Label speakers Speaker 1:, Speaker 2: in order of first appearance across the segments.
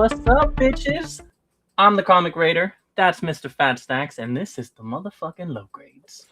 Speaker 1: What's up, bitches? I'm the Comic Raider. That's Mr. FatStax, and this is the motherfucking low grades.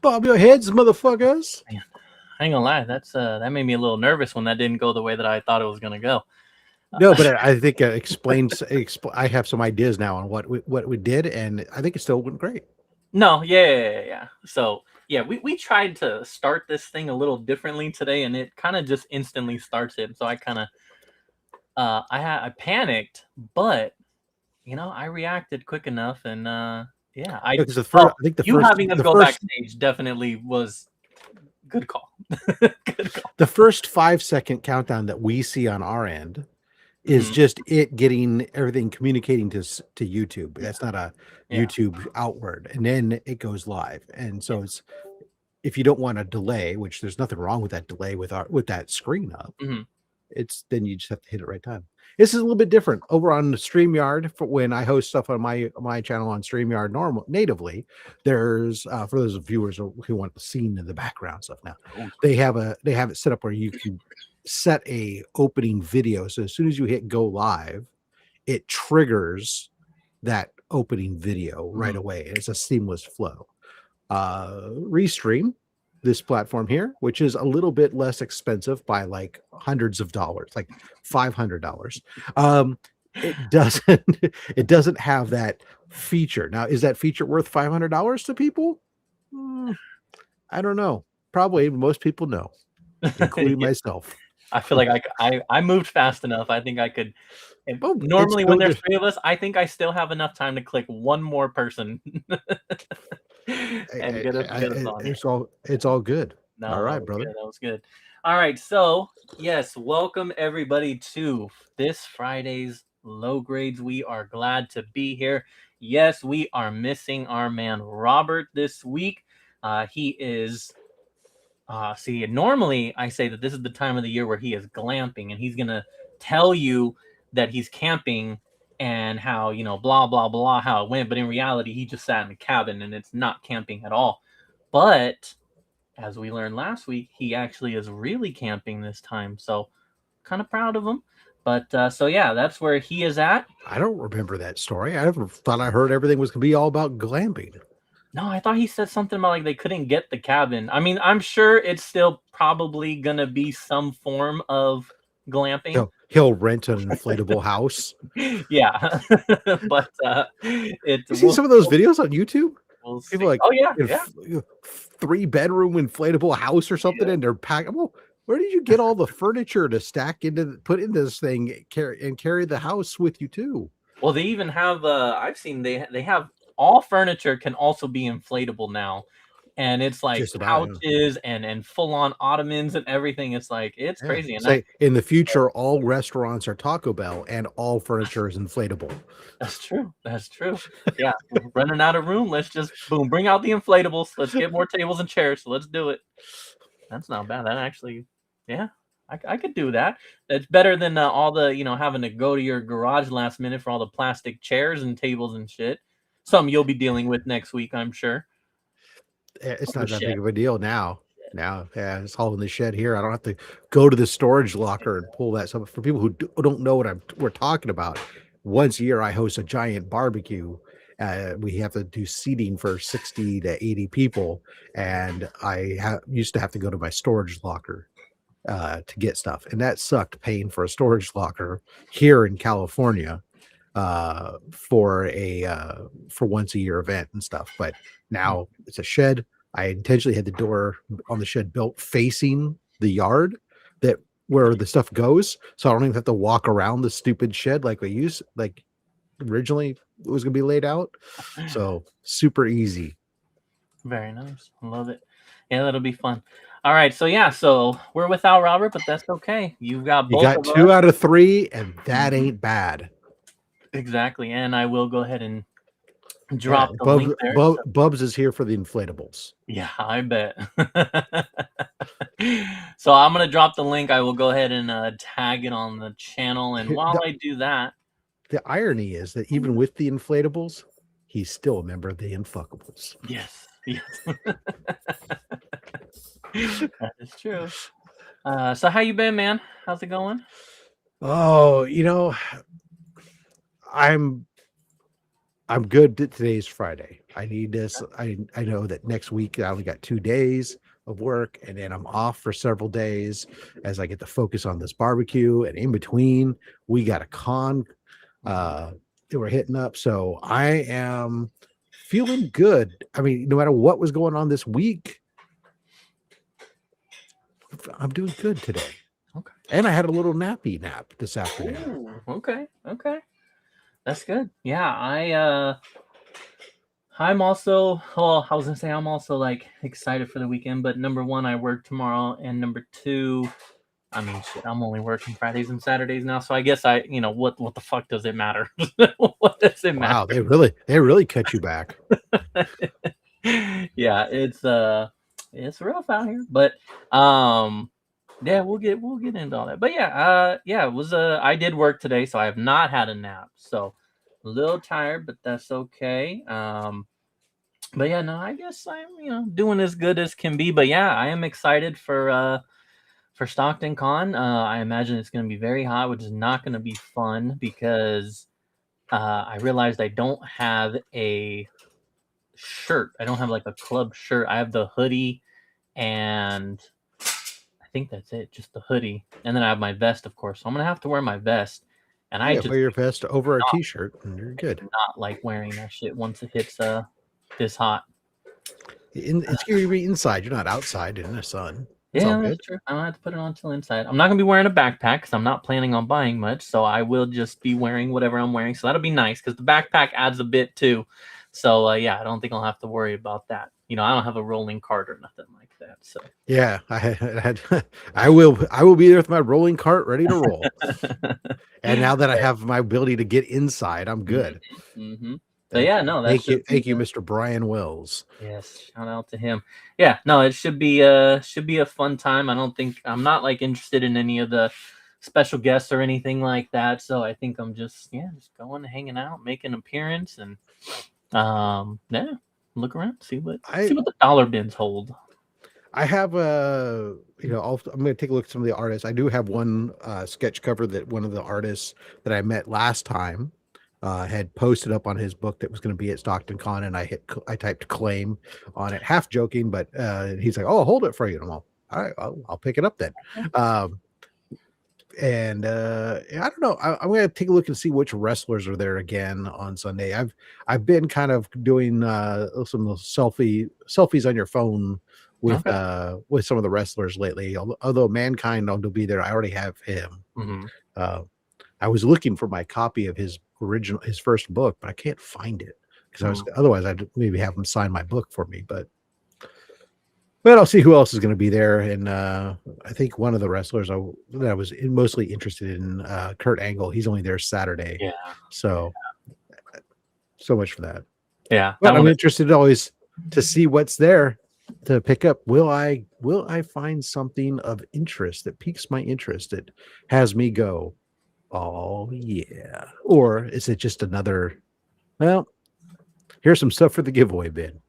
Speaker 2: Bob your heads, motherfuckers.
Speaker 1: Man, I ain't gonna lie, that made me a little nervous when that didn't go the way that I thought it was gonna go.
Speaker 2: No, but I think it explains. I have some ideas now on what we did, and I think it still went great.
Speaker 1: No, yeah. So yeah, we tried to start this thing a little differently today, and it kind of just instantly starts it. So I kind of I panicked, but I reacted quick enough, and yeah, I think having us go backstage definitely was good call. Good call.
Speaker 2: The first 5-second countdown that we see on our end is just it getting everything communicating to YouTube. That's not a YouTube outward, and then it goes live. And so it's, if you don't want a delay, which there's nothing wrong with that delay with that screen up, it's then you just have to hit it right time. This is a little bit different over on the StreamYard. For when I host stuff on my channel on StreamYard natively, there's for those viewers who want the scene in the background stuff now, they have it set up where you can set a opening video. So as soon as you hit go live, it triggers that opening video right away. It's a seamless flow. Restream, this platform here, which is a little bit less expensive by like hundreds of dollars, like $500. It doesn't have that feature. Now, is that feature worth $500 to people? I don't know. Probably most people know, including myself.
Speaker 1: I feel like I moved fast enough. I think I could. Normally, when there's 3 of us, I think I still have enough time to click one more person. And get us on.
Speaker 2: It's all good.
Speaker 1: No,
Speaker 2: all right, brother.
Speaker 1: That was good. All right, so yes, welcome everybody to this Friday's Low Grades. We are glad to be here. Yes, we are missing our man Robert this week. He is. See, normally I say that this is the time of the year where he is glamping, and he's gonna tell you that he's camping and how, blah, blah, blah, how it went. But in reality, he just sat in a cabin, and it's not camping at all. But as we learned last week, he actually is really camping this time. So kind of proud of him. But so, yeah, that's where he is at.
Speaker 2: I don't remember that story. I never thought I heard everything was going to be all about glamping.
Speaker 1: No, I thought he said something about like they couldn't get the cabin. I mean, I'm sure it's still probably going to be some form of glamping.
Speaker 2: He'll rent an inflatable house.
Speaker 1: Yeah. But
Speaker 2: you see some of those videos on YouTube?
Speaker 1: We'll
Speaker 2: people like, 3-bedroom inflatable house or something, and they're packed. Well, where did you get all the furniture to put in this thing and carry the house with you too?
Speaker 1: Well, they even have I've seen they have all furniture can also be inflatable now. And it's like couches and full-on ottomans and everything. It's like, it's crazy. And
Speaker 2: in the future, all restaurants are Taco Bell and all furniture is inflatable.
Speaker 1: That's true. Yeah, we're running out of room. Let's just bring out the inflatables. Let's get more tables and chairs. So let's do it. That's not bad. That actually, yeah, I could do that. That's better than all the having to go to your garage last minute for all the plastic chairs and tables and shit. Something you'll be dealing with next week, I'm sure.
Speaker 2: It's not that big of a deal now. Yeah, it's all in the shed here. I don't have to go to the storage locker and pull that stuff. For people who don't know what we're talking about, once a year I host a giant barbecue. We have to do seating for 60 to 80 people, and I used to have to go to my storage locker to get stuff, and that sucked paying for a storage locker here in California for once a year event and stuff. But now it's a shed. I intentionally had the door on the shed built facing the yard where the stuff goes, so I don't even have to walk around the stupid shed like originally it was gonna be laid out. So super easy.
Speaker 1: Very nice. I love it. Yeah, that'll be fun. All right, so yeah, so we're without Robert, but that's okay. You've got
Speaker 2: You
Speaker 1: both
Speaker 2: got
Speaker 1: of
Speaker 2: 2
Speaker 1: us.
Speaker 2: out of 3, and that
Speaker 1: Mhm.
Speaker 2: ain't bad.
Speaker 1: Exactly, and I will go ahead and
Speaker 2: Yeah,
Speaker 1: drop the link there. So
Speaker 2: Bubs is here for the inflatables.
Speaker 1: yeah, I bet. So I'm gonna drop the link. I will go ahead and tag it on the channel, and while
Speaker 2: The
Speaker 1: I do that,
Speaker 2: the irony is that even with the inflatables, he's still a member of the Unfuckables.
Speaker 1: yes, yes, that is true. So how you been, man? How's it going?
Speaker 2: Oh, I'm good. Today's Friday. I need this. I know that next week I only got 2 days of work, and then I'm off for several days as I get to focus on this barbecue. And in between, we got a con that we're hitting up. So I am feeling good. I mean, no matter what was going on this week, I'm doing good today.
Speaker 1: Okay.
Speaker 2: And I had a little nappy nap this afternoon.
Speaker 1: Ooh, okay, okay, that's good. Yeah, I'm also. Oh, I was gonna say I'm also like excited for the weekend, but number one, I work tomorrow, and number two, I mean, shit, I'm only working Fridays and Saturdays now, so I guess what the fuck does it matter? What does it matter?
Speaker 2: Wow, they really cut you back.
Speaker 1: Yeah, it's rough out here, but um yeah, we'll get into all that. But yeah, it was I did work today, so I have not had a nap. So a little tired, but that's okay. But yeah, no, I guess I'm, doing as good as can be. But yeah, I am excited for Stockton Con. I imagine it's going to be very hot, which is not going to be fun because I realized I don't have a shirt. I don't have like a club shirt. I have the hoodie, and I think that's it, just the hoodie. And then I have my vest, of course. So I'm gonna have to wear my vest. And I
Speaker 2: Yeah,
Speaker 1: just
Speaker 2: wear your vest over a
Speaker 1: not,
Speaker 2: t-shirt and you're
Speaker 1: I
Speaker 2: good.
Speaker 1: do not like wearing that shit once it hits this hot.
Speaker 2: It's going to be inside. You're not outside in the sun. It's all
Speaker 1: Yeah, that's
Speaker 2: good.
Speaker 1: true. I don't have to put it on till inside. I'm not gonna be wearing a backpack because I'm not planning on buying much. So I will just be wearing whatever I'm wearing. So that'll be nice because the backpack adds a bit too. So yeah, I don't think I'll have to worry about that. I don't have a rolling cart or nothing like that. So
Speaker 2: Yeah, I had I will be there with my rolling cart ready to roll. And now that I have my ability to get inside, I'm good.
Speaker 1: mm-hmm. So yeah, no, that
Speaker 2: Thank
Speaker 1: should
Speaker 2: you.
Speaker 1: be
Speaker 2: Thank you, Mr. Brian Wells.
Speaker 1: yes. Shout out to him. Yeah, no, it should be a fun time. I'm not like interested in any of the special guests or anything like that. So I think I'm just going hanging out, making an appearance, and yeah, look around, see what the dollar bins hold.
Speaker 2: I have I'm going to take a look at some of the artists. I do have one sketch cover that one of the artists that I met last time had posted up on his book that was going to be at Stockton Con, and I typed claim on it, half joking, but he's like, "Oh, I'll hold it for you." And I'm all right, I'll pick it up then. And I don't know. I'm going to take a look and see which wrestlers are there again on Sunday. I've been kind of doing some of those selfies on your phone with
Speaker 1: Okay.
Speaker 2: with some of the wrestlers lately. Although Mankind will be there, I already have him.
Speaker 1: Mm-hmm.
Speaker 2: Uh, I was looking for my copy of his first book, but I can't find it because otherwise I'd maybe have him sign my book for me. But I'll see who else is going to be there. And I think one of the wrestlers that I was mostly interested in, Kurt Angle. He's only there Saturday.
Speaker 1: Yeah.
Speaker 2: So much for that.
Speaker 1: Yeah.
Speaker 2: But I'm interested always to see what's there to pick up. Will I find something of interest that piques my interest, that has me go, oh yeah? Or is it just another, well, here's some stuff for the giveaway bin?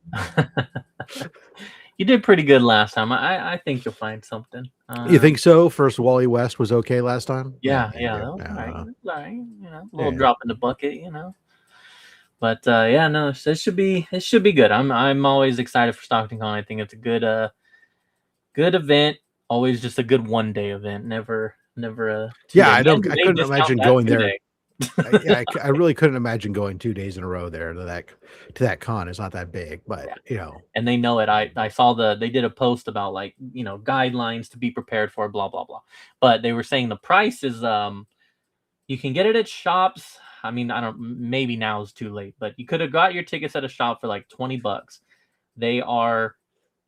Speaker 1: You did pretty good last time. I think you'll find something.
Speaker 2: You think so? First Wally West was okay last time.
Speaker 1: Yeah, that was all right. A little
Speaker 2: Yeah.
Speaker 1: drop in the bucket, But yeah, no, it should be good. I'm always excited for Stockton Con. I think it's a good event. Always just a good one day event. Never a 2
Speaker 2: Yeah,
Speaker 1: day.
Speaker 2: I couldn't imagine going there.
Speaker 1: Day.
Speaker 2: I really couldn't imagine going 2 days in a row there to that con. It's not that big, but
Speaker 1: and they know it. I saw they did a post about like guidelines to be prepared for, blah blah blah. But they were saying the price is you can get it at shops. I mean, I don't, maybe now is too late, but you could have got your tickets at a shop for like $20. They are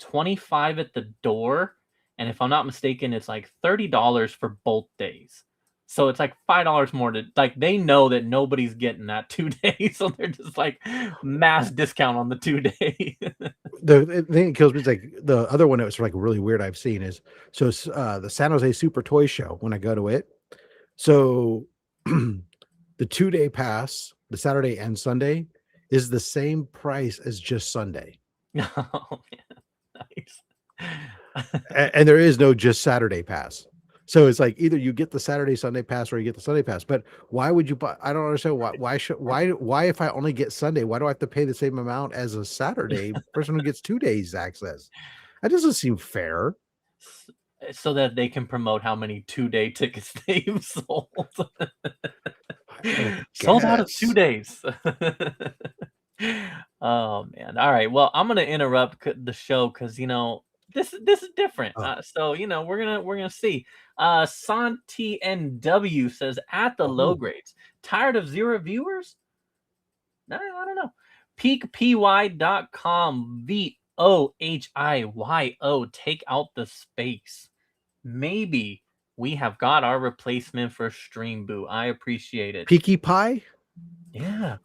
Speaker 1: 25 at the door, and if I'm not mistaken, it's like $30 for both days. So it's like $5 more to like they know that nobody's getting that 2 days, so they're just like mass discount on the 2 day.
Speaker 2: The thing that kills me is like the other one that was like really weird I've seen is so it's the San Jose Super Toy Show when I go to it. So the 2-day pass, the Saturday and Sunday, is the same price as just Sunday.
Speaker 1: Oh, man. Nice.
Speaker 2: And there is no just Saturday pass. So it's like either you get the Saturday Sunday pass or you get the Sunday pass. But why would you buy? I don't understand why if I only get Sunday, why do I have to pay the same amount as a Saturday person who gets 2 days access? That doesn't seem fair.
Speaker 1: So that they can promote how many 2-day tickets they've sold. Sold out of 2 days. Oh man. All right. Well, I'm gonna interrupt the show because this is different. So we're gonna see. Santi NW says at the low grades, tired of 0 viewers? No, I don't know. Peakpy.com VOHIYO. Take out the space. Maybe we have got our replacement for Stream Boo. I appreciate it.
Speaker 2: Peaky Pie?
Speaker 1: Yeah.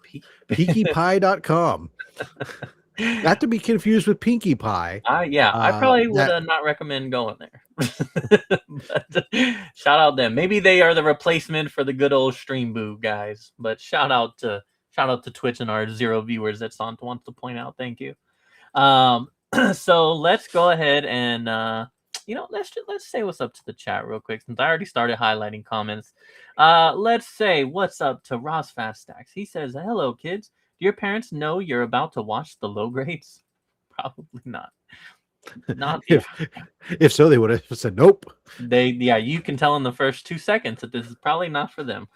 Speaker 2: PeakyPie.com. Not to be confused with Pinkie Pie.
Speaker 1: Yeah, I probably would not recommend going there. But, shout out them. Maybe they are the replacement for the good old Stream Boo guys. But shout out to Twitch and our 0 viewers that Sant wants to point out. Thank you. So let's go ahead and let's say what's up to the chat real quick since I already started highlighting comments. Let's say what's up to Ross FatStax. He says, "Hello, kids. Do your parents know you're about to watch the low grades?" Probably not. Not
Speaker 2: if so, they would have said nope.
Speaker 1: You can tell in the first 2 seconds that this is probably not for them.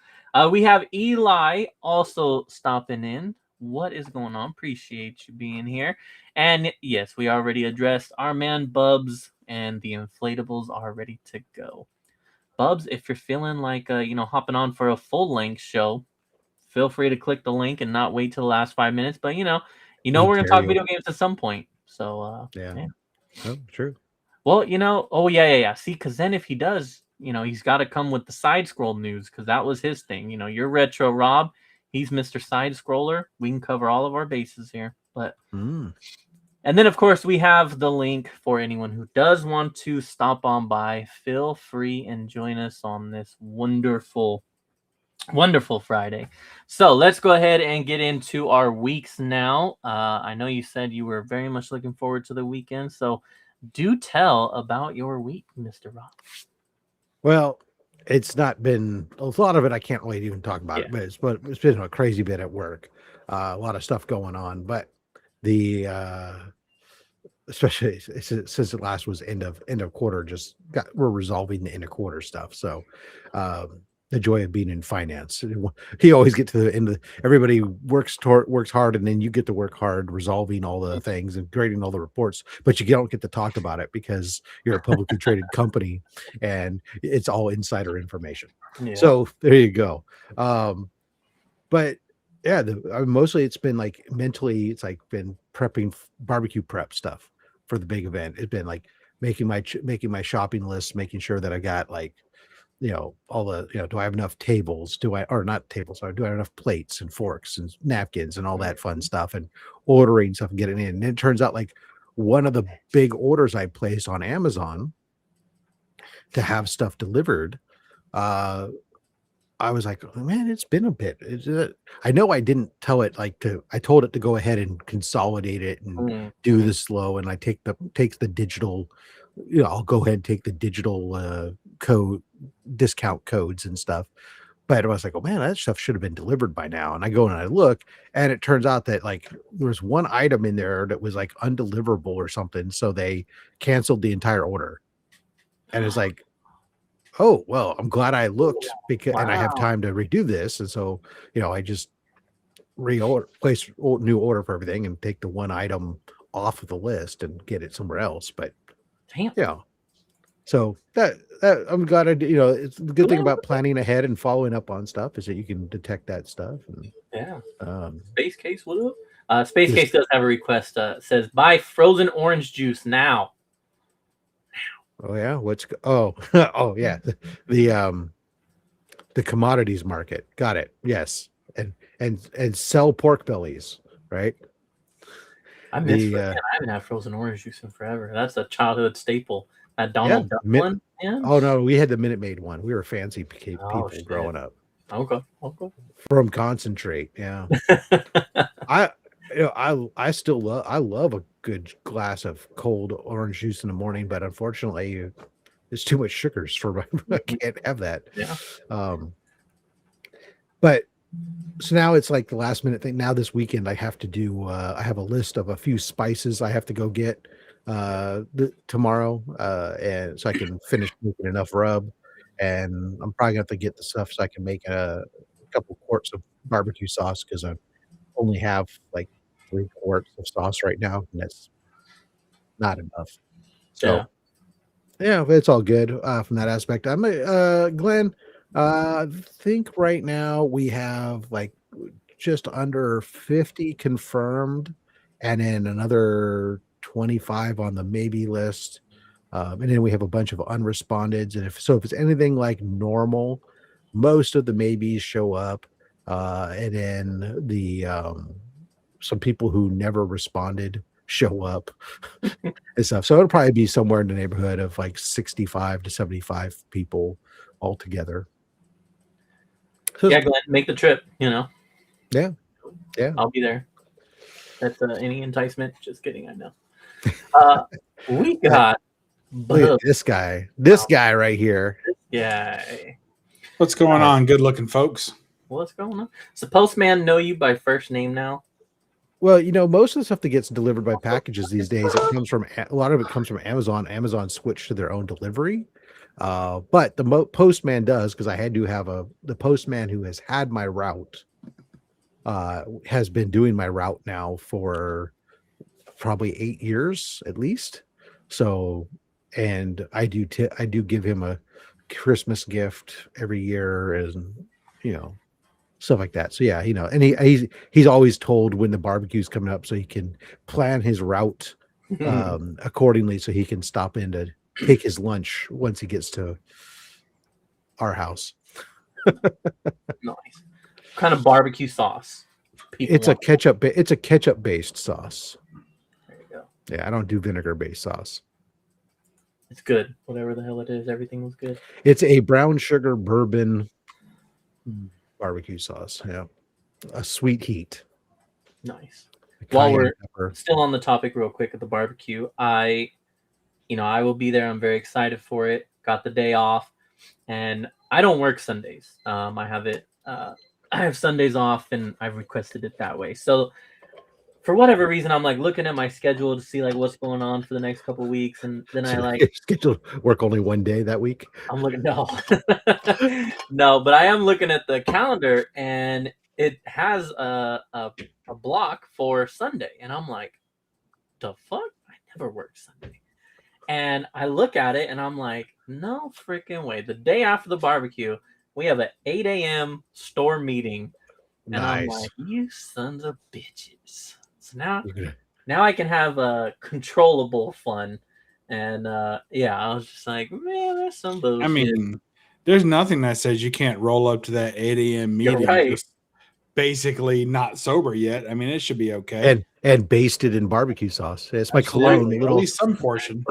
Speaker 1: We have Eli also stopping in. What is going on? Appreciate you being here. And yes, we already addressed our man Bubs, and the inflatables are ready to go. Bubs, if you're feeling like hopping on for a full-length show, feel free to click the link and not wait till the last 5 minutes. But we're gonna talk video games at some point. So
Speaker 2: yeah. Oh, true.
Speaker 1: Well, oh yeah. See, because then if he does, he's got to come with the side scroll news because that was his thing. You're Retro Rob. He's Mr. Side Scroller. We can cover all of our bases here. But and then, of course, we have the link for anyone who does want to stop on by. Feel free and join us on this wonderful, wonderful Friday. So let's go ahead and get into our weeks now. I know you said you were very much looking forward to the weekend. So do tell about your week, Mr. Rob.
Speaker 2: Well, it's not been a lot of it. I can't really even talk about it, but it's been a crazy bit at work. A lot of stuff going on, but the especially since the last was end of quarter, we're resolving the end of quarter stuff. So the joy of being in finance. You always get to the end of everybody works hard, and then you get to work hard resolving all the things and grading all the reports, but you don't get to talk about it because you're a publicly traded company and it's all insider information. So there you go. But yeah, mostly it's been like mentally, it's like been prepping barbecue prep stuff for the big event. It's been like making my shopping list, making sure that I got like, all the, do I have enough tables? Do I have enough plates and forks and napkins and all that fun stuff, and ordering stuff and getting in. And it turns out like one of the big orders I placed on Amazon to have stuff delivered, I was like, oh, man, it's been a bit. I know I didn't tell it I told it to go ahead and consolidate it and do the slow, and I takes the digital, I'll go ahead and take the digital code discount codes and stuff. But I was like, oh man, that stuff should have been delivered by now. And I go and I look, and it turns out that like there was one item in there that was like undeliverable or something. So they canceled the entire order. And it's like, oh, well, I'm glad I looked and I have time to redo this. And so, I just place new order for everything and take the one item off of the list and get it somewhere else. But yeah. So that I'm glad it's the good thing about planning ahead and following up on stuff is that you can detect that stuff. And,
Speaker 1: Space Case, what up? Space Case does have a request. Says buy frozen orange juice now.
Speaker 2: Oh yeah, oh yeah, the the commodities market. Got it. Yes, and sell pork bellies, right?
Speaker 1: I miss
Speaker 2: The
Speaker 1: man, I haven't had frozen orange juice in forever. That's a childhood staple. That
Speaker 2: yeah,
Speaker 1: Donald Duck one, man.
Speaker 2: oh no, we had the Minute Maid one. We were fancy
Speaker 1: Oh
Speaker 2: people
Speaker 1: shit.
Speaker 2: growing up.
Speaker 1: Okay. Okay.
Speaker 2: From concentrate, yeah. I I still love a good glass of cold orange juice in the morning, but unfortunately, there's too much sugars for my. I can't have that.
Speaker 1: Yeah.
Speaker 2: Um, but so now it's like the last minute thing. Now this weekend I have to do. I have a list of a few spices I have to go get tomorrow, and so I can finish making enough rub. And I'm probably gonna have to get the stuff so I can make a couple quarts of barbecue sauce because I only have like 3 quarts of sauce right now, and that's not enough. So
Speaker 1: Yeah.
Speaker 2: yeah, but it's all good from that aspect. I'm Glenn. I think right now we have like just under 50 confirmed, and then another 25 on the maybe list. And then we have a bunch of unrespondeds. And if it's anything like normal, most of the maybes show up. And then the some people who never responded show up and stuff. So it'll probably be somewhere in the neighborhood of like 65 to 75 people altogether. So
Speaker 1: Yeah, Glenn, make the trip, you know.
Speaker 2: yeah. Yeah.
Speaker 1: I'll be there. That's any enticement. Just kidding, I know. We got
Speaker 2: Look at this guy. This guy right here.
Speaker 1: guy.
Speaker 3: What's going on, good looking folks?
Speaker 1: What's going on? Does the postman know you by first name now?
Speaker 2: Well, most of the stuff that gets delivered by packages these days, a lot of it comes from Amazon. Amazon switched to their own delivery. But the postman does, because I had to have the postman who has had my route has been doing my route now for probably 8 years at least. So, and I do give him a Christmas gift every year, and stuff like that. So yeah, and he's always told when the barbecue's coming up, so he can plan his route accordingly, so he can stop in to take his lunch once he gets to our house.
Speaker 1: Nice. What kind of barbecue sauce?
Speaker 2: It's a ketchup based sauce.
Speaker 1: There you go.
Speaker 2: Yeah, I don't do vinegar based sauce.
Speaker 1: It's good. Whatever the hell it is, everything was good.
Speaker 2: It's a brown sugar bourbon barbecue sauce. Yeah, a sweet heat.
Speaker 1: Nice. While we're still on the topic real quick of the barbecue, I will be there. I'm very excited for it. Got the day off, and I don't work Sundays. I have Sundays off, and I've requested it that way. So for whatever reason, I'm like looking at my schedule to see like what's going on for the next couple of weeks, and then I like
Speaker 2: schedule work only one day that week.
Speaker 1: I'm looking no, but I am looking at the calendar, and it has a block for Sunday, and I'm like, the fuck? I never work Sunday. And I look at it, and I'm like, no freaking way. The day after the barbecue, we have an 8 a.m. store meeting, and nice. I'm like, you sons of bitches. So now I can have a controllable fun, and I was just like, man, that's some bullshit.
Speaker 3: I mean, there's nothing that says you can't roll up to that 8 a.m. meeting.
Speaker 1: You're right.
Speaker 3: Just basically not sober yet. I mean, it should be okay.
Speaker 2: And basted in barbecue sauce. It's my cologne.
Speaker 3: At least some portion.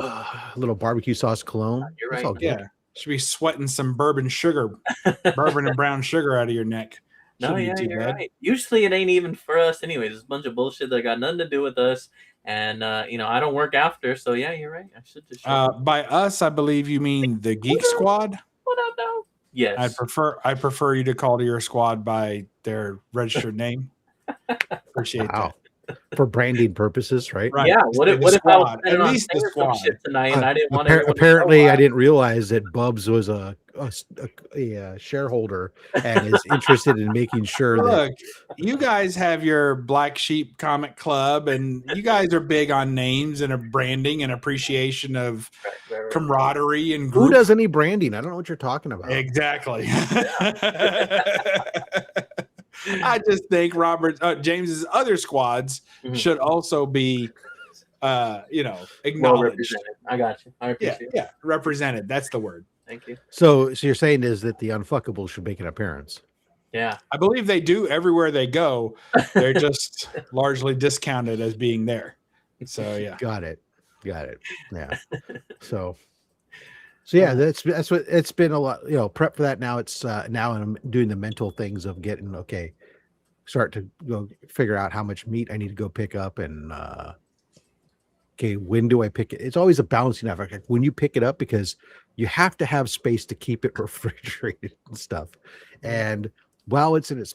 Speaker 2: Little barbecue sauce cologne.
Speaker 1: You're right.
Speaker 2: It's all good.
Speaker 3: Yeah. Should be sweating some bourbon and brown sugar out of your neck.
Speaker 1: No, yeah, you're right. Usually it ain't even for us anyways. It's a bunch of bullshit that got nothing to do with us. And, I don't work after. So, yeah, you're right. I should just
Speaker 3: by us, I believe you mean the Geek Squad.
Speaker 1: What up, though? Yes.
Speaker 3: I prefer you to call to your squad by their registered name. Appreciate that.
Speaker 2: For branding purposes, right?
Speaker 1: Yeah. What if I was at least the squad shit tonight, and I didn't want to?
Speaker 2: Apparently, I didn't realize that Bubs was a shareholder and is interested in making sure that
Speaker 3: you guys have your Black Sheep Comic Club, and you guys are big on names and a branding and appreciation of camaraderie and group.
Speaker 2: Who does any branding? I don't know what you're talking about.
Speaker 3: Exactly. I just think James's other squads should also be acknowledged.
Speaker 1: Well represented. I got you. I appreciate it.
Speaker 3: Yeah, represented. That's the word.
Speaker 1: Thank you.
Speaker 2: So you're saying is that the Unfuckables should make an appearance?
Speaker 1: Yeah.
Speaker 3: I believe they do everywhere they go. They're just largely discounted as being there. So yeah.
Speaker 2: Got it. Yeah. So yeah, that's what it's been a lot, prep for that. Now it's now I'm doing the mental things of getting start to go figure out how much meat I need to go pick up and when do I pick it? It's always a balancing act. Like when you pick it up, because you have to have space to keep it refrigerated and stuff. And while it's in its,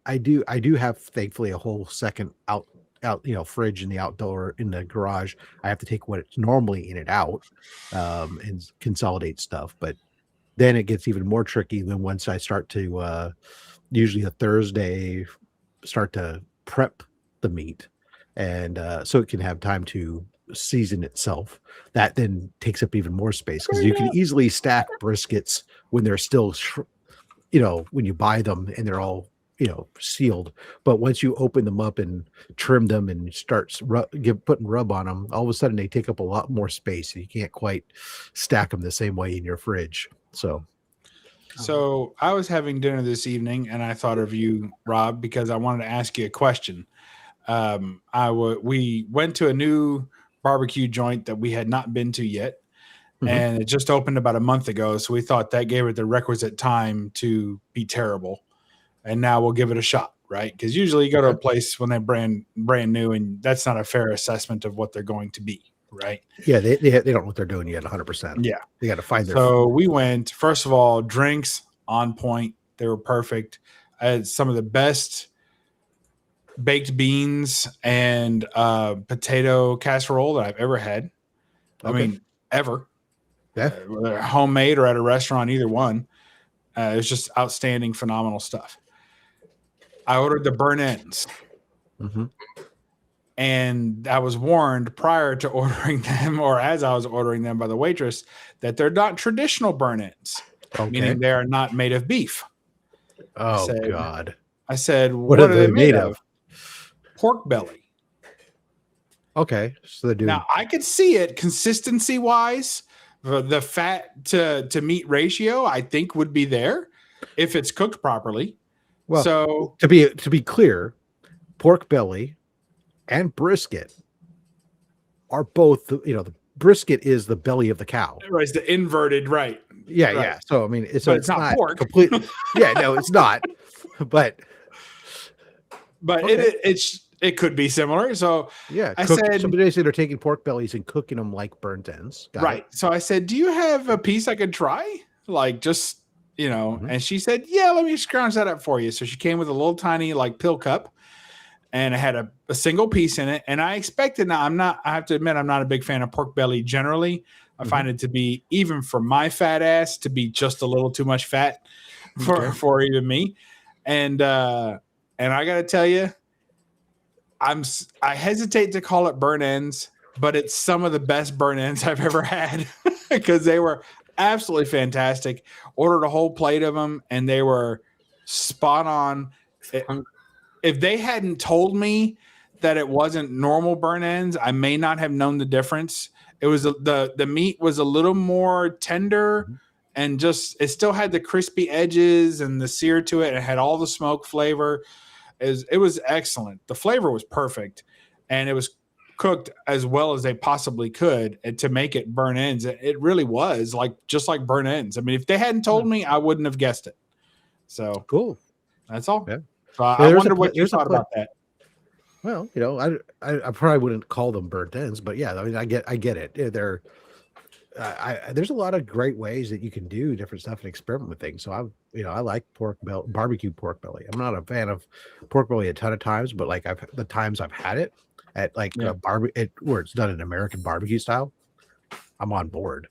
Speaker 2: I do have thankfully a whole second out, fridge in the outdoor in the garage. I have to take what it's normally in it out and consolidate stuff. But then it gets even more tricky than once I start to usually a Thursday start to prep the meat. And so it can have time to season itself. That then takes up even more space because you can easily stack briskets when they're still, when you buy them and they're all, sealed. But once you open them up and trim them and start putting rub on them, all of a sudden they take up a lot more space. And you can't quite stack them the same way in your fridge. So
Speaker 3: I was having dinner this evening and I thought of you, Rob, because I wanted to ask you a question. We went to a new barbecue joint that we had not been to yet, and it just opened about a month ago. So we thought that gave it the requisite time to be terrible, and now we'll give it a shot, right? Because usually you go to a place when they're brand new, and that's not a fair assessment of what they're going to be, right?
Speaker 2: Yeah, they don't know what they're doing yet, 100%.
Speaker 3: Yeah,
Speaker 2: they got to find their.
Speaker 3: So we went. First of all, drinks on point; they were perfect. I had some of the best baked beans and potato casserole that I've ever had. I mean, ever.
Speaker 2: Yeah.
Speaker 3: Whether homemade or at a restaurant, either one. It's just outstanding, phenomenal stuff. I ordered the burnt ends. And I was warned prior to ordering them, or as I was ordering them by the waitress, that they're not traditional burnt ends, meaning they are not made of beef.
Speaker 2: Oh, God.
Speaker 3: I said, what are they made of? Pork belly.
Speaker 2: Okay, so they do.
Speaker 3: Now I could see it consistency wise. The fat to meat ratio, I think, would be there if it's cooked properly.
Speaker 2: Well,
Speaker 3: so
Speaker 2: to be clear, pork belly and brisket are both. The brisket is the belly of the cow.
Speaker 3: It's the inverted, right?
Speaker 2: Yeah,
Speaker 3: right.
Speaker 2: yeah. So I mean, it's
Speaker 3: not pork.
Speaker 2: Completely. Yeah, no, it's not. But
Speaker 3: it could be similar. So
Speaker 2: yeah,
Speaker 3: I said,
Speaker 2: somebody said they're taking pork bellies and cooking them like burnt ends.
Speaker 3: Right. So I said, do you have a piece I could try? Like just, and she said, yeah, let me scrounge that up for you. So she came with a little tiny like pill cup and it had a single piece in it. And I expected, I have to admit, I'm not a big fan of pork belly generally. I find it to be, even for my fat ass, to be just a little too much fat for even me. And I got to tell you, I hesitate to call it burnt ends, but it's some of the best burnt ends I've ever had because they were absolutely fantastic. Ordered a whole plate of them and they were spot on. If they hadn't told me that it wasn't normal burnt ends, I may not have known the difference. It was the meat was a little more tender and just it still had the crispy edges and the sear to it. It had all the smoke flavor. It was excellent. The flavor was perfect, and it was cooked as well as they possibly could to make it burnt ends. It really was just like burnt ends. I mean, if they hadn't told me, I wouldn't have guessed it. So
Speaker 2: cool.
Speaker 3: That's all.
Speaker 2: Yeah.
Speaker 3: So I wonder what you thought about that.
Speaker 2: Well, I probably wouldn't call them burnt ends, but yeah, I mean, I get it. They're there's a lot of great ways that you can do different stuff and experiment with things. So I like barbecue pork belly. I'm not a fan of pork belly a ton of times, but like the times I've had it at like where it's done in American barbecue style, I'm on board.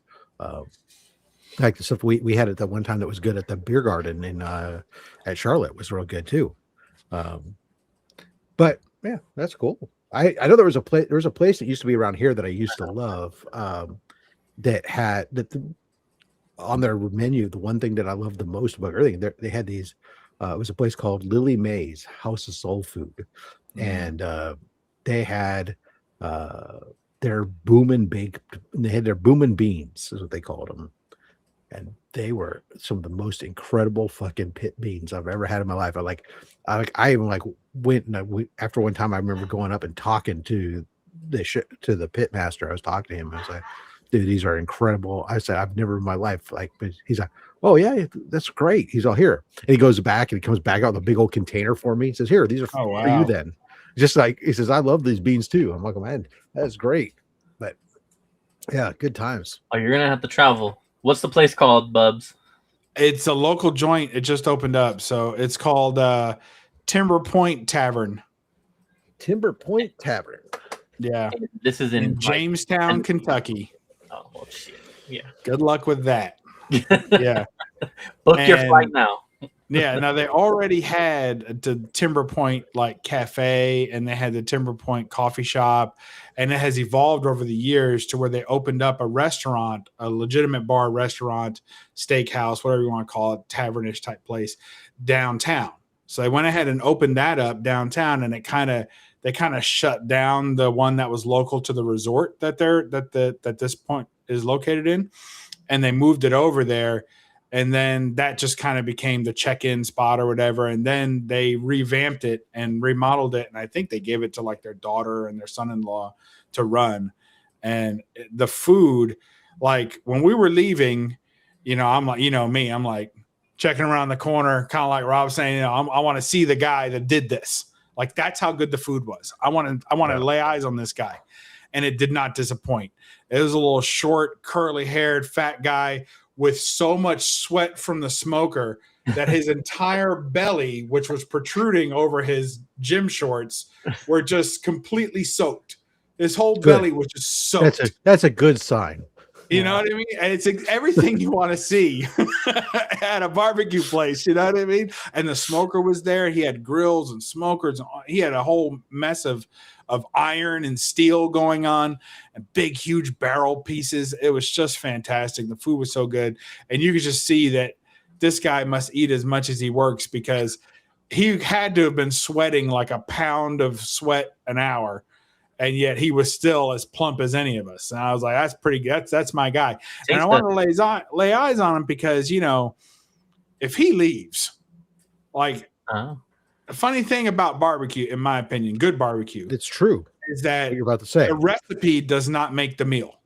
Speaker 2: Like the stuff we had it that one time that was good at the beer garden in at Charlotte was real good too. But yeah, that's cool. I know there was a place that used to be around here that I used to love. That had on their menu, the one thing that I loved the most about everything, they had these. It was a place called Lily Mae's House of Soul Food, and they had Their booming baked. They had their booming beans, is what they called them, and they were some of the most incredible fucking pit beans I've ever had in my life. I even went and after one time I remember going up and talking to the pit master. I was talking to him. I was like, dude, these are incredible. I said, I've never in my life but he's like, oh yeah, that's great. He's all here. And he goes back and he comes back out with a big old container for me. He says, here, these are for you then. Just like he says, I love these beans too. I'm like, man, that's great. But yeah, good times.
Speaker 1: Oh, you're gonna have to travel. What's the place called, Bubs?
Speaker 3: It's a local joint. It just opened up. So it's called Timber Point Tavern.
Speaker 2: Timber Point Tavern.
Speaker 3: Yeah.
Speaker 1: This is in
Speaker 3: Jamestown, Kentucky.
Speaker 1: Oh, well, shit. Yeah.
Speaker 3: Good luck with that. Yeah.
Speaker 1: Book your flight now.
Speaker 3: Yeah. Now they already had the Timber Point cafe, and they had the Timber Point coffee shop, and it has evolved over the years to where they opened up a restaurant, a legitimate bar, restaurant, steakhouse, whatever you want to call it, tavernish type place downtown. So they went ahead and opened that up downtown, and they kind of shut down the one that was local to the resort that this point is located in, and they moved it over there. And then that just kind of became the check-in spot or whatever. And then they revamped it and remodeled it. And I think they gave it to their daughter and their son-in-law to run. And the food, when we were leaving, I'm like, me, I'm like checking around the corner, kind of like Rob saying, I want to see the guy that did this. That's how good the food was. I wanted to lay eyes on this guy. And it did not disappoint. It was a little short, curly-haired, fat guy with so much sweat from the smoker that his entire belly, which was protruding over his gym shorts, were just completely soaked. His whole belly was just soaked.
Speaker 2: That's a good sign.
Speaker 3: You know what I mean? And it's everything you want to see at a barbecue place. You know what I mean? And the smoker was there. He had grills and smokers. He had a whole mess of iron and steel going on, and big, huge barrel pieces. It was just fantastic. The food was so good. And you could just see that this guy must eat as much as he works, because he had to have been sweating like a pound of sweat an hour. And yet he was still as plump as any of us. And I was like, that's pretty good. That's my guy. And I want to lay eyes on him because, if he leaves, the funny thing about barbecue, in my opinion, good barbecue.
Speaker 2: It's true.
Speaker 3: Is that
Speaker 2: you're about to say
Speaker 3: the recipe does not make the meal.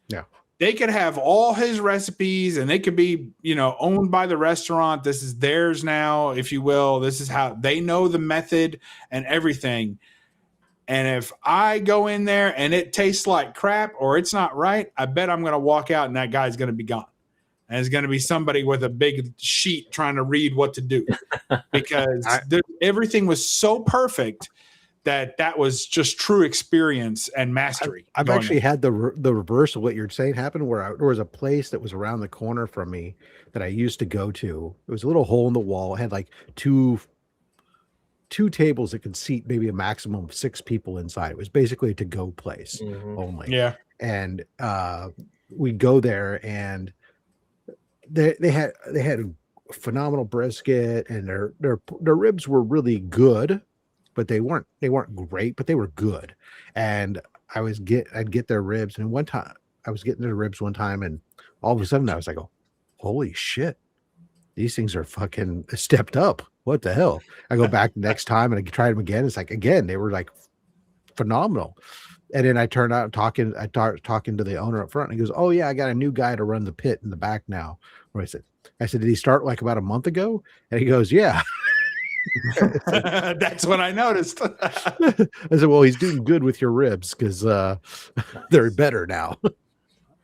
Speaker 2: Yeah.
Speaker 3: They could have all his recipes and they could be, owned by the restaurant. This is theirs now, if you will. This is how they know the method and everything. And if I go in there and it tastes like crap or it's not right, I bet I'm going to walk out and that guy's going to be gone. And it's going to be somebody with a big sheet trying to read what to do, because everything was so perfect that was just true experience and mastery.
Speaker 2: I've actually had the reverse of what you're saying happen, where there was a place that was around the corner from me that I used to go to. It was a little hole in the wall. It had two tables that could seat maybe a maximum of 6 people inside. It was basically a to-go place only.
Speaker 3: Yeah.
Speaker 2: And we'd go there, and they had phenomenal brisket, and their ribs were really good, but they weren't great, but they were good. And I'd get their ribs, and one time I was getting their ribs one time, and all of a sudden I was like, oh, holy shit, these things are fucking stepped up. What the hell? I go back the next time and I tried them again. It's like, again, they were like phenomenal. And then I turned out talking to the owner up front, and he goes, oh yeah, I got a new guy to run the pit in the back now. Where I said, did he start like about a month ago? And he goes, yeah.
Speaker 3: That's when I noticed.
Speaker 2: I said, well, he's doing good with your ribs, because they're better now.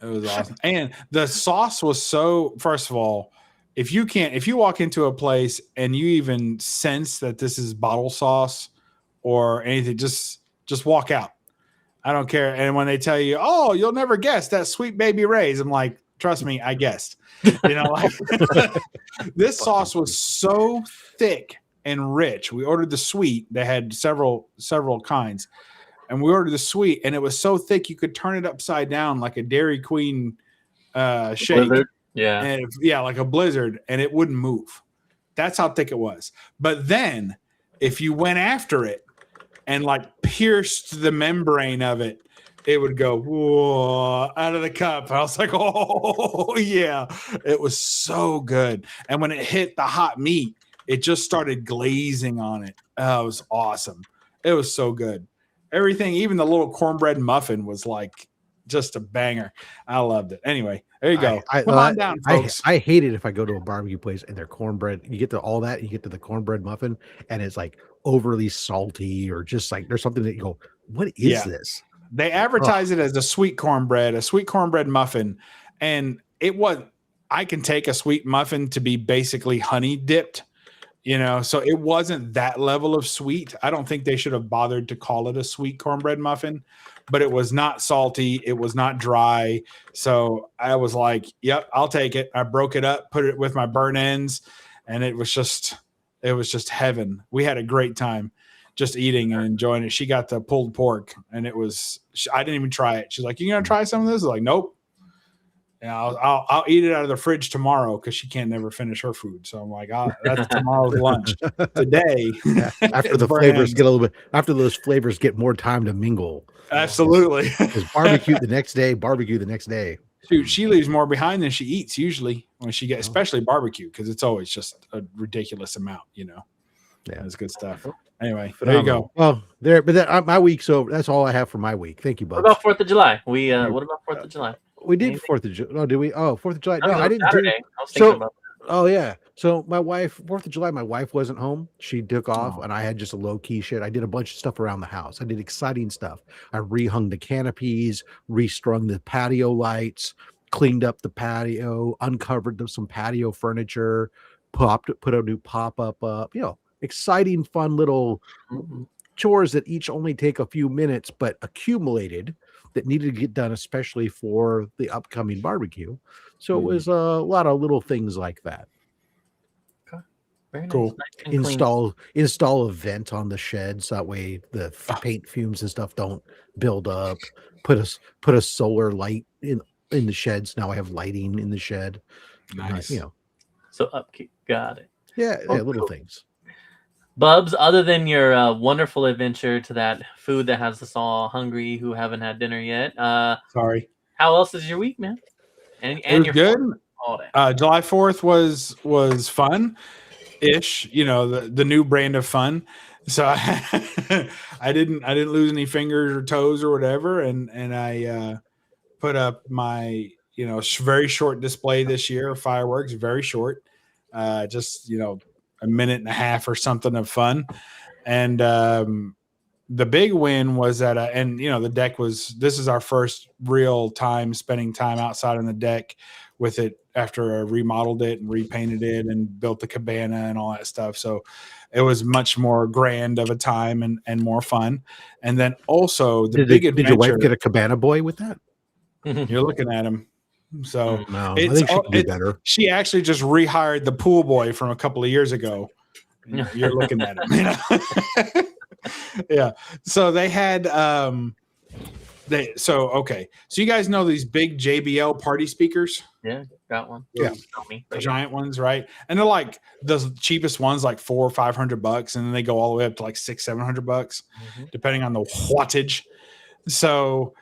Speaker 3: It was awesome. And the sauce was so, first of all, if you walk into a place and you even sense that this is bottle sauce or anything, just walk out. I don't care. And when they tell you, oh, you'll never guess that Sweet Baby Ray's, I'm like, trust me, I guessed. This sauce was so thick and rich. We ordered the sweet. They had several kinds, and we ordered the sweet, and it was so thick you could turn it upside down like a Dairy Queen shake.
Speaker 1: Blizzard. Yeah.
Speaker 3: And like a blizzard, and it wouldn't move. That's how thick it was. But then if you went after it and pierced the membrane of it, it would go whoa, out of the cup. I was like, oh yeah, it was so good. And when it hit the hot meat, it just started glazing on it. Oh, it was awesome. It was so good. Everything, even the little cornbread muffin was like just a banger. I loved it. Anyway, there you go. Come on down, folks.
Speaker 2: I hate it if I go to a barbecue place and their cornbread, you get to all that, you get to the cornbread muffin, and it's like overly salty or just like there's something that you go, what is this?
Speaker 3: They advertise it as a sweet cornbread muffin. And I can take a sweet muffin to be basically honey dipped, so it wasn't that level of sweet. I don't think they should have bothered to call it a sweet cornbread muffin, but it was not salty. It was not dry. So I was like, yep, I'll take it. I broke it up, put it with my burnt ends, and it was just heaven. We had a great time just eating and enjoying it. She got the pulled pork, and I didn't even try it. She's like, you gonna try some of this? I was like, nope. And I'll eat it out of the fridge tomorrow because she can't never finish her food. So I'm like, that's tomorrow's lunch. Today,
Speaker 2: after the flavors get a little bit, after those flavors get more time to mingle.
Speaker 3: Absolutely.
Speaker 2: Because barbecue the next day.
Speaker 3: Shoot, she leaves more behind than she eats usually when she gets, especially barbecue, because it's always just a ridiculous amount. Yeah, it's good stuff. Anyway, there you go.
Speaker 2: Well, my week's over. That's all I have for my week. Thank you, Bubs.
Speaker 1: What about 4th of July? What about 4th of July?
Speaker 2: We did 4th of July. No, did we? Oh, 4th of July. No, I didn't.
Speaker 1: Saturday. I was thinking about that.
Speaker 2: Oh yeah. So my wife, 4th of July, my wife wasn't home. She took off, and I had just a low key shit. I did a bunch of stuff around the house. I did exciting stuff. I rehung the canopies, restrung the patio lights, cleaned up the patio, uncovered some patio furniture, put a new pop-up up. Exciting, fun little chores that each only take a few minutes, but accumulated that needed to get done, especially for the upcoming barbecue. So it was a lot of little things like that.
Speaker 1: Okay. Very
Speaker 3: cool.
Speaker 1: Nice.
Speaker 2: Install a vent on the shed so that way the paint fumes and stuff don't build up. Put a solar light in the shed. So now I have lighting in the shed.
Speaker 3: Nice.
Speaker 1: So upkeep. Got it.
Speaker 2: Yeah, little things.
Speaker 1: Bubs, other than your wonderful adventure to that food that has us all hungry who haven't had dinner yet,
Speaker 3: sorry.
Speaker 1: How else is your week, man? And
Speaker 3: it was
Speaker 1: your
Speaker 3: good.
Speaker 1: All day.
Speaker 3: July 4th was fun-ish. The new brand of fun. So I didn't lose any fingers or toes or whatever, and I put up my very short display this year of fireworks. Very short, just a minute and a half or something of fun. And the big win was that the deck this is our first real time spending time outside on the deck with it after I remodeled it and repainted it and built the cabana and all that stuff. So it was much more grand of a time and more fun. And then also did your wife
Speaker 2: get a cabana boy with that?
Speaker 3: You're looking at him. So
Speaker 2: no, I think she could do better.
Speaker 3: She actually just rehired the pool boy from a couple of years ago. You're looking at him. Yeah. So they had so you guys know these big JBL party speakers?
Speaker 1: Yeah, got one.
Speaker 3: Yeah. The giant ones, right? And they're like the cheapest ones, like $400 or $500, and then they go all the way up to like $600-$700, depending on the wattage. So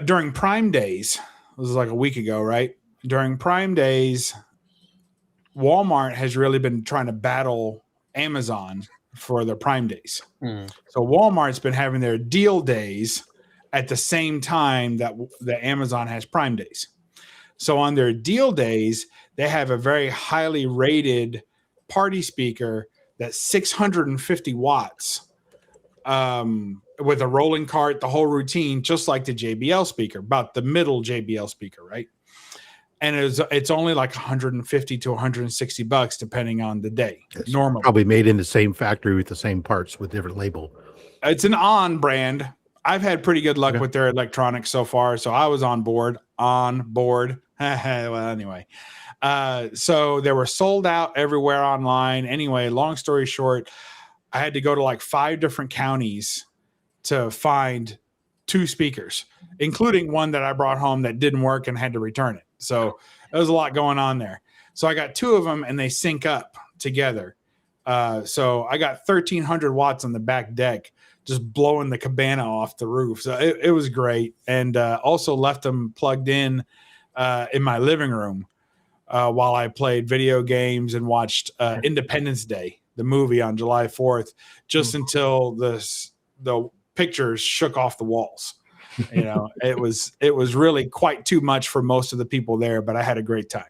Speaker 3: during Prime Days, this was like a week ago, right? During Prime Days, Walmart has really been trying to battle Amazon for their Prime Days. So Walmart's been having their deal days at the same time that Amazon has Prime Days. So on their deal days, they have a very highly rated party speaker that's 650 watts. With a rolling cart, the whole routine, just like the JBL speaker, about the middle JBL speaker, right? And it's only like $150 to $160, depending on the day.
Speaker 2: It's
Speaker 3: normally
Speaker 2: probably made in the same factory with the same parts with different label.
Speaker 3: It's an On brand. I've had pretty good luck with their electronics so far, so I was on board. Well, anyway, so they were sold out everywhere online. Anyway, long story short, I had to go to like 5 different counties to find 2 speakers, including one that I brought home that didn't work and had to return it. So there was a lot going on there. So I got 2 of them and they sync up together. So I got 1,300 watts on the back deck, just blowing the cabana off the roof. So it was great. And also left them plugged in my living room while I played video games and watched Independence Day, the movie on July 4th, just until the pictures shook off the walls. You know, it was really quite too much for most of the people there, but I had a great time.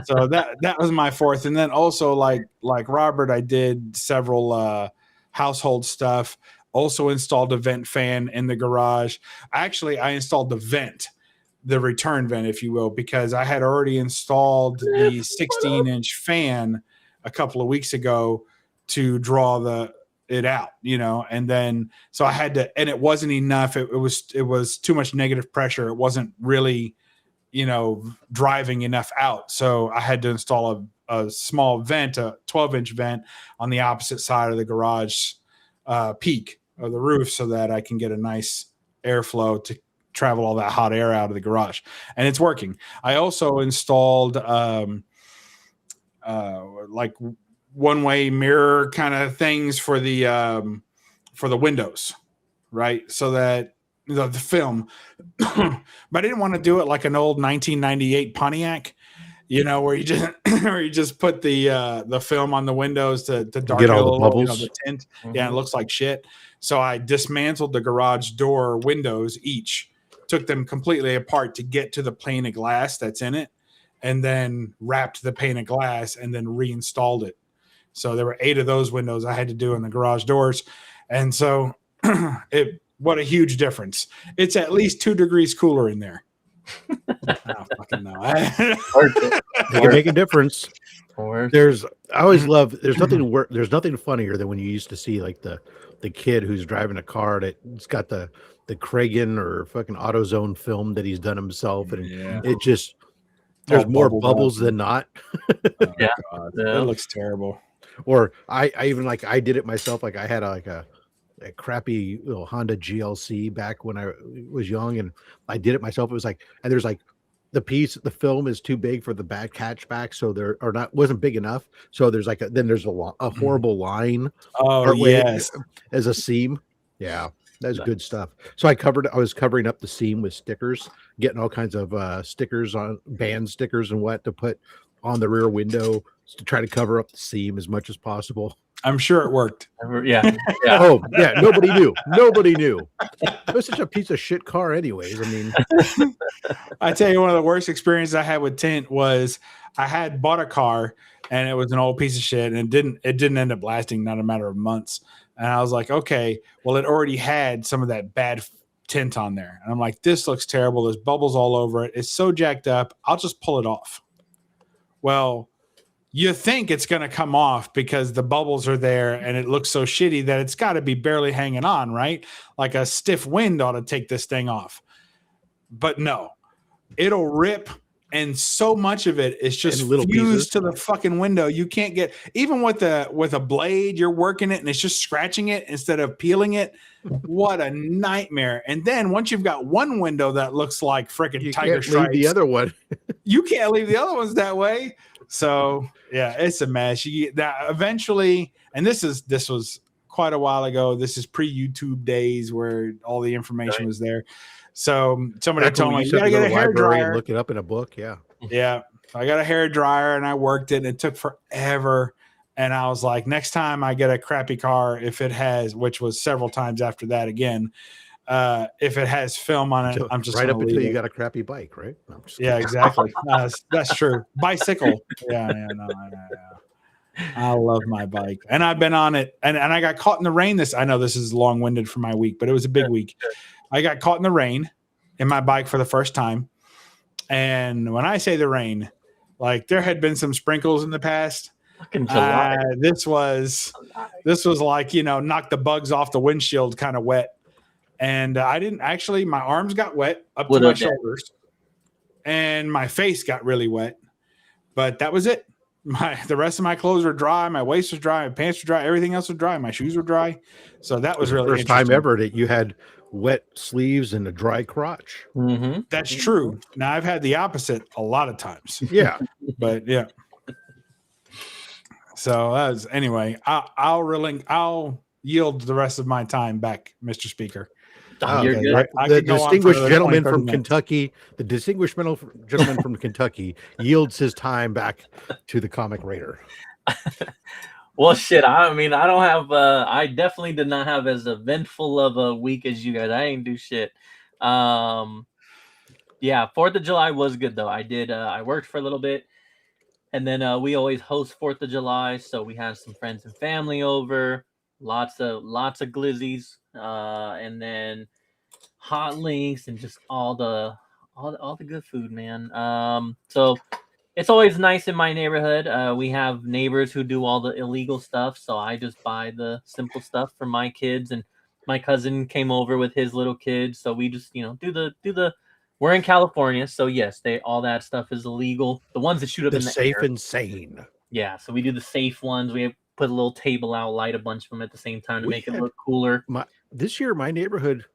Speaker 3: So that was my 4th. And then also like Robert, I did several household stuff. Also installed a vent fan in the garage. Actually, I installed the return vent, if you will, because I had already installed the 16-inch fan a couple of weeks ago to draw it out, you know, and then so I had to, and it wasn't enough. It was too much negative pressure. It wasn't really, you know, driving enough out. So I had to install a small vent, a 12-inch vent on the opposite side of the garage peak of the roof, so that I can get a nice airflow to travel all that hot air out of the garage. And it's working. I also installed like one-way mirror kind of things for the windows, right? So that the film, but I didn't want to do it like an old 1998 Pontiac, you know, where you just put the film on the windows to darken
Speaker 2: get all the bubbles,
Speaker 3: you know, the tint. Yeah, it looks like shit. So I dismantled the garage door windows each, took them completely apart to get to the pane of glass that's in it, and then wrapped the pane of glass and then reinstalled it. So there were 8 of those windows I had to do in the garage doors. And so what a huge difference. It's at least 2 degrees cooler in there. I fucking know.
Speaker 2: They can make a difference. I always love, there's nothing funnier than when you used to see like the kid who's driving a car that's got the Kragen or fucking AutoZone film that he's done himself. And it just, there's more bubbles than not.
Speaker 3: Yeah. It looks terrible.
Speaker 2: Or I even I did it myself. Like I had a crappy little Honda GLC back when I was young, and I did it myself. It was like, and there's like the film is too big for the back hatchback, so there or not wasn't big enough. So there's like there's a horrible line.
Speaker 3: Oh yes,
Speaker 2: as a seam. Yeah, that's good stuff. So I was covering up the seam with stickers, getting all kinds of stickers on band stickers and what to put on the rear window to try to cover up the seam as much as possible.
Speaker 3: I'm sure it worked.
Speaker 1: Yeah.
Speaker 2: Oh yeah. Nobody knew. It was such a piece of shit car anyways. I mean,
Speaker 3: I tell you, one of the worst experiences I had with tint was I had bought a car and it was an old piece of shit, and it didn't end up lasting, not a matter of months. And I was like, okay, well, it already had some of that bad tint on there. And I'm like, this looks terrible. There's bubbles all over it. It's so jacked up. I'll just pull it off. Well, you think it's going to come off because the bubbles are there and it looks so shitty that it's got to be barely hanging on, right? Like a stiff wind ought to take this thing off. But no, it'll rip. And so much of it is just fused to the fucking window. You can't get, even with a blade, you're working it and it's just scratching it instead of peeling it. What a nightmare. And then once you've got one window that looks like freaking tiger stripes,
Speaker 2: leave the other one.
Speaker 3: You can't leave the other ones that way. So yeah, it's a mess. You get that eventually, and this was quite a while ago. This is pre-YouTube days where all the information was there. So somebody told me, you gotta get a hair dryer.
Speaker 2: Look it up in a book. Yeah.
Speaker 3: Yeah. I got a hair dryer and I worked it, and it took forever. And I was like, next time I get a crappy car, if it has, which was several times after that again, if it has film on it, I'm just
Speaker 2: right up until you got a crappy bike, right? No,
Speaker 3: yeah, exactly. That's true. Bicycle. Yeah. I love my bike, and I've been on it, and I got caught in the rain. I know this is long-winded for my week, but it was a big week. I got caught in the rain in my bike for the first time. And when I say the rain, like there had been some sprinkles in the past. This was like, knock the bugs off the windshield kind of wet. And I didn't actually, my arms got wet up to my shoulders and my face got really wet, but that was it. The rest of my clothes were dry. My waist was dry. My pants were dry. Everything else was dry. My shoes were dry. So that was really
Speaker 2: first time ever that you had wet sleeves and a dry crotch.
Speaker 1: Mm-hmm.
Speaker 3: That's true. Now I've had the opposite a lot of times.
Speaker 2: Yeah.
Speaker 3: But yeah. So anyway. I'll yield the rest of my time back, Mr. Speaker.
Speaker 1: You're good.
Speaker 2: Right.
Speaker 3: I
Speaker 2: The
Speaker 3: could go on for
Speaker 2: distinguished
Speaker 3: another
Speaker 2: gentleman
Speaker 3: 20, 30
Speaker 2: from
Speaker 3: minutes.
Speaker 2: Kentucky, the distinguished gentleman from Kentucky yields his time back to the comic raider.
Speaker 1: Well, shit. I mean, I don't have. I definitely did not have as eventful of a week as you guys. I ain't do shit. Yeah, 4th of July was good though. I did. I worked for a little bit, and then we always host 4th of July, so we had some friends and family over. Lots of glizzies, and then hot links and just all the good food, man. So it's always nice in my neighborhood. We have neighbors who do all the illegal stuff, so I just buy the simple stuff for my kids. And my cousin came over with his little kids, so we just do the. We're in California, so yes, all that stuff is illegal. The ones that shoot up in the
Speaker 2: safe
Speaker 1: air.
Speaker 2: and sane.
Speaker 1: Yeah, so we do the safe ones. We put a little table out, light a bunch of them at the same time to make it look cooler.
Speaker 2: This year, my neighborhood,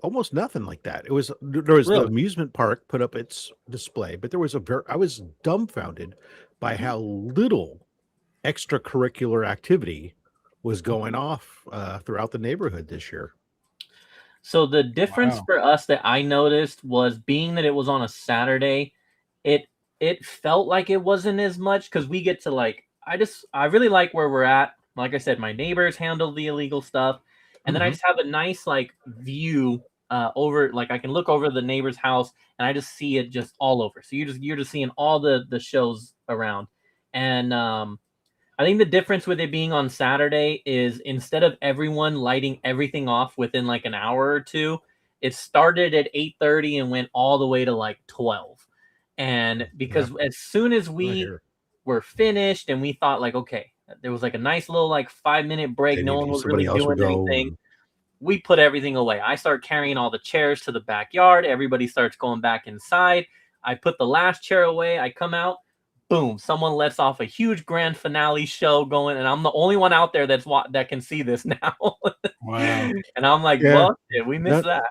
Speaker 2: almost nothing like that. There was the amusement park put up its display, but I was dumbfounded by how little extracurricular activity was going off throughout the neighborhood this year.
Speaker 1: So the difference for us that I noticed was, being that it was on a Saturday, it felt like it wasn't as much, because we get to I really like where we're at. Like I said, my neighbors handle the illegal stuff, and then I just have a nice view over, I can look over the neighbor's house and I just see it just all over. So you're just seeing all the shows around. And I think the difference with it being on Saturday is, instead of everyone lighting everything off within an hour or two, it started at 8:30 and went all the way to 12. And because as soon as we were finished and we thought okay, there was a nice little 5-minute break, no one was really doing anything, we put everything away. I start carrying all the chairs to the backyard. Everybody starts going back inside. I put the last chair away. I come out. Boom! Someone lets off a huge grand finale show going, and I'm the only one out there that can see this now.
Speaker 3: Wow!
Speaker 1: And I'm like, well, we missed that.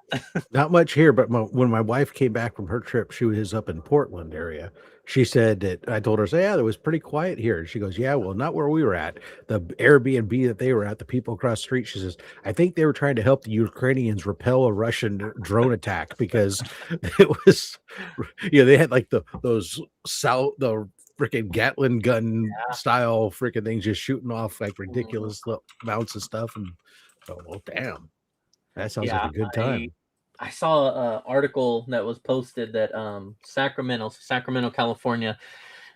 Speaker 2: Not much here, but when my wife came back from her trip, she was up in Portland area. She said that I told her, yeah, it was pretty quiet here. And she goes, yeah, well, not where we were at. The Airbnb that they were at, the people across the street, she says, I think they were trying to help the Ukrainians repel a Russian drone attack, because it was, they had the freaking Gatling gun style freaking things just shooting off ridiculous amounts of stuff. And well, damn, that sounds like a good time.
Speaker 1: I saw an article that was posted that Sacramento, California,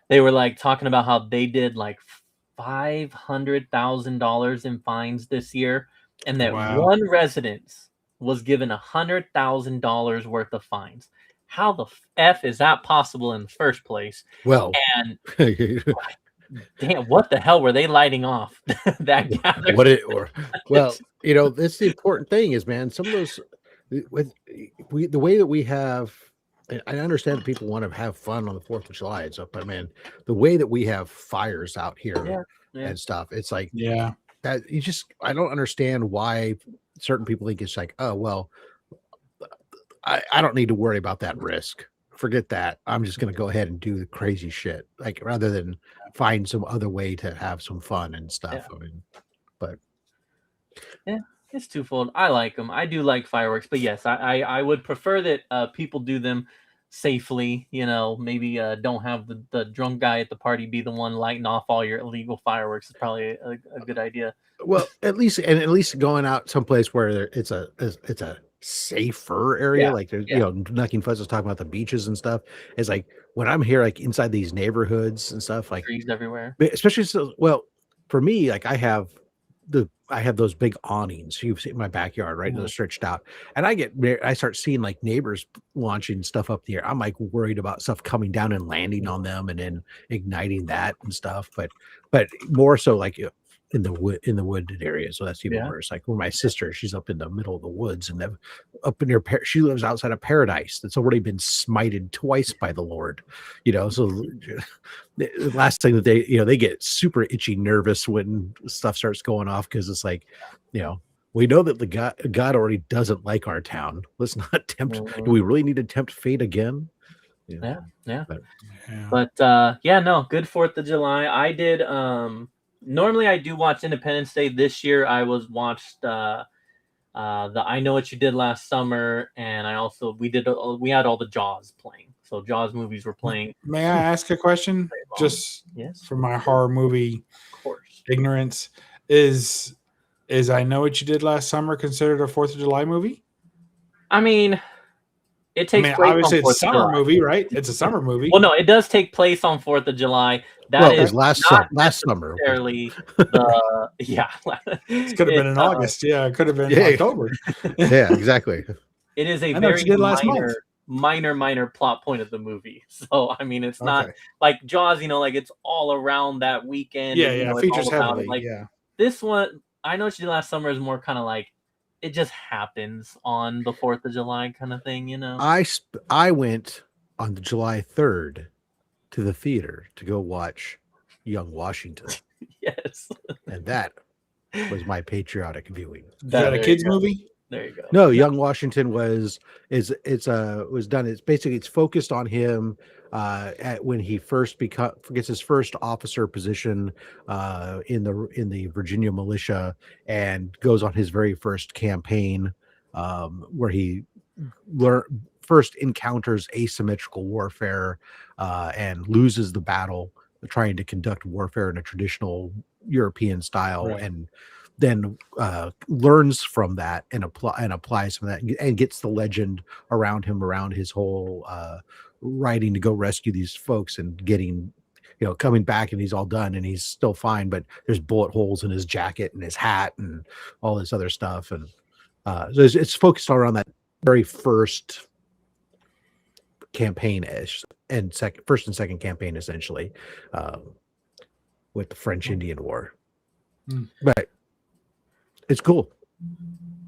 Speaker 1: they were talking about how they did $500,000 in fines this year, and that one residence was given $100,000 worth of fines. How the F is that possible in the first place?
Speaker 2: Well,
Speaker 1: and damn, what the hell were they lighting off? That's
Speaker 2: the important thing is, man, some of those, the way that we have, I understand that people want to have fun on the 4th of July and stuff, but man, the way that we have fires out here and stuff, it's that I don't understand why certain people think it's oh, well, I don't need to worry about that risk. Forget that. I'm just going to go ahead and do the crazy shit, rather than find some other way to have some fun and stuff. I mean, but
Speaker 1: it's twofold. I like them. I do like fireworks, but yes, I would prefer that people do them safely. Maybe don't have the drunk guy at the party be the one lighting off all your illegal fireworks. Is probably a good idea.
Speaker 2: Well, at least going out someplace where it's a safer area, there's Nucking Fuzz was talking about the beaches and stuff. It's when I'm here inside these neighborhoods and stuff,
Speaker 1: trees everywhere,
Speaker 2: especially for me, I have those big awnings you've seen in my backyard, right? They're stretched out, and I start seeing neighbors launching stuff up the air. I'm worried about stuff coming down and landing on them and then igniting that and stuff, but more so in the wooded area. So that's even worse. Where my sister, she's up in the middle of the woods, and up near she lives outside of paradise that's already been smited twice by the Lord. So the last thing that they get super itchy nervous when stuff starts going off, because it's we know that the God already doesn't like our town. Let's not tempt. Do we really need to tempt fate again?
Speaker 1: But no, good 4th of July. I did normally I do watch Independence Day. This year I watched the I Know What You Did Last Summer, and we had all the Jaws playing. So Jaws movies were playing.
Speaker 3: May I ask a question? Just for my horror movie ignorance, is I Know What You Did Last Summer considered a 4th of July movie?
Speaker 1: I mean, it takes place
Speaker 3: obviously
Speaker 1: on
Speaker 3: it's a summer movie, right? It's a summer movie.
Speaker 1: Well, no, it does take place on 4th of July.
Speaker 2: It was last summer.
Speaker 1: Necessarily yeah.
Speaker 3: It could have been in August. Yeah, it could have been October.
Speaker 2: Yeah, exactly.
Speaker 1: It is a very minor plot point of the movie. So I mean, it's not like Jaws. Like it's all around that weekend.
Speaker 3: Yeah, features heavily.
Speaker 1: This one, I Know What You Did Last Summer is more kind of like it just happens on the 4th of July kind of thing.
Speaker 2: I went on the July 3rd to the theater to go watch Young Washington.
Speaker 1: Yes,
Speaker 2: and that was my patriotic viewing.
Speaker 3: Is that a kids movie?
Speaker 1: There you go.
Speaker 2: No, Young Washington was done. It's focused on him when he first gets his first officer position in the Virginia militia and goes on his very first campaign where he first encounters asymmetrical warfare and loses the battle trying to conduct warfare in a traditional European style, and then learns from that and applies from that and gets the legend around him, around his whole riding to go rescue these folks and getting, coming back, and he's all done and he's still fine, but there's bullet holes in his jacket and his hat and all this other stuff. And so it's focused around that very first campaign-ish and first and second campaign, essentially, with the French Indian War. But it's cool.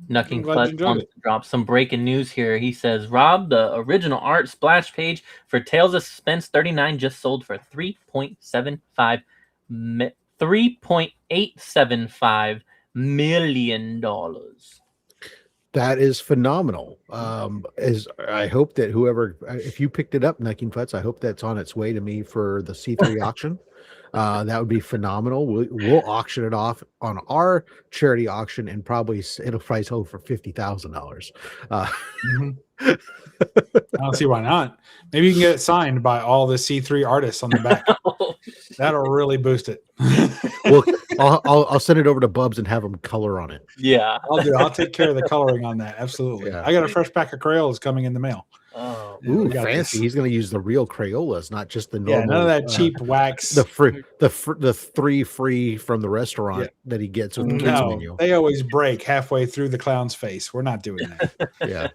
Speaker 1: Nucking Clutch wants to drop some breaking news here. He says, Rob, the original art splash page for Tales of Suspense 39 just sold for $3.875 million.
Speaker 2: That is phenomenal. I hope that if you picked it up, Nucking Futz, I hope that's on its way to me for the C3 auction. That would be phenomenal. We'll auction it off on our charity auction, and it'll price home for $50,000.
Speaker 3: I don't see why not. Maybe you can get it signed by all the C3 artists on the back. That'll really boost it.
Speaker 2: Well, I'll send it over to Bubs and have him color on it.
Speaker 1: Yeah,
Speaker 3: I'll take care of the coloring on that. Absolutely. Yeah. I got a fresh pack of Crayolas coming in the mail.
Speaker 1: Oh,
Speaker 2: ooh, fancy! He's going to use the real Crayolas, not just the normal.
Speaker 3: Yeah, none of that cheap wax.
Speaker 2: The three free from the restaurant that he gets with the kids menu.
Speaker 3: They always break halfway through the clown's face. We're not doing that.
Speaker 2: Yeah.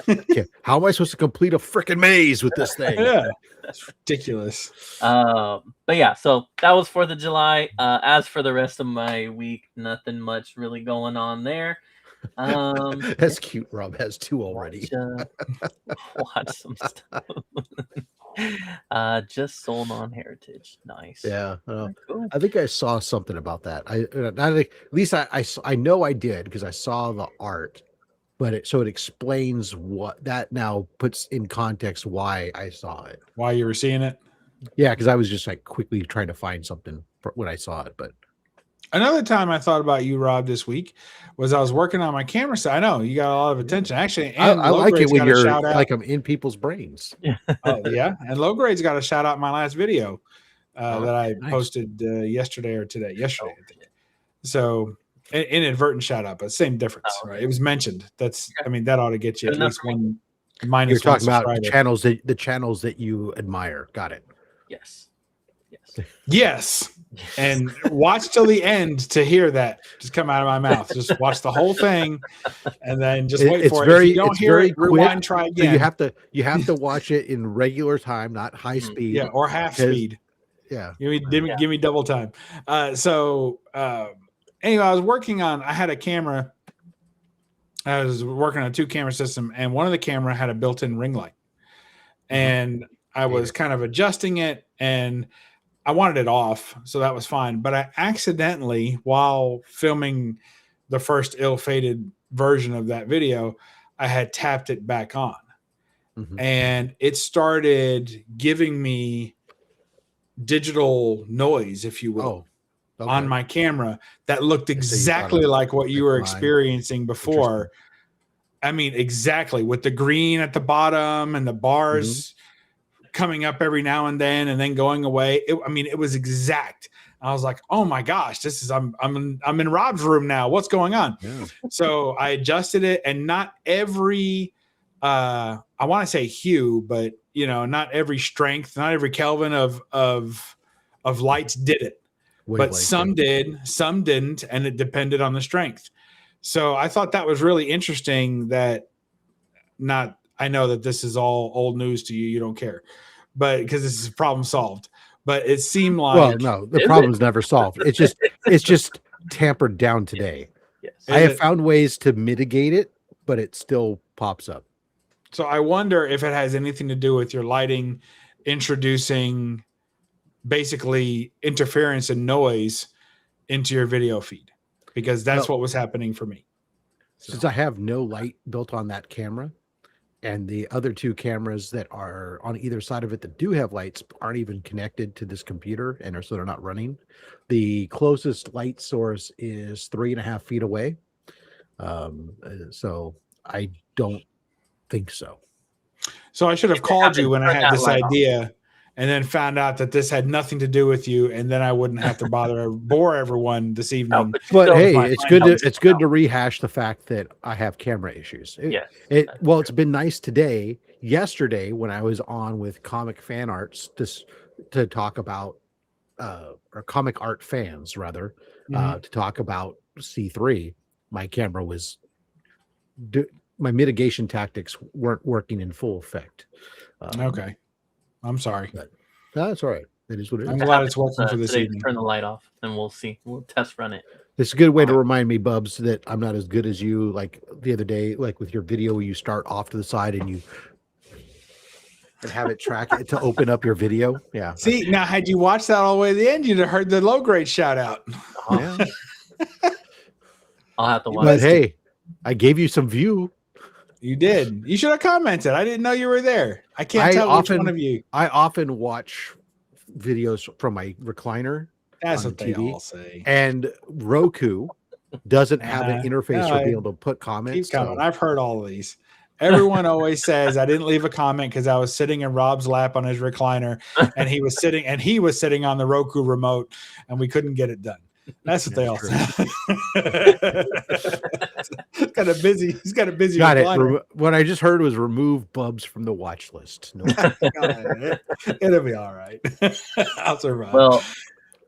Speaker 2: Okay. How am I supposed to complete a freaking maze with this thing?
Speaker 3: Yeah, it's ridiculous.
Speaker 1: But yeah, so that was 4th of July. As for the rest of my week, nothing much really going on there.
Speaker 2: That's cute. Rob has 2 already.
Speaker 1: Watch some stuff. Just sold on Heritage. Nice.
Speaker 2: Yeah.
Speaker 1: Cool.
Speaker 2: I think I saw something about that. I think at least I know I did because I saw the art, but it explains what that now puts in context why I saw it.
Speaker 3: Why you were seeing it?
Speaker 2: Yeah, because I was just like quickly trying to find something when I saw it, but.
Speaker 3: Another time I thought about you, Rob, this week was I was working on my camera set. I know you got a lot of attention. Actually, and
Speaker 2: I like it when you're like I'm in people's brains.
Speaker 3: Oh, yeah. And Low Grade's got a shout out in my last video that I posted yesterday or today. Yesterday, I think. So inadvertent shout out, but same difference, right? It was mentioned. That ought to get you at least one minus.
Speaker 2: You're talking about the channels that you admire. Got it.
Speaker 3: Yes. And watch till the end to hear that just come out of my mouth. Just watch the whole thing and then just wait for it. If you don't hear it, rewind, try again.
Speaker 2: So you have to watch it in regular time, not high speed.
Speaker 3: Yeah, or half speed.
Speaker 2: Yeah.
Speaker 3: Give me double time. Anyway, I had a camera. I was working on a 2-camera system, and one of the camera had a built-in ring light. And I was kind of adjusting it, and I wanted it off, so that was fine. But I accidentally, while filming the first ill-fated version of that video, I had tapped it back on. Mm-hmm. And it started giving me digital noise, if you will. on my camera that looked exactly like what you were experiencing before. I mean, exactly, with the green at the bottom and the bars coming up every now and then going away. It was exact. I was like, oh my gosh, this is I'm in Rob's room now. What's going on? Yeah. So I adjusted it, and not every I want to say hue, but not every strength, not every Kelvin of lights did it. But some did, some didn't, and it depended on the strength. So I thought that was really interesting. I know that this is all old news to you. You don't care, but because this is problem solved. But it seemed like
Speaker 2: the problem's never solved. It's just tampered down today. Yes. I have found ways to mitigate it, but it still pops up.
Speaker 3: So I wonder if it has anything to do with your lighting introducing basically interference and noise into your video feed, because that's what was happening for me.
Speaker 2: Since I have no light built on that camera, and the other two cameras that are on either side of it that do have lights aren't even connected to this computer, and so they're not running. The closest light source is 3.5 feet away. So I don't think so.
Speaker 3: So I should have called you when I had this idea, and then found out that this had nothing to do with you, and then I wouldn't have to bore everyone this evening.
Speaker 2: But hey, it's good to rehash the fact that I have camera issues. It's been nice today. Yesterday, when I was on with Comic Fan Arts to talk about or Comic Art Fans rather, to talk about C3, my camera was my mitigation tactics weren't working in full effect.
Speaker 3: Okay. I'm sorry.
Speaker 2: But that's all right. It is what it is.
Speaker 3: I'm glad it's working for this evening.
Speaker 1: Turn the light off, and we'll see. We'll test run it.
Speaker 2: It's a good way to remind me, Bubs, that I'm not as good as you. Like the other day, like with your video, you start off to the side and have it track it to open up your video. Yeah.
Speaker 3: See, now had you watched that all the way to the end, you'd have heard the low grade shout out.
Speaker 2: Yeah.
Speaker 1: I'll have to watch.
Speaker 2: But hey, I gave you some view.
Speaker 3: You did. You should have commented. I didn't know you were there. I can't tell which one of you.
Speaker 2: I often watch videos from my recliner.
Speaker 3: That's what they all say.
Speaker 2: And Roku doesn't have an interface for being able to put comments.
Speaker 3: Keep coming. I've heard all of these. Everyone always says I didn't leave a comment because I was sitting in Rob's lap on his recliner, and he was sitting on the Roku remote, and we couldn't get it done. That's what they all say. He's got a busy.
Speaker 2: Got it. What I just heard was remove Bubs from the watch list. No.
Speaker 3: It'll be all right. I'll survive.
Speaker 1: Well,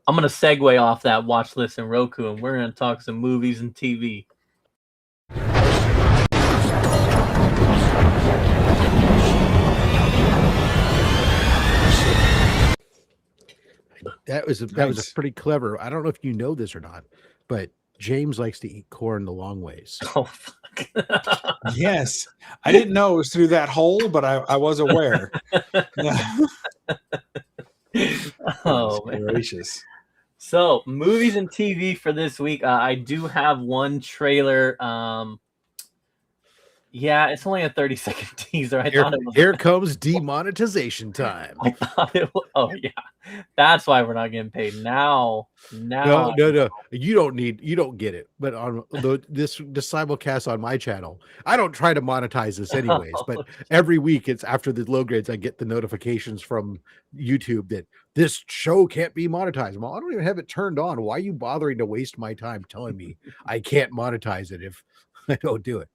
Speaker 1: I'm gonna segue off that watch list in Roku, and we're gonna talk some movies and TV.
Speaker 2: That was pretty clever. I don't know if you know this or not, but James likes to eat corn the long ways.
Speaker 1: Oh, fuck.
Speaker 3: Yes. I didn't know it was through that hole, but I was aware.
Speaker 1: Oh, gracious. So, movies and TV for this week. I do have one trailer. Yeah, it's only a 30-second teaser.
Speaker 2: Here comes demonetization time.
Speaker 1: I thought it was, oh yeah, that's why we're not getting paid now.
Speaker 2: No. You don't get it. But on this simulcast on my channel, I don't try to monetize this anyways. But every week, it's after the low grades, I get the notifications from YouTube that this show can't be monetized. Well, I don't even have it turned on. Why are you bothering to waste my time telling me I can't monetize it if I don't do it?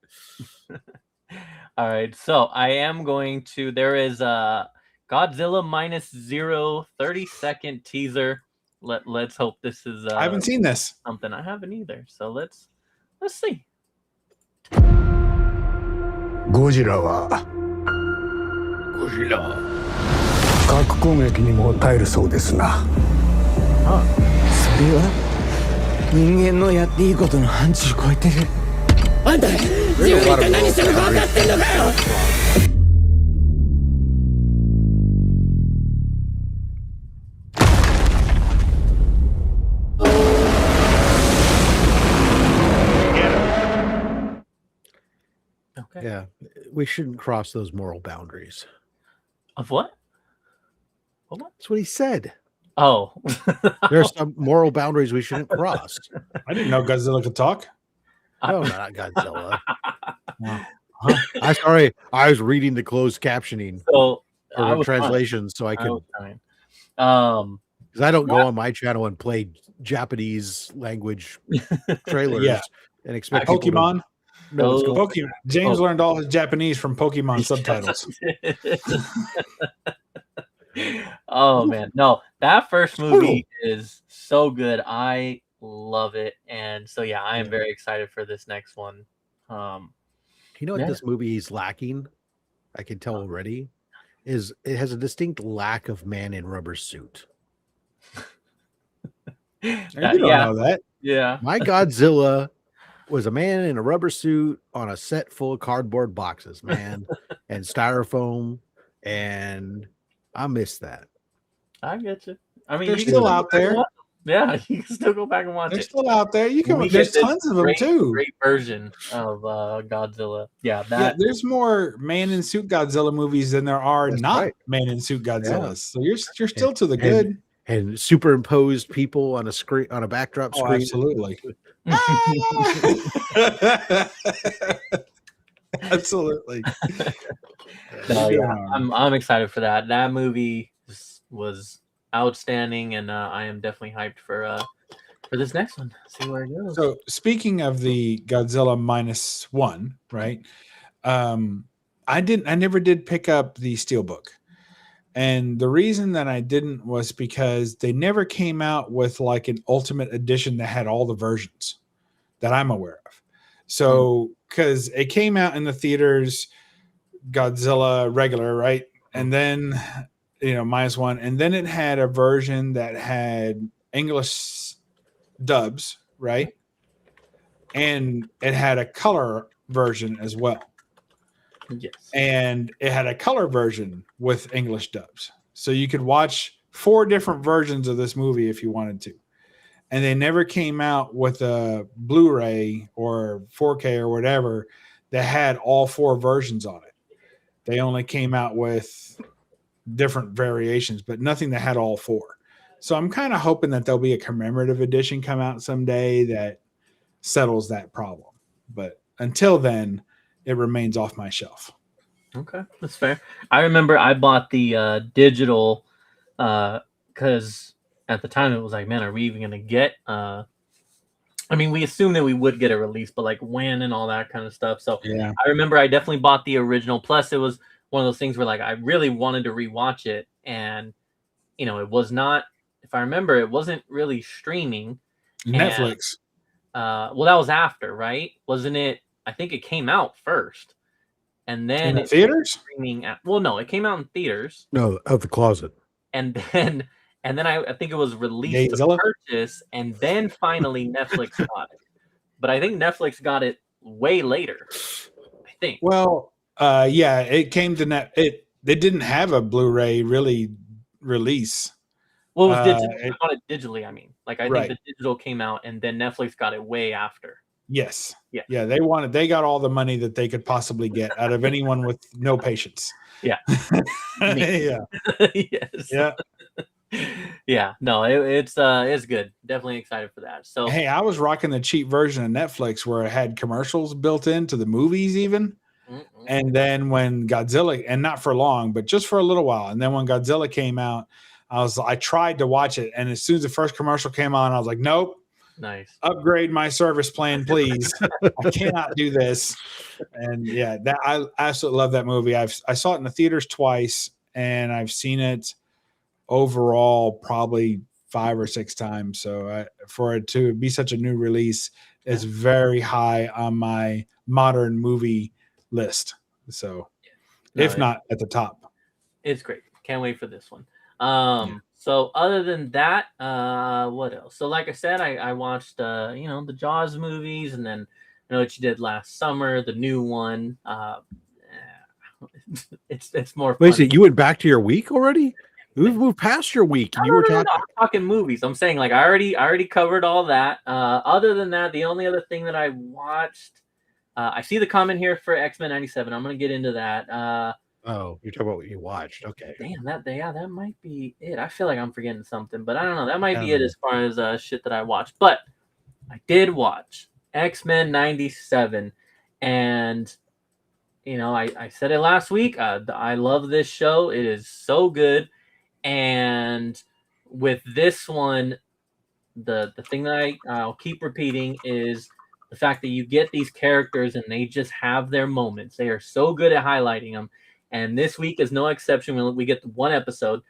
Speaker 1: All right, so I am going to. There is a Godzilla -0 30-second teaser. Let's hope this is.
Speaker 3: I haven't seen this.
Speaker 1: Something I haven't either. So let's see.
Speaker 4: ゴジラ核攻撃にも耐えるそうですな。
Speaker 5: それは人間のやっていいことの範疇を超えてる。あんた自分が一体何してるか分かってんのかよ。
Speaker 1: Okay.
Speaker 2: Yeah, we shouldn't cross those moral boundaries.
Speaker 1: Of what?
Speaker 2: That's what he said.
Speaker 1: Oh,
Speaker 2: There's some moral boundaries we shouldn't cross.
Speaker 3: I didn't know Godzilla could talk.
Speaker 2: No, not Godzilla.
Speaker 3: Wow.
Speaker 2: I'm sorry. I was reading the closed captioning
Speaker 1: so I
Speaker 2: or
Speaker 1: was
Speaker 2: translation, so I
Speaker 1: I
Speaker 2: could.
Speaker 1: was trying.
Speaker 2: Because I don't go on my channel and play Japanese language trailers
Speaker 3: Yeah.
Speaker 2: and expect
Speaker 3: Pokemon.
Speaker 2: people to know what's going on.
Speaker 3: Pokemon. James learned all his Japanese from Pokemon subtitles.
Speaker 1: Oh man, no, that first movie is so good. I love it, and so yeah, I am very excited for this next one.
Speaker 2: You know what this movie is lacking? I can tell already. Is it has a distinct lack of man in rubber suit.
Speaker 3: You don't know that.
Speaker 1: Yeah.
Speaker 2: My Godzilla was a man in a rubber suit on a set full of cardboard boxes, man, and styrofoam, and I miss that.
Speaker 1: I get you. I mean,
Speaker 3: They're still out there.
Speaker 1: Yeah, you can still go back and watch
Speaker 3: They're
Speaker 1: it.
Speaker 3: still out there. You can. There's tons of them too.
Speaker 1: Great version of Godzilla. Yeah,
Speaker 3: there's more man in suit Godzilla movies than there are man in suit Godzillas.
Speaker 2: Yeah.
Speaker 3: So you're still to the good.
Speaker 2: And superimposed people on a screen, on a backdrop screen.
Speaker 3: Absolutely. Absolutely.
Speaker 1: No, yeah, I'm excited for that. That movie was outstanding, and I am definitely hyped for this next one. See where it goes.
Speaker 3: So speaking of the Godzilla -1, right? I never did pick up the Steelbook. And the reason that I didn't was because they never came out with like an ultimate edition that had all the versions that I'm aware of. So, because it came out in the theaters, Godzilla regular, right? And then, -1. And then it had a version that had English dubs, right? And it had a color version as well.
Speaker 1: Yes.
Speaker 3: And it had a color version with English dubs. So you could watch 4 different versions of this movie if you wanted to. And they never came out with a Blu-ray or 4K or whatever that had all 4 versions on it. They only came out with different variations, but nothing that had all 4. So I'm kind of hoping that there'll be a commemorative edition come out someday that settles that problem. But until then, it remains off my shelf.
Speaker 1: Okay, that's fair. I remember I bought the digital because at the time it was like, man, are we even gonna get? I mean, we assumed that we would get a release, but like when and all that kind of stuff. So
Speaker 3: yeah,
Speaker 1: I remember I definitely bought the original. Plus, it was one of those things where like I really wanted to rewatch it, and it was not. If I remember, it wasn't really streaming.
Speaker 3: Netflix.
Speaker 1: And, well, that was after, right? Wasn't it? I think it came out first, and then
Speaker 3: in theaters.
Speaker 1: Streaming no, it came out in theaters.
Speaker 2: No, out the closet.
Speaker 1: And then I think it was released to purchase, and then finally Netflix got it. But I think Netflix got it way later. I think.
Speaker 3: Well, yeah, it came to It didn't have a Blu-ray really release.
Speaker 1: Well, it was digital. I bought it digitally. I mean, like I think the digital came out, and then Netflix got it way after.
Speaker 3: Yes.
Speaker 1: Yeah.
Speaker 3: Yeah. They got all the money that they could possibly get out of anyone with no patience.
Speaker 1: Yeah.
Speaker 3: Yeah.
Speaker 1: Yes.
Speaker 3: Yeah.
Speaker 1: Yeah. No, it's good. Definitely excited for that. So
Speaker 3: hey, I was rocking the cheap version of Netflix where it had commercials built into the movies even. And then when Godzilla, and not for long, but just for a little while. And then when Godzilla came out, I tried to watch it. And as soon as the first commercial came on, I was like, nope.
Speaker 1: Nice.
Speaker 3: Upgrade my service plan, please. I cannot do this. And yeah, that I absolutely love that movie. I saw it in the theaters twice, and I've seen it overall probably 5 or 6 times. So for it to be such a new release is very high on my modern movie list. So if not at the top.
Speaker 1: It's great. Can't wait for this one. So other than that, what else? So like I said, I watched the Jaws movies, and then I know what you did last summer, the new one. It's more fun.
Speaker 2: Wait, so you went back to your week already? We've moved past your week.
Speaker 1: You were talking movies. I'm saying like I already covered all that. Other than that, the only other thing that I watched, I see the comment here for X-Men 97. I'm gonna get into that.
Speaker 2: Oh, you're talking about what you watched. Okay.
Speaker 1: Damn, that might be it. I feel like I'm forgetting something, but I don't know. That might be it as far as shit that I watched. But I did watch X-Men 97, and I said it last week. I love this show. It is so good, and with this one, the thing that I'll keep repeating is the fact that you get these characters and they just have their moments. They are so good at highlighting them. And this week is no exception. We get one episode.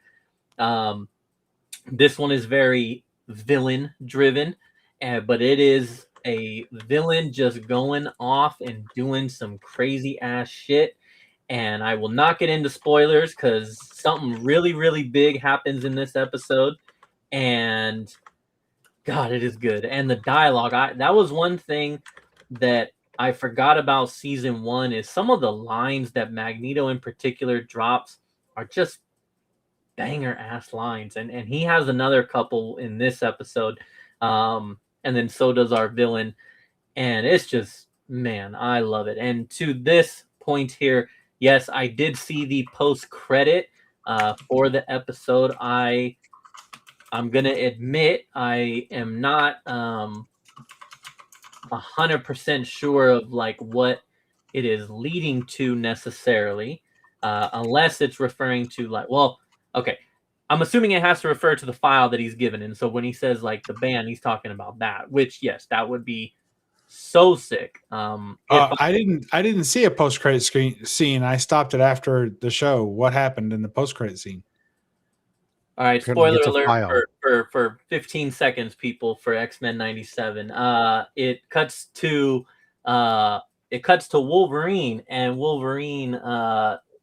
Speaker 1: This one is very villain driven, but it is a villain just going off and doing some crazy ass shit. And I will not get into spoilers because something really, really big happens in this episode. And God, it is good. And the dialogue, that was one thing that I forgot about season 1 is some of the lines that Magneto in particular drops are just banger ass lines. And he has another couple in this episode. And then so does our villain. And it's just, man, I love it. And to this point here, yes, I did see the post credit for the episode. I'm going to admit I am not 100% sure of like what it is leading to necessarily, unless it's referring to like, well, okay. I'm assuming it has to refer to the file that he's given. And so when he says like the band, he's talking about that, which yes, that would be so sick.
Speaker 3: I didn't see a post-credit scene. I stopped it after the show. What happened in the post-credit scene?
Speaker 1: All right, spoiler alert for 15 seconds, people, for X-Men 97. It cuts to Wolverine, and Wolverine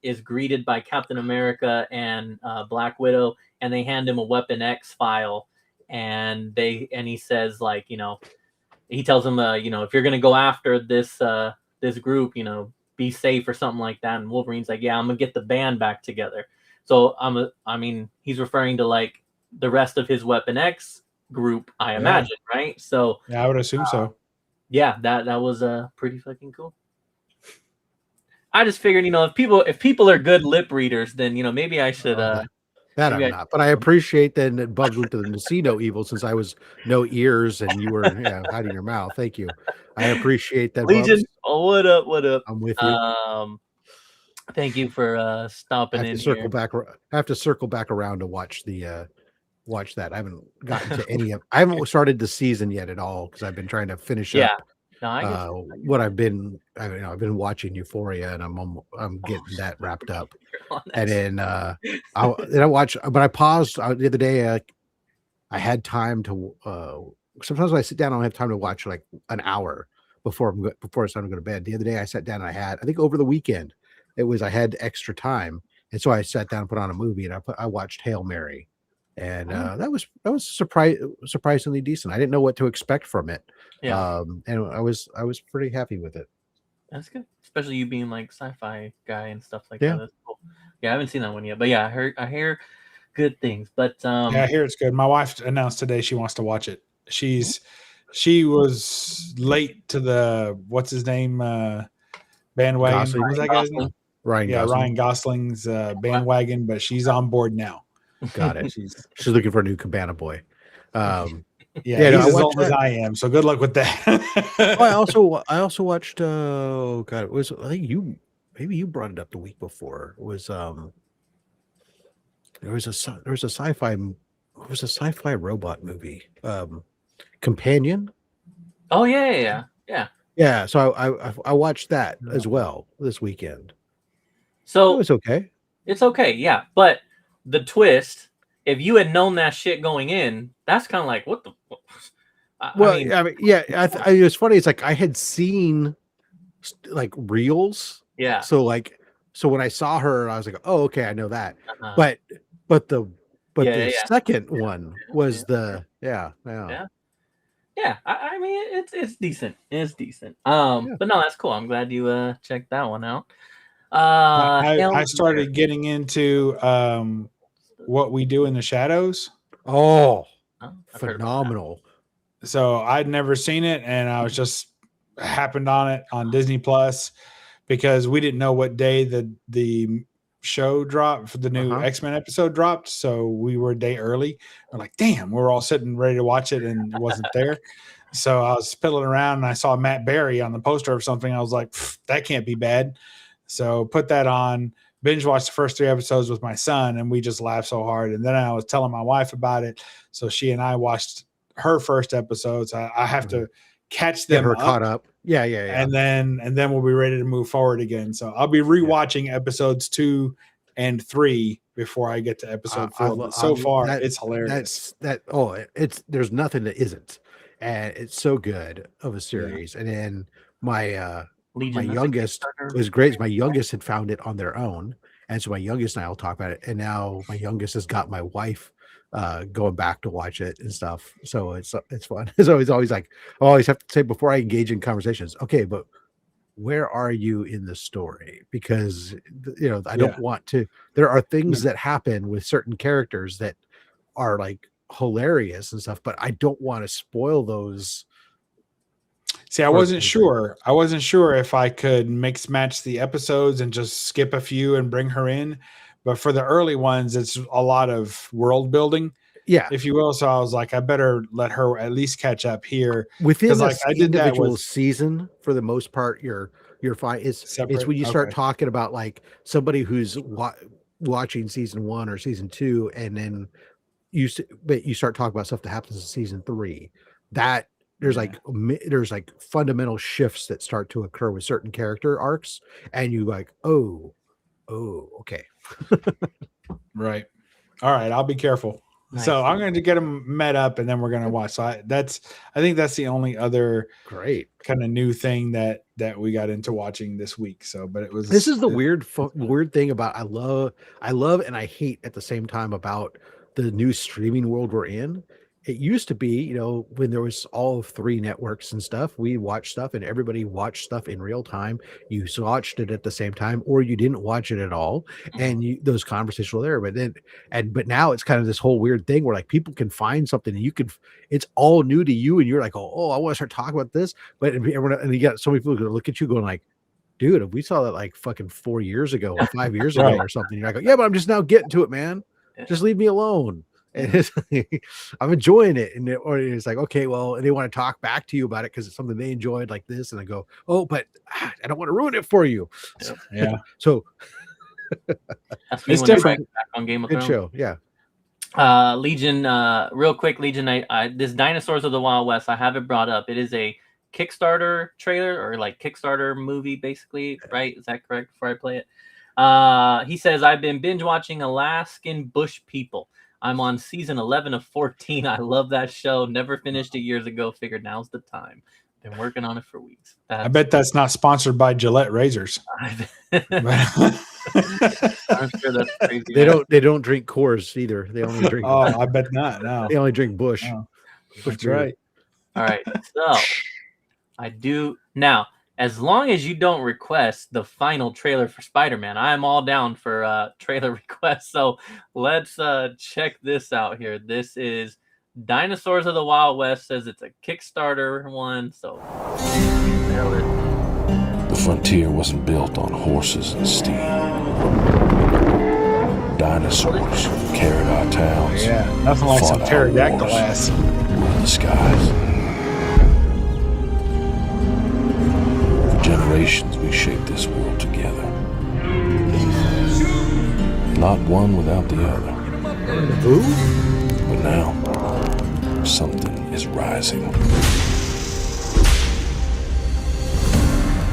Speaker 1: is greeted by Captain America and Black Widow, and they hand him a Weapon X file, and he says like, he tells him if you're gonna go after this group, be safe or something like that, and Wolverine's like, yeah, I'm gonna get the band back together. So he's referring to like the rest of his Weapon X group, I imagine, right? So
Speaker 3: yeah, I would assume so.
Speaker 1: Yeah, that was pretty fucking cool. I just figured, if people are good lip readers, then maybe I should.
Speaker 2: That I'm not, but I appreciate that it bugged into the see no evil since I was no ears and you were hiding your mouth. Thank you. I appreciate that.
Speaker 1: Legion, what up? What up?
Speaker 2: I'm with you.
Speaker 1: Thank you for stopping in here.
Speaker 2: I have to circle back around to watch watch that. I haven't gotten to any of. I haven't started the season yet at all because I've been trying to finish up. No, what I've been watching Euphoria, and I'm getting that wrapped up. And then I watch, but I paused the other day. I had time to. Sometimes when I sit down, I don't have time to watch like an hour before it's time to go to bed. The other day, I sat down and I think over the weekend. I had extra time, and so I sat down and put on a movie, and I watched Hail Mary, and that was surprisingly decent. I didn't know what to expect from it, and I was pretty happy with it.
Speaker 1: That's good, especially you being like sci-fi guy and stuff like that. That's cool. Yeah, I haven't seen that one yet, but yeah, I hear good things. But
Speaker 3: yeah, I hear it's good. My wife announced today she wants to watch it. She was late to the what's his name bandwagon.
Speaker 2: Gosling.
Speaker 3: What was that guy's name? Ryan Gosling's bandwagon, but she's on board now.
Speaker 2: Got it. She's looking for a new Cabana boy.
Speaker 3: He's as old as I am, so good luck with that.
Speaker 2: I also watched. Oh God, it was I think maybe you brought it up the week before. It was there was a sci-fi robot movie, Companion.
Speaker 1: Oh yeah.
Speaker 2: So I watched that as well this weekend.
Speaker 1: So
Speaker 2: it was okay.
Speaker 1: It's okay, yeah. But the twist, if you had known that shit going in, that's kind of like what the.
Speaker 2: It's funny. It's like I had seen like reels.
Speaker 1: Yeah.
Speaker 2: So when I saw her, I was like, oh, okay, I know that. But the second one was
Speaker 1: Yeah, I mean it's decent. It's decent. But no, that's cool. I'm glad you checked that one out.
Speaker 3: I started getting into What We Do in the Shadows.
Speaker 2: Oh, phenomenal.
Speaker 3: So I'd never seen it, and I was just happened on it on Disney Plus because we didn't know what day the show dropped, for the new X-Men episode dropped. So we were a day early. We're like, damn, we're all sitting ready to watch it, and it wasn't there. So I was piddling around and I saw Matt Berry on the poster of something. I was like, that can't be bad. So put that on, binge watched the first 3 episodes with my son, and we just laughed so hard. And then I was telling my wife about it. So she and I watched her first episodes. I have to catch them
Speaker 2: caught up. Yeah.
Speaker 3: And then we'll be ready to move forward again. So I'll be rewatching episodes 2 and 3 before I get to episode 4. But so far, it's hilarious.
Speaker 2: There's nothing that isn't. And it's so good of a series. And then my youngest was great. My youngest had found it on their own, and so my youngest and I will talk about it. And now my youngest has got my wife going back to watch it and stuff. So it's fun. It's always like, I always have to say before I engage in conversations, okay, but where are you in the story? Because I don't want to. There are things that happen with certain characters that are like hilarious and stuff, but I don't want to spoil those.
Speaker 3: See, I wasn't sure if I could mix match the episodes and just skip a few and bring her in. But for the early ones, it's a lot of world building, if you will. So I was like, I better let her at least catch up here
Speaker 2: within the individual season. For the most part, you're fine. It's when you start talking about like somebody who's watching season 1 or season 2, and then you start talking about stuff that happens in season 3. That there's like fundamental shifts that start to occur with certain character arcs, and you like, oh, okay.
Speaker 3: Right. All right. I'll be careful. Nice. So I'm going to get them met up, and then we're going to watch. So I think that's the only other
Speaker 2: great
Speaker 3: kind of new thing that we got into watching this week. So, but
Speaker 2: this is the weird thing about, I love and I hate at the same time about the new streaming world we're in. It used to be, when there was all 3 networks and stuff, we watched stuff and everybody watched stuff in real time. You watched it at the same time, or you didn't watch it at all. And those conversations were there. But now it's kind of this whole weird thing where like people can find something and it's all new to you. And you're like, oh, I want to start talking about this. But everyone, and you got so many people who look at you going like, dude, if we saw that like fucking 4 years ago or 5 years ago or something, you're like, yeah, but I'm just now getting to it, man. Just leave me alone. And it's like, I'm enjoying it, or it's like, okay, well, and they want to talk back to you about it because it's something they enjoyed like this, and I go, oh, but I don't want to ruin it for you. So
Speaker 3: it's different.
Speaker 1: Back on Game of
Speaker 2: Thrones.
Speaker 1: Show,
Speaker 2: yeah.
Speaker 1: Legion, real quick, Legion. I this Dinosaurs of the Wild West, I have it brought up. It is a Kickstarter trailer or like Kickstarter movie, basically, right? Is that correct? Before I play it, he says, I've been binge watching Alaskan Bush People. I'm on season 11 of 14. I love that show. Never finished it years ago. Figured now's the time. Been working on it for weeks.
Speaker 3: I bet that's not sponsored by Gillette razors.
Speaker 1: I'm sure that's crazy.
Speaker 2: They don't drink Coors either. They only drink.
Speaker 3: I bet not. No.
Speaker 2: They only drink Bush.
Speaker 3: Oh, that's right.
Speaker 1: All right. So I do now. As long as you don't request the final trailer for Spider-Man, I am all down for trailer requests. So let's check this out here. This is Dinosaurs of the Wild West. Says it's a Kickstarter one. So
Speaker 6: the frontier wasn't built on horses and steel. Dinosaurs carried our towns.
Speaker 3: Yeah, nothing like some pterodactyl ass.
Speaker 6: Ruled the skies. Generations we shaped this world together. Not one without the other. But now, something is rising.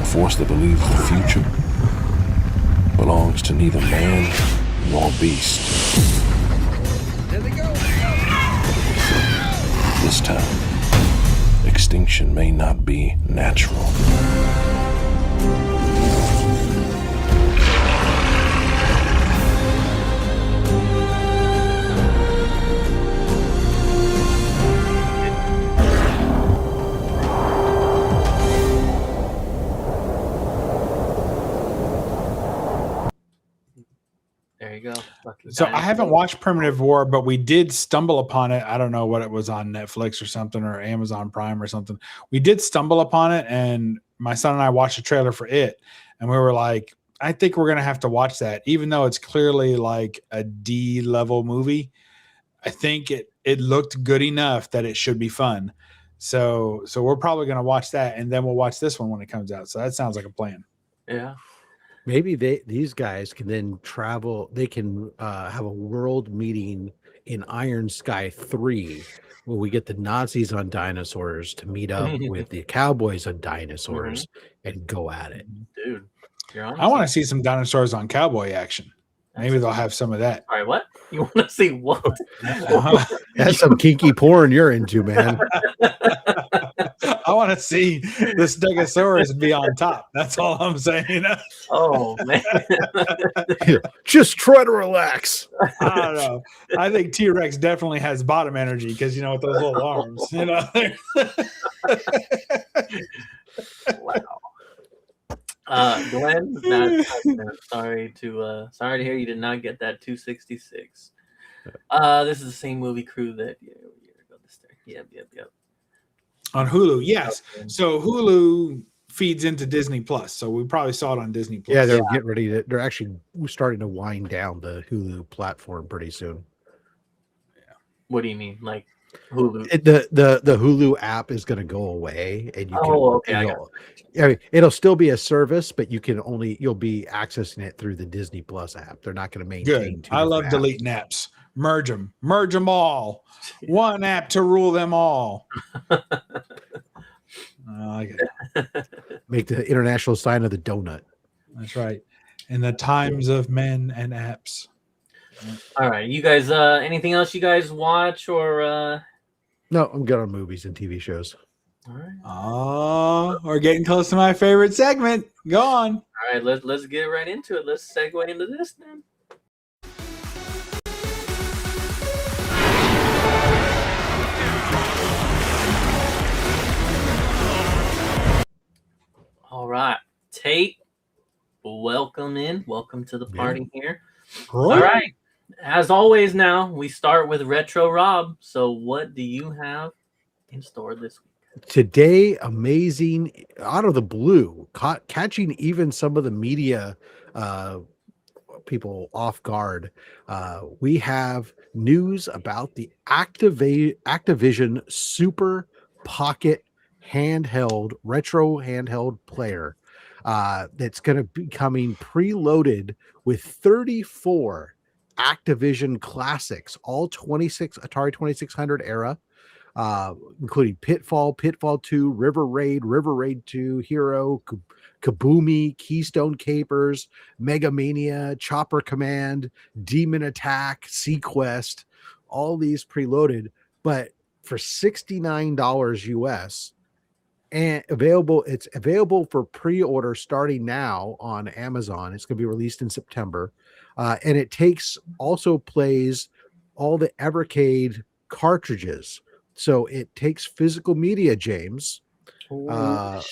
Speaker 6: A force that believes the future belongs to neither man nor beast. This time, extinction may not be natural.
Speaker 3: So I haven't watched Primitive War, but we did stumble upon it. I don't know what it was on Netflix or something, or Amazon Prime or something. We did stumble upon it, and my son and I watched a trailer for it, and we were like, I think we're gonna have to watch that, even though it's clearly like a D level movie. I think it looked good enough that it should be fun. So we're probably gonna watch that, and then we'll watch this one when it comes out. So that sounds like a plan.
Speaker 1: Yeah.
Speaker 2: Maybe these guys can then travel. They can have a world meeting in Iron Sky 3, where we get the Nazis on dinosaurs to meet up with the cowboys on dinosaurs and go at it.
Speaker 1: Dude,
Speaker 3: I want to see some dinosaurs on cowboy action. Maybe they'll have some of that.
Speaker 1: All right, what? You want to see what?
Speaker 2: That's some kinky porn you're into, man.
Speaker 3: I want to see the Stegosaurus be on top. That's all I'm saying.
Speaker 1: Oh, man.
Speaker 2: Just try to relax.
Speaker 3: I don't know. I think T-Rex definitely has bottom energy because, you know, with those little arms, you know.
Speaker 1: Wow. Glenn, sorry to hear you did not get that 266. This is the same movie crew that Yep.
Speaker 3: On Hulu, yes. So Hulu feeds into Disney Plus, so we probably saw it on Disney Plus.
Speaker 2: Yeah, they're getting ready to. They're actually starting to wind down the Hulu platform pretty soon.
Speaker 3: Yeah.
Speaker 1: What do you mean, like Hulu?
Speaker 2: The Hulu app is going to go away, and you can.
Speaker 1: Okay.
Speaker 2: I mean, it'll still be a service, but you'll be accessing it through the Disney Plus app. They're not going to maintain.
Speaker 3: Good. I love deleting apps. Merge them all. One app to rule them all. I like it.
Speaker 2: Make the international sign of the donut.
Speaker 3: That's right. In the times of men and apps.
Speaker 1: All right, you guys. Anything else you guys watch or?
Speaker 2: No, I'm good on movies and TV shows.
Speaker 1: All right.
Speaker 3: Oh, we're getting close to my favorite segment. Go on.
Speaker 1: All right, let's get right into it. Let's segue into this then. All right, Tate, welcome to the party here. All right, as always now, we start with Retro Rob. So what do you have in store this week?
Speaker 2: Today, amazing, out of the blue, catching even some of the media people off guard. We have news about the Activision Super Pocket retro handheld player that's going to be coming preloaded with 34 Activision classics, all Atari 2600 era, including Pitfall 2, River Raid 2, Hero, Kaboomy, Keystone Capers, Mega Mania, Chopper Command, Demon Attack, Sequest, all these preloaded, but for $69 US. And it's available for pre-order starting now on Amazon. It's going to be released in September. And it plays all the Evercade cartridges. So it takes physical media, James, and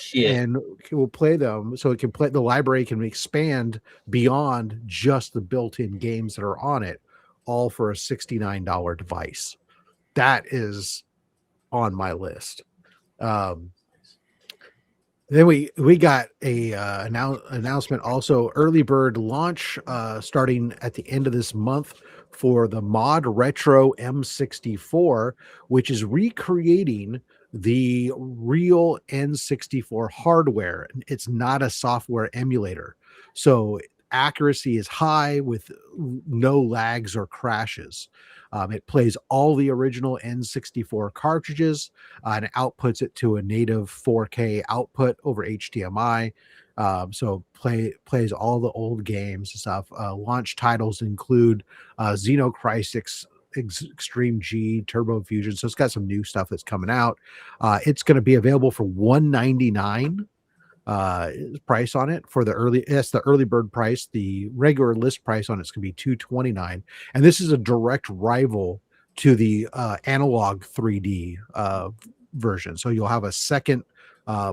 Speaker 2: it will play them. So it can play, the library can expand beyond just the built-in games that are on it, all for a $69 device. That is on my list. Then we got a announcement also, early bird launch starting at the end of this month for the Mod Retro M64, which is recreating the real N64 hardware. It's not a software emulator, so accuracy is high with no lags or crashes. It plays all the original N64 cartridges and outputs it to a native 4K output over HDMI. So plays all the old games and stuff. Launch titles include Xenocrisis Extreme G, Turbo Fusion. So it's got some new stuff that's coming out. It's going to be available for $199 price on it for the early bird price. The regular list price on it's going to be $229, and this is a direct rival to the analog 3D version. So you'll have a second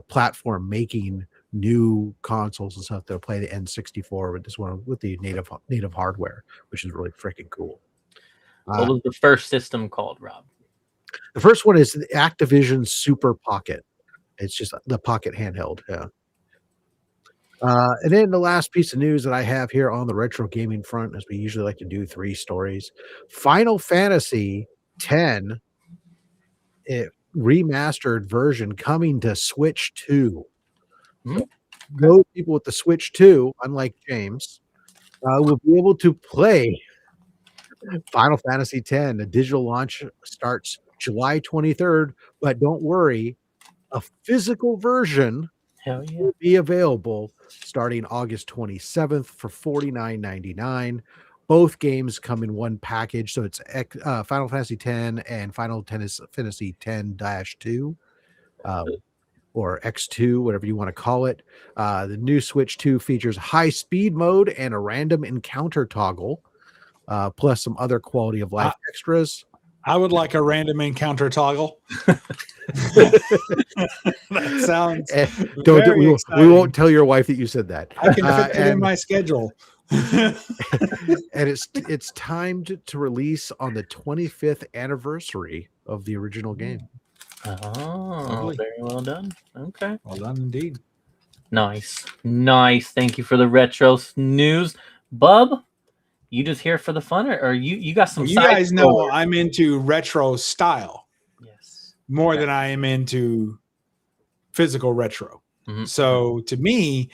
Speaker 2: platform making new consoles and stuff that'll play the N64 with this one with the native hardware, which is really freaking cool.
Speaker 1: What was the first system called, Rob?
Speaker 2: The first one is the Activision Super Pocket. It's just the Pocket handheld. Yeah. And then the last piece of news that I have here on the retro gaming front, as we usually like to do 3 stories. Final Fantasy X remastered version coming to Switch 2. So those people with the Switch 2, unlike James, will be able to play Final Fantasy X. The digital launch starts July 23rd, but don't worry, a physical version will be available starting August 27th for $49.99. Both games come in one package, so it's Final Fantasy X and Final Fantasy X-2, or X2, whatever you want to call it. The new Switch 2 features high speed mode and a random encounter toggle, plus some other quality of life extras.
Speaker 3: I would like a random encounter toggle. That sounds
Speaker 2: we won't tell your wife that you said that.
Speaker 3: I can fit it in my schedule.
Speaker 2: And it's timed to release on the 25th anniversary of the original game.
Speaker 1: Oh, very well done. Okay.
Speaker 3: Well done indeed.
Speaker 1: Nice. Thank you for the retro news. Bub, you just here for the fun, or you got some?
Speaker 3: You guys know I'm into retro style.
Speaker 1: Yes.
Speaker 3: More than I am into physical retro.
Speaker 1: Mm-hmm.
Speaker 3: So to me,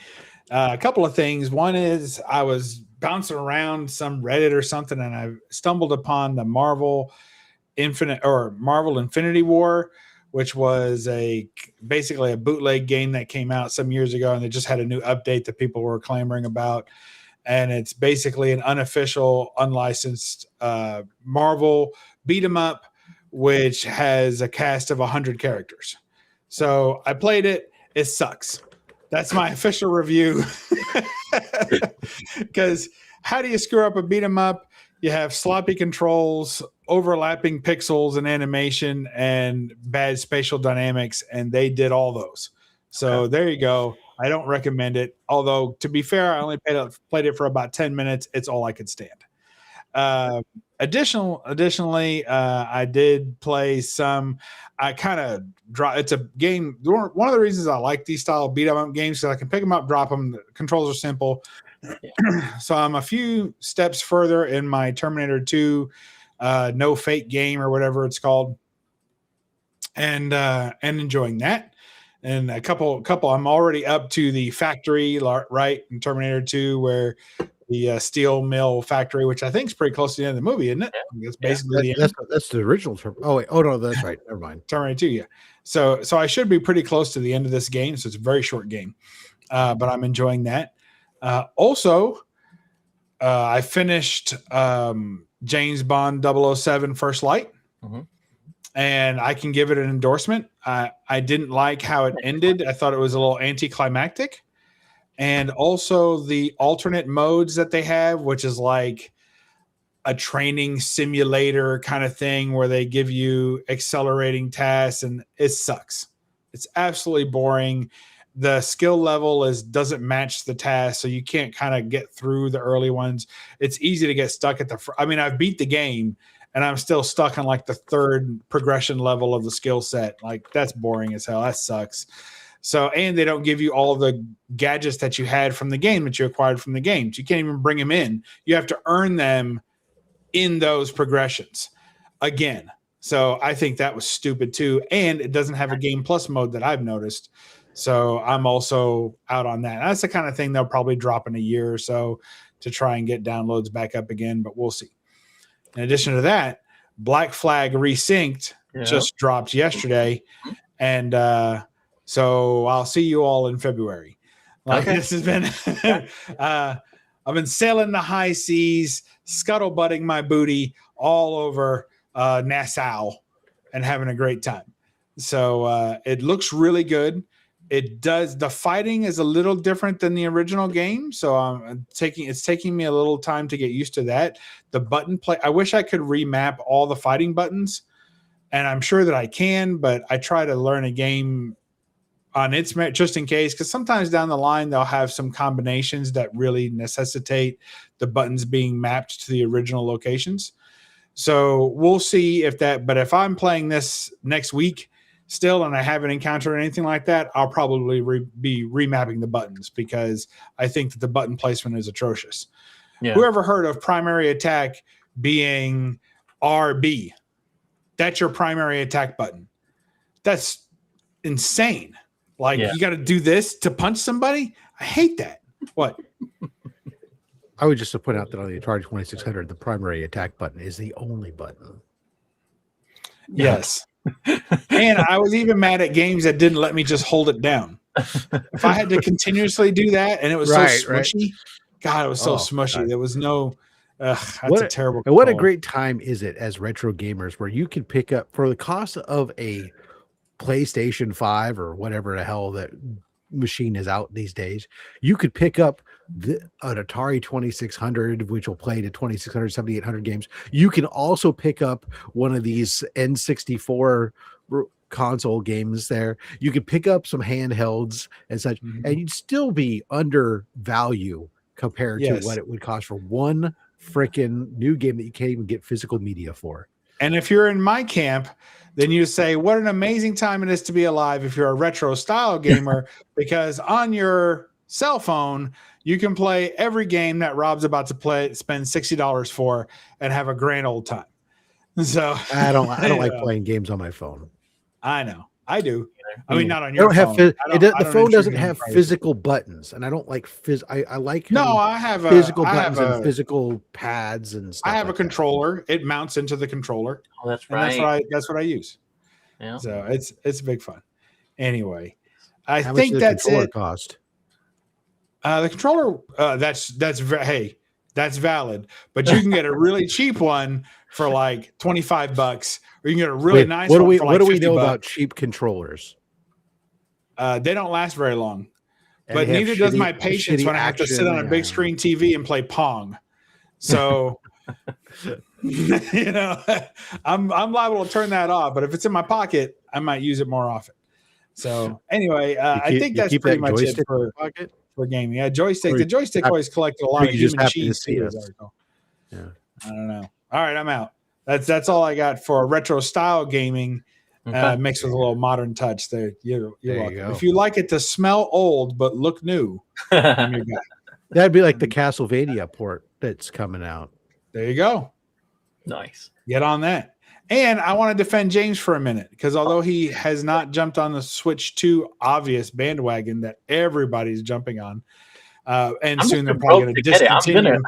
Speaker 3: a couple of things. One is I was bouncing around some Reddit or something, and I stumbled upon the Marvel Infinity War, which was basically a bootleg game that came out some years ago, and they just had a new update that people were clamoring about. And it's basically an unofficial, unlicensed Marvel beat 'em up, which has a cast of 100 characters. So I played it. It sucks. That's my official review. Because how do you screw up a beat 'em up? You have sloppy controls, overlapping pixels and animation, and bad spatial dynamics, and they did all those. So there you go. I don't recommend it. Although, to be fair, I only played it for about 10 minutes. It's all I could stand. Additionally, I did play some. I kind of it's a game. One of the reasons I like these style beat 'em up games is I can pick them up, drop them. The controls are simple. So I'm a few steps further in my Terminator 2 No Fate game, or whatever it's called, and enjoying that. And a couple I'm already up to the factory, right, in Terminator 2, where the steel mill factory, which I think is pretty close to the end of the movie, isn't it? It's basically
Speaker 2: that's the original. Oh no, that's right. Never mind.
Speaker 3: Terminator 2, yeah. So I should be pretty close to the end of this game. So it's a very short game, but I'm enjoying that. Also, I finished James Bond 007 First Light.
Speaker 1: Mm-hmm.
Speaker 3: And I can give it an endorsement. I didn't like how it ended. I thought it was a little anticlimactic. And also the alternate modes that they have, which is like a training simulator kind of thing where they give you accelerating tasks, and it sucks. It's absolutely boring. The skill level doesn't match the task, so you can't kind of get through the early ones. It's easy to get stuck at I've beat the game, and I'm still stuck on like the third progression level of the skill set. Like, that's boring as hell. That sucks. So, and they don't give you all the gadgets that you had from the game that you acquired from the game. So you can't even bring them in. You have to earn them in those progressions again. So I think that was stupid too. And it doesn't have a Game Plus mode that I've noticed. So I'm also out on that. That's the kind of thing they'll probably drop in a year or so to try and get downloads back up again, but we'll see. In addition to that, Black Flag Resynced just dropped yesterday. And so I'll see you all in February. This has been, I've been sailing the high seas, scuttlebutting my booty all over Nassau and having a great time. So it looks really good. It does. The fighting is a little different than the original game, so it's taking me a little time to get used to that. The button play. I wish I could remap all the fighting buttons, and I'm sure that I can. But I try to learn a game on its merit just in case, because sometimes down the line they'll have some combinations that really necessitate the buttons being mapped to the original locations. So we'll see if that. But if I'm playing this next week, still, and I haven't encountered anything like that, I'll probably be remapping the buttons because I think that the button placement is atrocious.
Speaker 1: Yeah.
Speaker 3: Whoever heard of primary attack being RB? That's your primary attack button. That's insane. Like, you got to do this to punch somebody? I hate that. What?
Speaker 2: I would just point out that on the Atari 2600, the primary attack button is the only button.
Speaker 3: Yes. And I was even mad at games that didn't let me just hold it down. If I had to continuously do that and it was so smushy, God, it was so smushy. God. There was no, that's a terrible
Speaker 2: control. What a great time is it as retro gamers where you can pick up for the cost of a PlayStation 5 or whatever the hell that machine is out these days, you could pick up an Atari 2600, which will play to 2600, 7800 games. You can also pick up one of these N64 console games there. You could pick up some handhelds and such, and you'd still be under value compared to what it would cost for one freaking new game that you can't even get physical media for.
Speaker 3: And if you're in my camp, then you say, what an amazing time it is to be alive if you're a retro style gamer, because on your cell phone, you can play every game that Rob's about to spend $60 for and have a grand old time. So
Speaker 2: I don't like playing games on my phone.
Speaker 3: I know. I do. I mean, not on your phone.
Speaker 2: The phone doesn't have physical buttons, and I don't like I like
Speaker 3: I have
Speaker 2: physical buttons and physical pads and stuff.
Speaker 3: I have a controller. It mounts into the controller.
Speaker 1: Oh, that's right.
Speaker 3: And that's what I use. Yeah. So it's big fun. Anyway,
Speaker 2: How much does
Speaker 3: that's
Speaker 2: the controller
Speaker 3: it.
Speaker 2: Cost?
Speaker 3: The controller that's valid, but you can get a really cheap one for like $25, or you can get a really nice one for like $50.
Speaker 2: What do we know about cheap controllers?
Speaker 3: They don't last very long, but neither does my patience when I have to sit on a big screen TV and play Pong. So, I'm liable to turn that off, but if it's in my pocket, I might use it more often. So anyway, I think that's pretty much it for gaming. Yeah, joystick. The joystick always collected a lot of human cheese. I don't know. All right, I'm out. That's all I got for retro style gaming. Mixed with a little modern touch. There, you're welcome. If you like it to smell old but look new, I'm your guy.
Speaker 2: That'd be like the Castlevania port that's coming out.
Speaker 3: There you go.
Speaker 1: Nice.
Speaker 3: Get on that. And I want to defend James for a minute, because although he has not jumped on the Switch 2 obvious bandwagon that everybody's jumping on, and soon they're probably going to discontinue.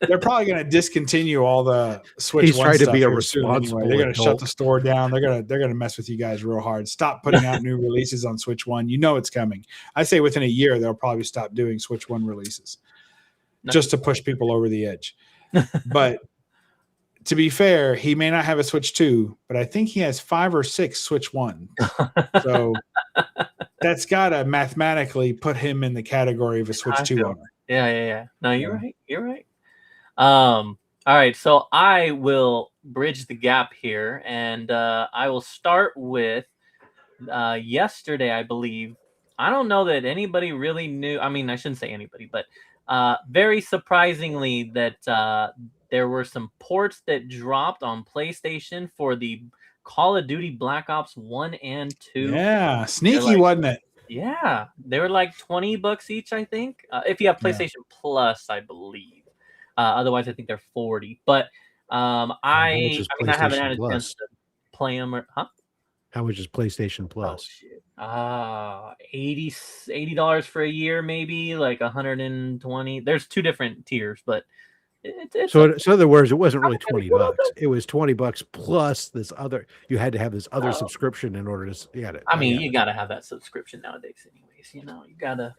Speaker 3: They're probably going to discontinue all the Switch.
Speaker 2: He's
Speaker 3: 1
Speaker 2: trying
Speaker 3: stuff
Speaker 2: to be a
Speaker 3: anyway.
Speaker 2: responsible
Speaker 3: They're going to
Speaker 2: adult.
Speaker 3: shut the store down. They're going to mess with you guys real hard. Stop putting out new releases on Switch 1. You know it's coming. I say within a year they'll probably stop doing Switch 1 releases, just to push people over the edge. But to be fair, he may not have a Switch 2, but I think he has 5 or 6 Switch 1. So that's got to mathematically put him in the category of a Switch 2 owner.
Speaker 1: Yeah. No, you're right. You're right. All right. So I will bridge the gap here, and I will start with yesterday, I believe. I don't know that anybody really knew. I mean, I shouldn't say anybody, but very surprisingly that there were some ports that dropped on PlayStation for the Call of Duty Black Ops 1 and 2.
Speaker 3: Yeah, sneaky, wasn't it?
Speaker 1: Yeah, they were like $20 each, I think. If you have PlayStation Plus, I believe. Otherwise, I think they're $40. But I haven't had a chance to play them.
Speaker 2: How much is PlayStation Plus?
Speaker 1: Oh, shit. $80 for a year, maybe like 120. There's 2 different tiers, but
Speaker 2: so in other words, it wasn't really $20. It was $20 plus this other. You had to have this other subscription in order to get it.
Speaker 1: I mean, you got to have that subscription nowadays, anyways. You gotta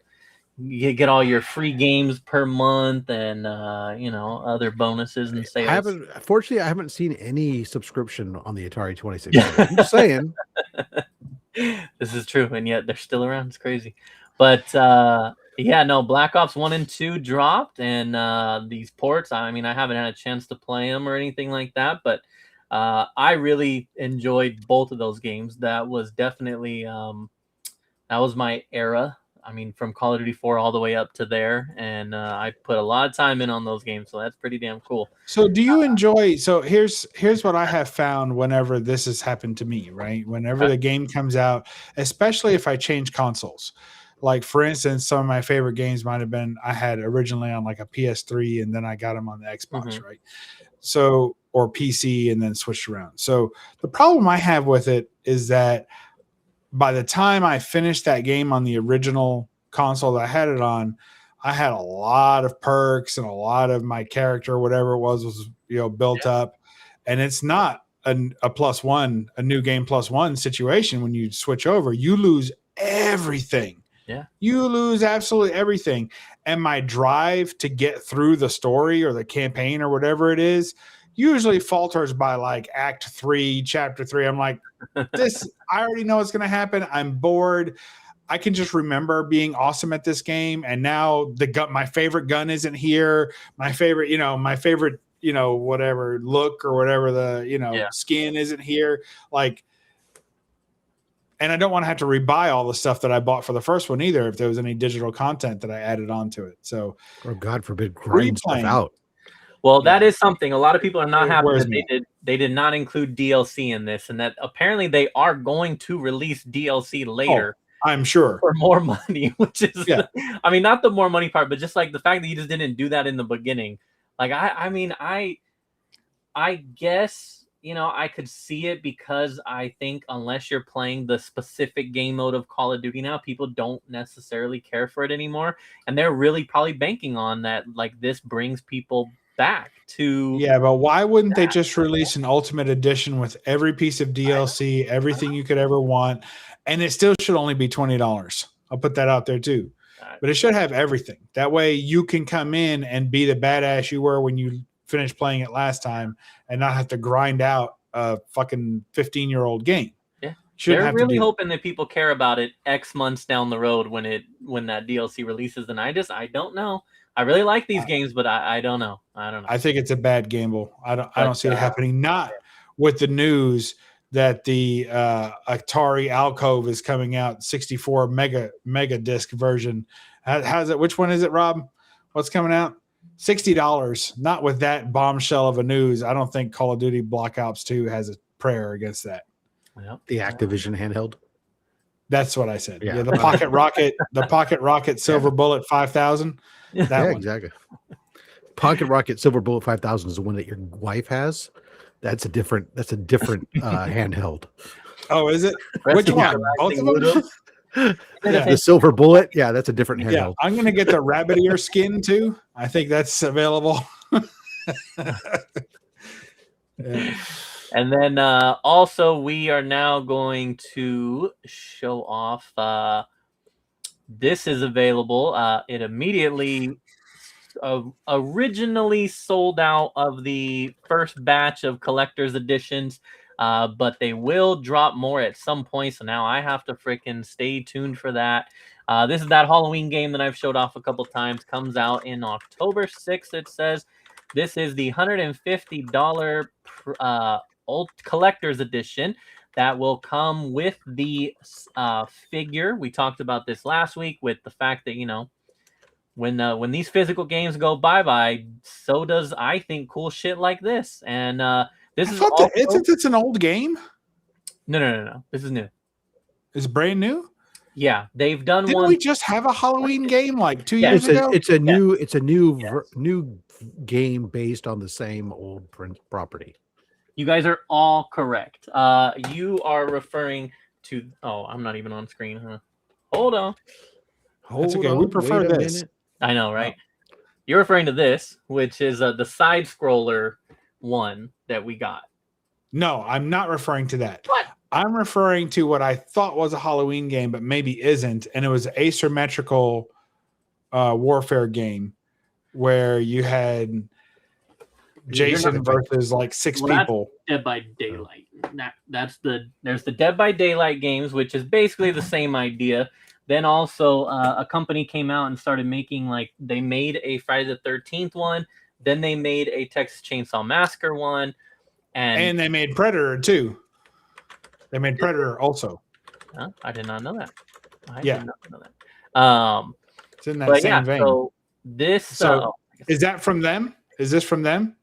Speaker 1: get all your free games per month and other bonuses and sales.
Speaker 2: Fortunately, I haven't seen any subscription on the Atari 2600. I'm just saying.
Speaker 1: This is true, and yet they're still around. It's crazy, but Black Ops 1 and 2 dropped, and these ports, I mean, I haven't had a chance to play them or anything like that, but I really enjoyed both of those games. That was definitely that was my era. I mean, from Call of Duty 4 all the way up to there, and I put a lot of time in on those games, so that's pretty damn cool.
Speaker 3: So do you enjoy, so here's what I have found whenever this has happened to me, right? Whenever the game comes out, especially if I change consoles. Like, for instance, some of my favorite games might have been I had originally on like a PS3 and then I got them on the Xbox, right? So, or PC and then switched around. So the problem I have with it is that by the time I finished that game on the original console that I had it on, I had a lot of perks and a lot of my character, whatever it was built up. And it's not a +1, a new game +1 situation. When you switch over, you lose everything.
Speaker 1: Yeah.
Speaker 3: You lose absolutely everything. And my drive to get through the story or the campaign or whatever it is usually falters by like Act 3, Chapter 3. I'm like, this, I already know what's going to happen. I'm bored. I can just remember being awesome at this game. And now my favorite gun isn't here. My favorite, whatever look or whatever the, skin isn't here. Like, and I don't want to have to rebuy all the stuff that I bought for the first one either, if there was any digital content that I added onto it. So,
Speaker 2: or God forbid, grind stuff out.
Speaker 1: Well, that is something. A lot of people are not happy that they did not include DLC in this, and that apparently they are going to release DLC later.
Speaker 3: Oh, I'm sure.
Speaker 1: For more money, which is, I mean, not the more money part, but just like the fact that you just didn't do that in the beginning. Like, I guess, I could see it, because I think unless you're playing the specific game mode of Call of Duty now, people don't necessarily care for it anymore. And they're really probably banking on that. Like, this brings people back to.
Speaker 3: Yeah, but why wouldn't they just release an Ultimate Edition with every piece of DLC, everything you could ever want? And it still should only be $20. I'll put that out there too. But it should have everything. That way you can come in and be the badass you were when you finished playing it last time and not have to grind out a fucking 15-year-old game.
Speaker 1: Yeah. They're really hoping that people care about it X months down the road when that DLC releases. And I don't know. I really like these games, but I don't know. I think
Speaker 3: it's a bad gamble. I don't see it happening. Not with the news that the Atari Alcove is coming out, 64 mega disc version. How's it? Which one is it, Rob? What's coming out? $60. Not with that bombshell of a news. I don't think Call of Duty Black Ops 2 has a prayer against that.
Speaker 1: Yep.
Speaker 2: The Activision handheld.
Speaker 3: That's what I said. Yeah, the Pocket Rocket Silver Bullet 5000. That one.
Speaker 2: Exactly. Pocket Rocket Silver Bullet 5000 is the one that your wife has. That's a different handheld.
Speaker 3: Oh, is it? Which one? Both of them?
Speaker 2: The Silver Bullet. Yeah, that's a different handheld.
Speaker 3: Yeah, I'm gonna get the rabbit ear skin too. I think that's available.
Speaker 1: And then also we are now going to show off. This is available. It immediately originally sold out of the first batch of collector's editions, but they will drop more at some point. So now I have to freaking stay tuned for that. This is that Halloween game that I've showed off a couple times. Comes out in October 6th, it says. This is the $150 old collector's edition that will come with the figure. We talked about this last week with the fact that, when these physical games go bye-bye, so does, I think, cool shit like this. And this is also...
Speaker 3: It's an old game?
Speaker 1: No. This is new.
Speaker 3: It's brand new?
Speaker 1: Yeah, they've done one.
Speaker 3: Didn't we just have a Halloween game like 2 years ago?
Speaker 2: It's a new game based on the same old property.
Speaker 1: You guys are all correct. You are referring to... Oh, I'm not even on screen, huh? Hold on.
Speaker 3: That's okay. We prefer this.
Speaker 1: I know, right? Oh. You're referring to this, which is the side-scroller one that we got.
Speaker 3: No, I'm not referring to that.
Speaker 1: What?
Speaker 3: I'm referring to what I thought was a Halloween game, but maybe isn't. And it was an asymmetrical warfare game where you had Jason versus like six people.
Speaker 1: Dead by Daylight. There's the Dead by Daylight games, which is basically the same idea. Then also a company came out and started making, they made a Friday the 13th one. Then they made a Texas Chainsaw Massacre one. And
Speaker 3: they made Predator too. They made Predator also.
Speaker 1: Huh? I did not know that. I
Speaker 3: did
Speaker 1: not know that.
Speaker 3: It's in that
Speaker 1: But
Speaker 3: same
Speaker 1: yeah,
Speaker 3: vein.
Speaker 1: so this
Speaker 3: is that from them? Is this from them?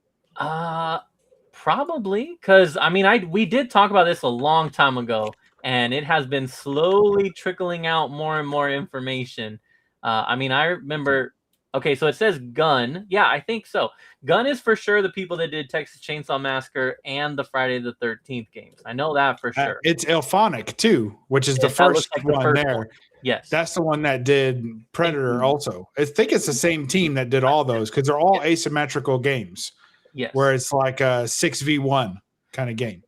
Speaker 1: Probably, because I mean, we did talk about this a long time ago, and it has been slowly trickling out more and more information. I mean, I remember. Okay, so it says Gun. Yeah, I think so. Gun is for sure the people that did Texas Chainsaw Massacre and the Friday the 13th games. I know that for sure.
Speaker 3: It's Elphonic too, which is the first one there.
Speaker 1: Yes.
Speaker 3: That's the one that did Predator also. I think it's the same team that did all those because they're all asymmetrical games.
Speaker 1: Yes.
Speaker 3: Where it's like a 6v1 kind of game.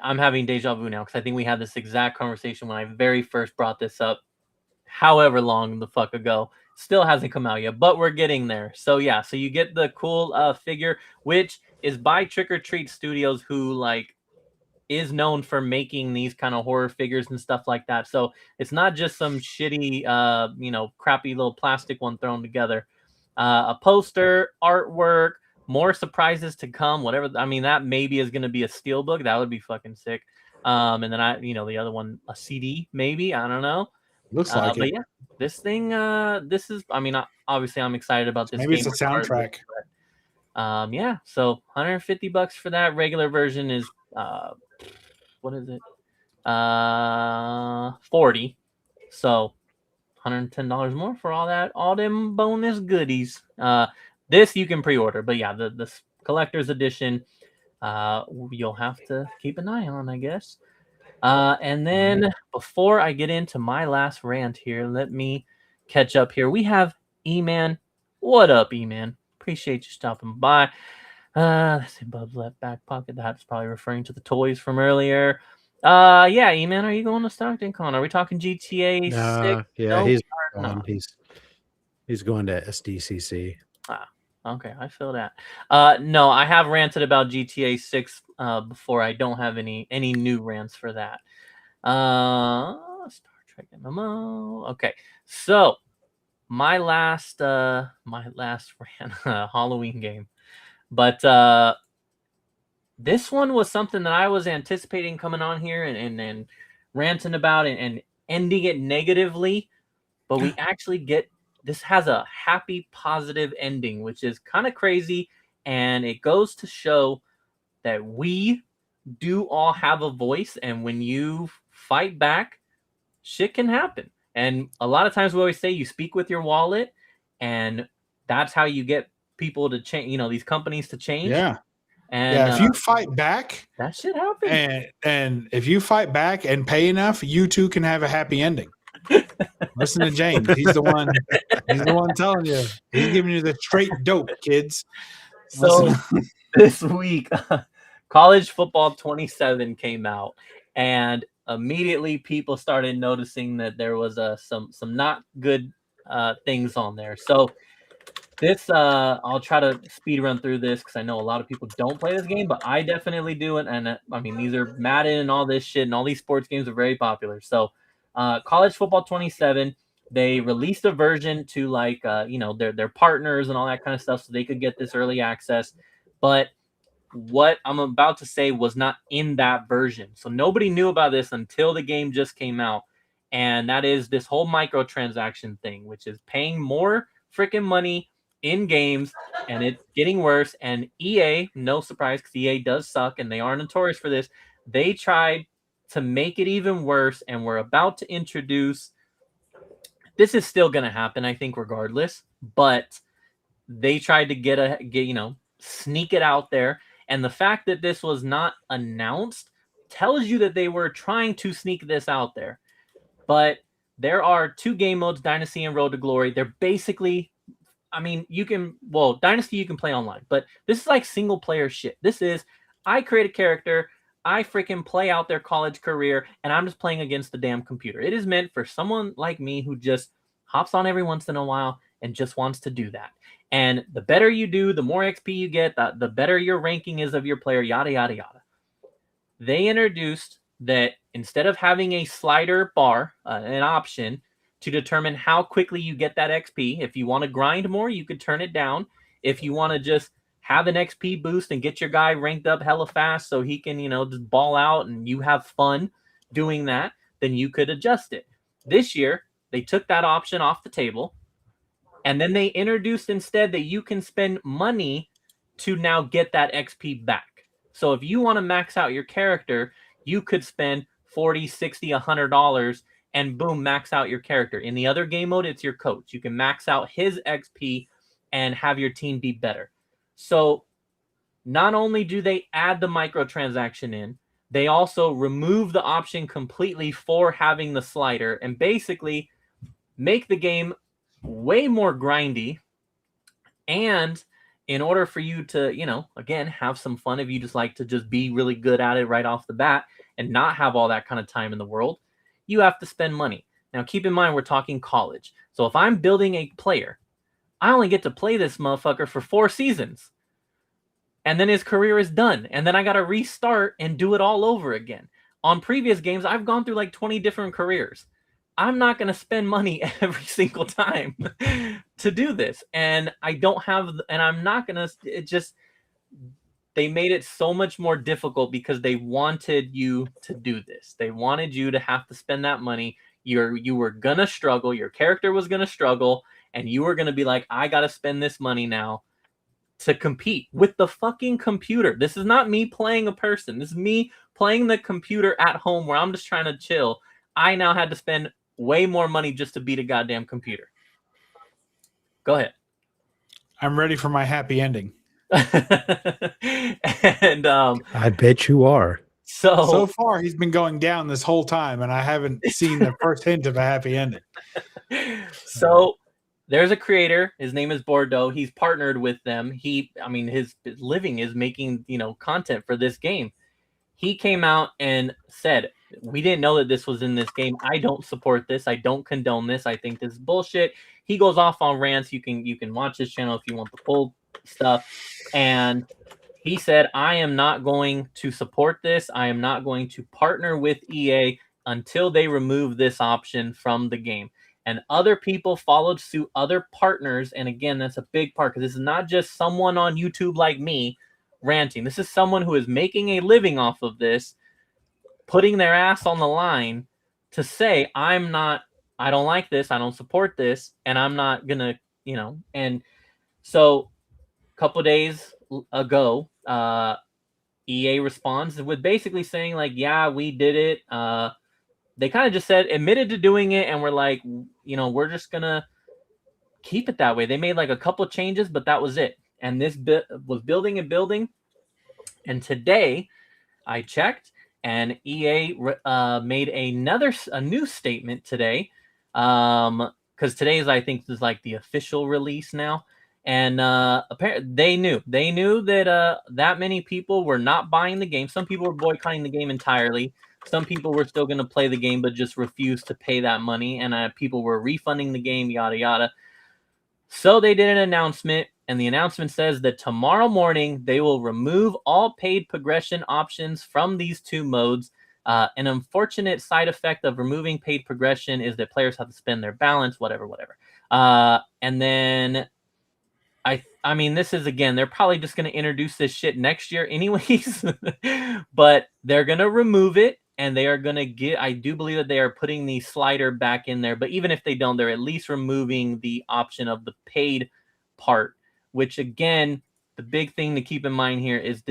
Speaker 1: I'm having deja vu now because I think we had this exact conversation when I very first brought this up, however long the fuck ago. Still hasn't come out yet, but we're getting there. So yeah, so you get the cool figure, which is by Trick or Treat Studios, who like is known for making these kind of horror figures and stuff like that. So it's not just some shitty, crappy little plastic one thrown together. A poster, artwork, more surprises to come. Whatever. I mean, that maybe is going to be a steelbook. That would be fucking sick. And then the other one, a CD, maybe. I don't know.
Speaker 3: Looks like it.
Speaker 1: But yeah, this thing, this is. I mean, obviously, I'm excited about this.
Speaker 3: Maybe it's a soundtrack.
Speaker 1: But, yeah. So $150 for that. Regular version is what is it? 40. So $110 more for all them bonus goodies. This you can pre-order, but yeah, the collector's edition, you'll have to keep an eye on, I guess. And then before I get into my last rant here, let me catch up here. We have E-Man. What up, E-Man? Appreciate you stopping by. Let's see, Bub's left back pocket. That's probably referring to the toys from earlier. Yeah, E-Man, are you going to Stockton Con? Are we talking GTA 6?
Speaker 2: Yeah,
Speaker 1: nope,
Speaker 2: he's going to SDCC.
Speaker 1: Okay, I feel that. No, I have ranted about GTA 6 before. I don't have any new rants for that. Star Trek MMO. Okay, so my last rant, Halloween game, but this one was something that I was anticipating coming on here and ranting about and ending it negatively, but we actually get. This has a happy, positive ending, which is kind of crazy. And it goes to show that we do all have a voice. And when you fight back, shit can happen. And a lot of times we always say you speak with your wallet. And that's how you get people to change, these companies to change.
Speaker 3: Yeah.
Speaker 1: And
Speaker 3: if you fight back,
Speaker 1: that shit happens.
Speaker 3: And if you fight back and pay enough, you too can have a happy ending. Listen to James. He's the one telling you. He's giving you the straight dope, kids.
Speaker 1: So this week, College Football 27 came out, and immediately people started noticing that there was some not good things on there. So this, I'll try to speed run through this because I know a lot of people don't play this game, but I definitely do it. And I mean, these are Madden and all this shit, and all these sports games are very popular. So College Football 27, they released a version to like their partners and all that kind of stuff so they could get this early access. But what I'm about to say was not in that version. So nobody knew about this until the game just came out. And that is this whole microtransaction thing, which is paying more freaking money in games, and it's getting worse. And EA, no surprise, because EA does suck and they are notorious for this, they tried to make it even worse, and we're about to introduce. This is still going to happen, I think, regardless. But they tried to sneak it out there, and the fact that this was not announced tells you that they were trying to sneak this out there. But there are two game modes, Dynasty and Road to Glory. They're basically, Dynasty you can play online, but this is like single player shit. This is, I create a character, I freaking play out their college career, and I'm just playing against the damn computer. It is meant for someone like me who just hops on every once in a while and just wants to do that. And the better you do, the more XP you get, the better your ranking is of your player, yada, yada, yada. They introduced that instead of having a slider bar, an option to determine how quickly you get that XP, if you want to grind more, you could turn it down. If you want to just have an XP boost and get your guy ranked up hella fast so he can, just ball out and you have fun doing that, then you could adjust it. This year, They took that option off the table, and then they introduced instead that you can spend money to now get that XP back. So if you want to max out your character, you could spend $40, $60, $100 and boom, max out your character. In the other game mode, it's your coach. You can max out his XP and have your team be better. So not only do they add the microtransaction in, they also remove the option completely for having the slider and basically make the game way more grindy. And in order for you to, you know, again, have some fun, if you just like to just be really good at it right off the bat and not have all that kind of time in the world, you have to spend money. Now, keep in mind, we're talking college. So if I'm building a player, I only get to play this motherfucker for 4 seasons. And then his career is done. And then I got to restart and do it all over again. On previous games, I've gone through like 20 different careers. I'm not going to spend money every single time to do this. And I don't have, and I'm not going to, it just, they made it so much more difficult because they wanted you to do this. They wanted you to have to spend that money. You were going to struggle. Your character was going to struggle. And you were going to be like, I got to spend this money now to compete with the fucking computer. This is not me playing a person. This is me playing the computer at home where I'm just trying to chill. I now had to spend way more money just to beat a goddamn computer. Go ahead.
Speaker 3: I'm ready for my happy ending.
Speaker 1: And
Speaker 2: I bet you are.
Speaker 3: So far, he's been going down this whole time, and I haven't seen the first hint of a happy ending.
Speaker 1: So there's a creator. His name is Bordeaux. He's partnered with them. His living is making, content for this game. He came out and said, we didn't know that this was in this game. I don't support this. I don't condone this. I think this is bullshit. He goes off on rants. You can watch his channel if you want the full stuff. And he said, I am not going to support this. I am not going to partner with EA until they remove this option from the game. And other people followed suit, other partners. And again, that's a big part because this is not just someone on YouTube like me ranting. This is someone who is making a living off of this, putting their ass on the line to say, I don't like this. I don't support this. And I'm not going to, and so a couple days ago, EA responds with basically saying like, yeah, we did it. They kind of just admitted to doing it. And we're like, we're just going to keep it that way. They made like a couple of changes, but that was it. And this bit was building and building. And today I checked and EA made a new statement today. Because today's, I think, is like the official release now. And apparently they knew that that many people were not buying the game. Some people were boycotting the game entirely. Some people were still going to play the game, but just refused to pay that money. And people were refunding the game, yada, yada. So they did an announcement. And the announcement says that tomorrow morning, they will remove all paid progression options from these 2 modes. An unfortunate side effect of removing paid progression is that players have to spend their balance, whatever. And then I mean, this is, again, they're probably just going to introduce this shit next year anyways, but they're going to remove it and they are going to I do believe that they are putting the slider back in there, but even if they don't, they're at least removing the option of the paid part, which again, the big thing to keep in mind here is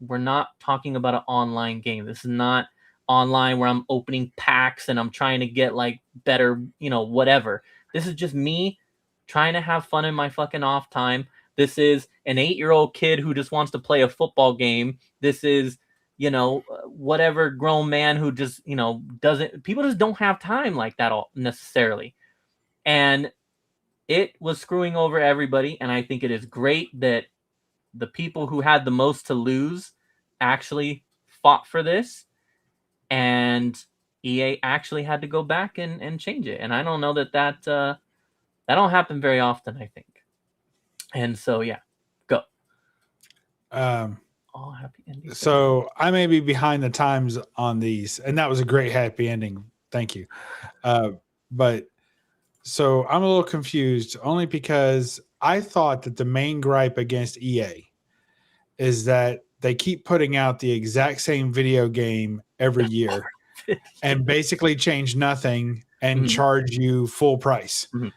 Speaker 1: we're not talking about an online game. This is not online where I'm opening packs and I'm trying to get like better, whatever. This is just me trying to have fun in my fucking off time. This is an 8-year-old kid who just wants to play a football game. This is, whatever grown man who just, people just don't have time like that all necessarily. And it was screwing over everybody. And I think it is great that the people who had the most to lose actually fought for this. And EA actually had to go back and change it. And I don't know that don't happen very often, I think. And so, yeah, go. All happy endings.
Speaker 3: So I may be behind the times on these, and that was a great happy ending. Thank you. But so I'm a little confused only because I thought that the main gripe against EA is that they keep putting out the exact same video game every year and basically change nothing and charge you full price.
Speaker 1: Mhm.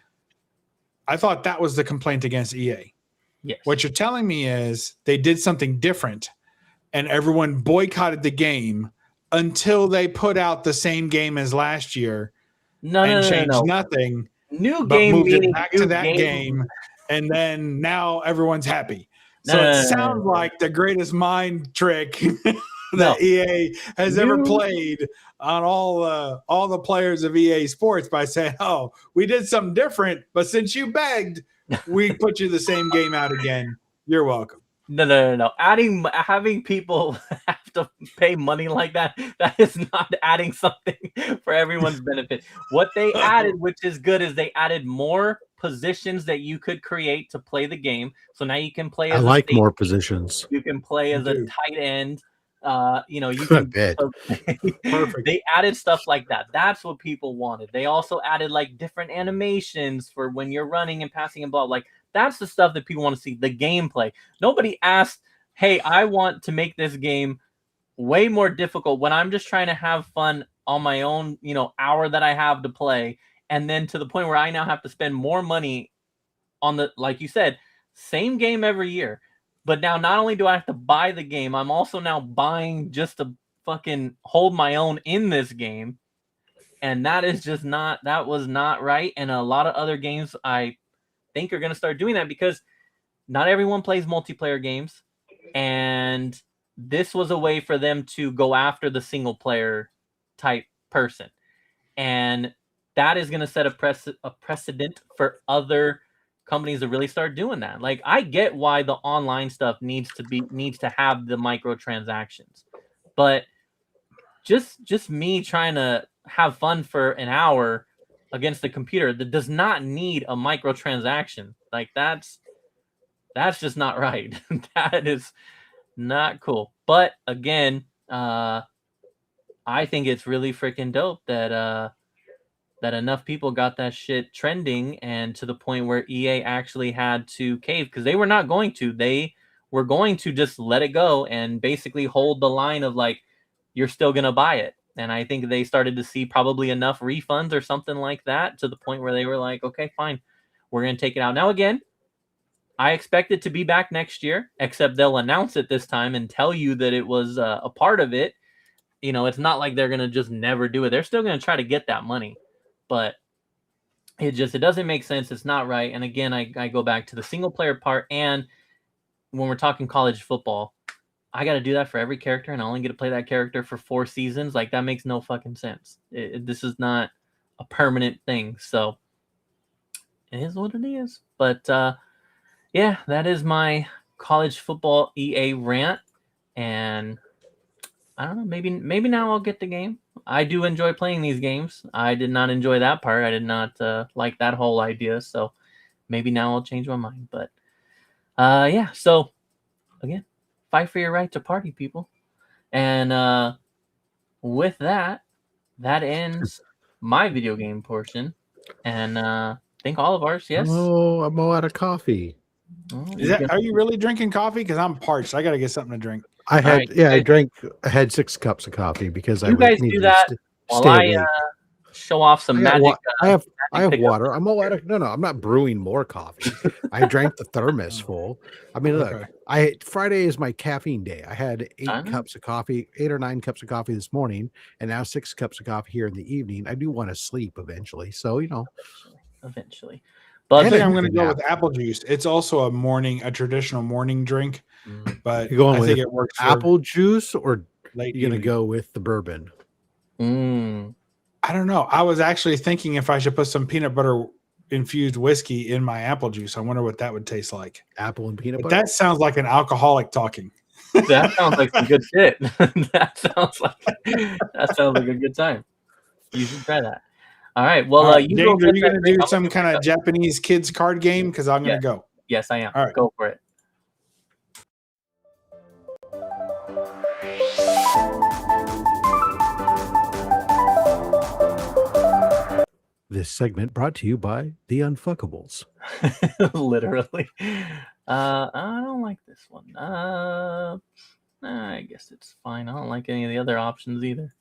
Speaker 3: I thought that was the complaint against EA.
Speaker 1: Yes.
Speaker 3: What you're telling me is they did something different and everyone boycotted the game until they put out the same game as last year and changed nothing.
Speaker 1: New
Speaker 3: but
Speaker 1: game
Speaker 3: moved it
Speaker 1: meaning
Speaker 3: back
Speaker 1: new
Speaker 3: to that game, and then now everyone's happy. So
Speaker 1: No,
Speaker 3: it
Speaker 1: no, no,
Speaker 3: sounds
Speaker 1: no.
Speaker 3: like the greatest mind trick that
Speaker 1: No.
Speaker 3: EA has ever
Speaker 1: New-
Speaker 3: played on all the players of EA Sports by saying, "Oh, we did something different, but since you begged, we put you the same game out again. You're welcome."
Speaker 1: No. Having people have to pay money like that is not adding something for everyone's benefit. What they added, which is good, is they added more positions that you could create to play the game. So now you can play
Speaker 2: I
Speaker 1: as
Speaker 2: like
Speaker 1: a
Speaker 2: more
Speaker 1: safety,
Speaker 2: positions.
Speaker 1: you can play as a
Speaker 3: Dude.
Speaker 1: tight end. You
Speaker 2: I
Speaker 1: can
Speaker 2: bet.
Speaker 3: Perfect.
Speaker 1: They added stuff like that. That's what people wanted. They also added like different animations for when you're running and passing and ball. Like that's the stuff that people want to see. The gameplay. Nobody asked, "Hey, I want to make this game way more difficult when I'm just trying to have fun on my own, hour that I have to play." And then to the point where I now have to spend more money on the, like you said, same game every year. But now not only do I have to buy the game, I'm also now buying just to fucking hold my own in this game. And that was not right. And a lot of other games I think are going to start doing that because not everyone plays multiplayer games. And this was a way for them to go after the single player type person. And that is going to set a precedent for other companies to really start doing that. Like I get why the online stuff needs to have the microtransactions, but just me trying to have fun for an hour against the computer that does not need a microtransaction. Like that's just not right. That is not cool. But again, I think it's really freaking dope that enough people got that shit trending and to the point where EA actually had to cave because they were not going to. They were going to just let it go and basically hold the line of like, you're still going to buy it. And I think they started to see probably enough refunds or something like that to the point where they were like, okay, fine, we're going to take it out. Now, again, I expect it to be back next year, except they'll announce it this time and tell you that it was a part of it. It's not like they're going to just never do it. They're still going to try to get that money. But it doesn't make sense. It's not right. And again, I go back to the single player part. And when we're talking college football, I got to do that for every character, and I only get to play that character for 4 seasons. Like that makes no fucking sense. This is not a permanent thing. So it is what it is. But yeah, that is my college football EA rant. And I don't know, maybe now I'll get the game. I do enjoy playing these games. I did not enjoy that part. I did not like that whole idea. So maybe now I'll change my mind. But yeah, so again, fight for your right to party, people. And with that ends my video game portion. And I think all of ours, yes?
Speaker 2: Oh, I'm all out of coffee.
Speaker 3: Are you really drinking coffee? Because I'm parched. I got to get something to drink.
Speaker 2: I had,
Speaker 1: right,
Speaker 2: I had 6 cups of coffee because
Speaker 1: you guys do that while I show off some magic.
Speaker 2: I have water. I'm all out of, I'm not brewing more coffee. I drank the thermos full. I mean, look, Friday is my caffeine day. I had 8 cups of coffee, 8 or 9 cups of coffee this morning, and now 6 cups of coffee here in the evening. I do want to sleep eventually. So,
Speaker 1: eventually. But
Speaker 3: I think I'm going to go with apple juice. It's also a traditional morning drink, but
Speaker 2: you're going
Speaker 3: I
Speaker 2: with
Speaker 3: think it works.
Speaker 2: Apple juice, or
Speaker 3: late
Speaker 2: you're going to go with the bourbon?
Speaker 3: I don't know. I was actually thinking if I should put some peanut butter infused whiskey in my apple juice. I wonder what that would taste like.
Speaker 2: Apple and peanut butter?
Speaker 3: That sounds like an alcoholic talking.
Speaker 1: That sounds like some good shit. That sounds like a good time. You should try that. All right. Well,
Speaker 3: James,
Speaker 1: you go.
Speaker 3: are you going to do some kind of Japanese kids card game? Because I'm going to go.
Speaker 1: Yes, I am.
Speaker 3: All right.
Speaker 1: Go for it.
Speaker 2: This segment brought to you by the Unfuckables.
Speaker 1: Literally. I don't like this one. I guess it's fine. I don't like any of the other options either.